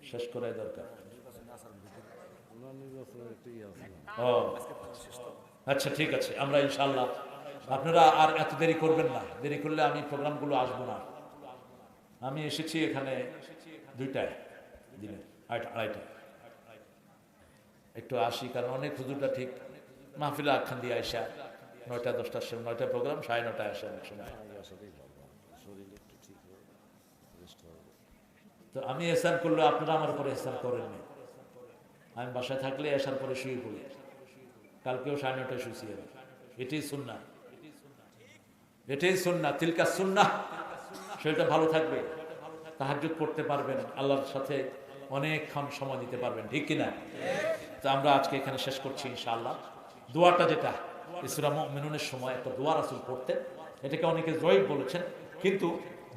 শেষ করাই দরকার। ও আচ্ছা, ঠিক আছে, আমরা ইনশাআল্লাহ, আপনারা আর এত দেরি করবেন না। দেরি করলে আমি প্রোগ্রামগুলো আসবো না। আমি এসেছি এখানে 2টায়, দিনে 2:30। একটু আসি, কারণ অনেক হুজুরটা ঠিক মাহফিলে আখ্যান দিয়ে আসা 9টা 10টার সময়, 9টায় প্রোগ্রাম, 9:30 আসে অনেক সময়। তো আমি এহসান করলে আপনারা আমার উপরে এহসান করেননি। আমি বাসায় থাকলে আসার পরে শুয়ে পড়ি। কালকেও 9:30 শুয়েছি। এটাই সুন্নাহ, এটাই সুন্নাহ, তিলকা সুন্নাহ। শরীরটা ভালো থাকবে, তাহাজ্জুদ পড়তে পারবেন, আল্লাহর সাথে অনেকক্ষণ সময় দিতে পারবেন, ঠিক কিনা? তো আমরা আজকে এখানে শেষ করছি ইনশাআল্লাহ। দোয়াটা যেটা সূরা মুমিনুনের সময় একটা দোয়া রাসূল পড়তেন, এটাকে অনেকে জয়ীফ বলেছেন, কিন্তু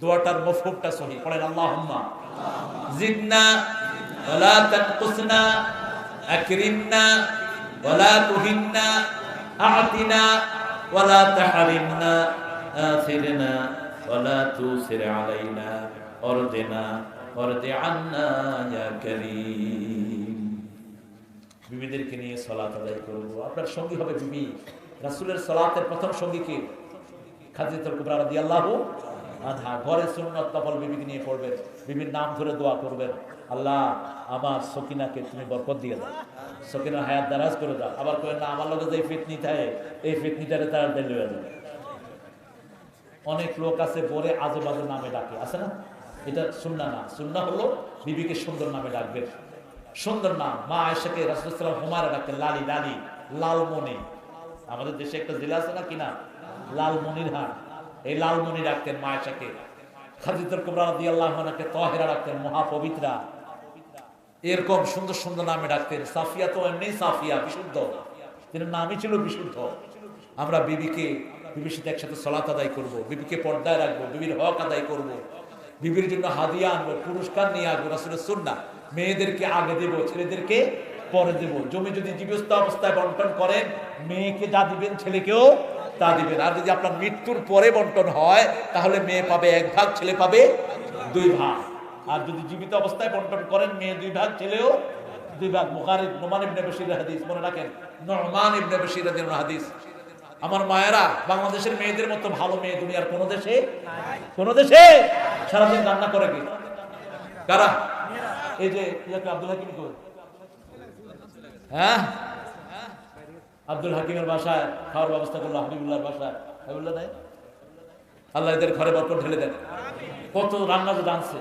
দোয়াটার মফহুমটা সহিহ। পড়েন, আল্লাহুম্মা জিদনা ওয়ালা তানকুসনা, আকরিমনা ওয়ালা তুহিন্না, আ'তিনা ওয়ালা তাহরিমনা, আথিরনা ওয়ালা তুসির আলাইনা, ওয়ারদিনা ওয়ারদি আন্না ইয়া কারীম। বিবিদেরকে নিয়ে সালাত আদায় করব। আপনার সঙ্গী হবে বিবি। রাসূলের সালাতের প্রথম সঙ্গী কে? খাদিজাতুল কুবরা রাদিয়াল্লাহু আনহা। ঘরে সুন্নাত নফল বিবিকে নিয়ে পড়বেন, বিবির নাম ধরে দোয়া করবেন, আল্লাহ আমার সকিনাকে তুমি বরকত দিয়ে দাও, সকিনার হায়াত দারাজ করে দাও। আবার করেন না আমার লগে যে ফিতনি থাকে এই ফিতনিটারে তার দিল। অনেক লোক আছে পরে আজে বাজে নামে ডাকে, আছে না? এটা সুন্নাহ না। সুন্নাহ হলো বিবিকে সুন্দর নামে ডাকবেন, সুন্দর নাম। মা আয়েশাকে রাসূলুল্লাহ সাল্লাল্লাহু আলাইহি ওয়াসাল্লাম হুমায়রা ডাকতেন লালি, লালি, লালমণি। আমাদের দেশে একটা জেলা আছে না কিনা, লালমনিরহাট, এই লালমণি ডাকতেন মা আয়েশাকে। খাদিজাতুল কুবরা রাদিয়াল্লাহু আনহাকে তাহেরা ডাকতেন, মহাপবিত্রা। এরকম সুন্দর সুন্দর নামে ডাকতেন। সাফিয়া তো এমনি সাফিয়া, বিশুদ্ধ, তিনি নামই ছিল বিশুদ্ধ। আমরা বিবির সাথে একসাথে সালাত আদায় করব, বিবিকে পর্দায় রাখবো, বিবির হক আদায় করব, বিবির জন্য হাদিয়া আনবো, পুরস্কার নিয়ে আসবো। রাসূলের সুন্নাহ মেয়েদেরকে আগে দেব, ছেলেদেরকে পরে দেব। জমি যদি জীবস্থ অবস্থায় বন্টন করেন, মেয়েকে যা দিবেন ছেলেকেও তা দিবেন। আর যদি আপনার মৃত্যুর পরে বন্টন হয় তাহলে মেয়ে পাবে 1 ভাগ, ছেলে পাবে 2 ভাগ। আর যদি জীবিত অবস্থায় বন্টন করেন, মেয়ে 2 ভাগ, ছেলেও 2 ভাগ। বুখারী নুমান ইবনে বশীর হাদিস, মনে রাখেন, নুমান ইবনে বশীর রাদিয়াল্লাহু হাদিস। আমার মায়েরা, বাংলাদেশের মেয়েদের মতো ভালো মেয়ে দুনিয়ার কোন দেশে সারাদিন রান্না করে কি? কারা? এই যে আব্দুল হাকিম কই? হ্যাঁ, আব্দুল হাকিমের বাসায় খাওয়ার ব্যবস্থা করলো, হাবিবুল্লাহর বাসায়। হাবিবুল্লাহ নাই, আল্লাহ এদের ঘরে বরকত ঢেলে দেন। কত রান্না যে জানছে।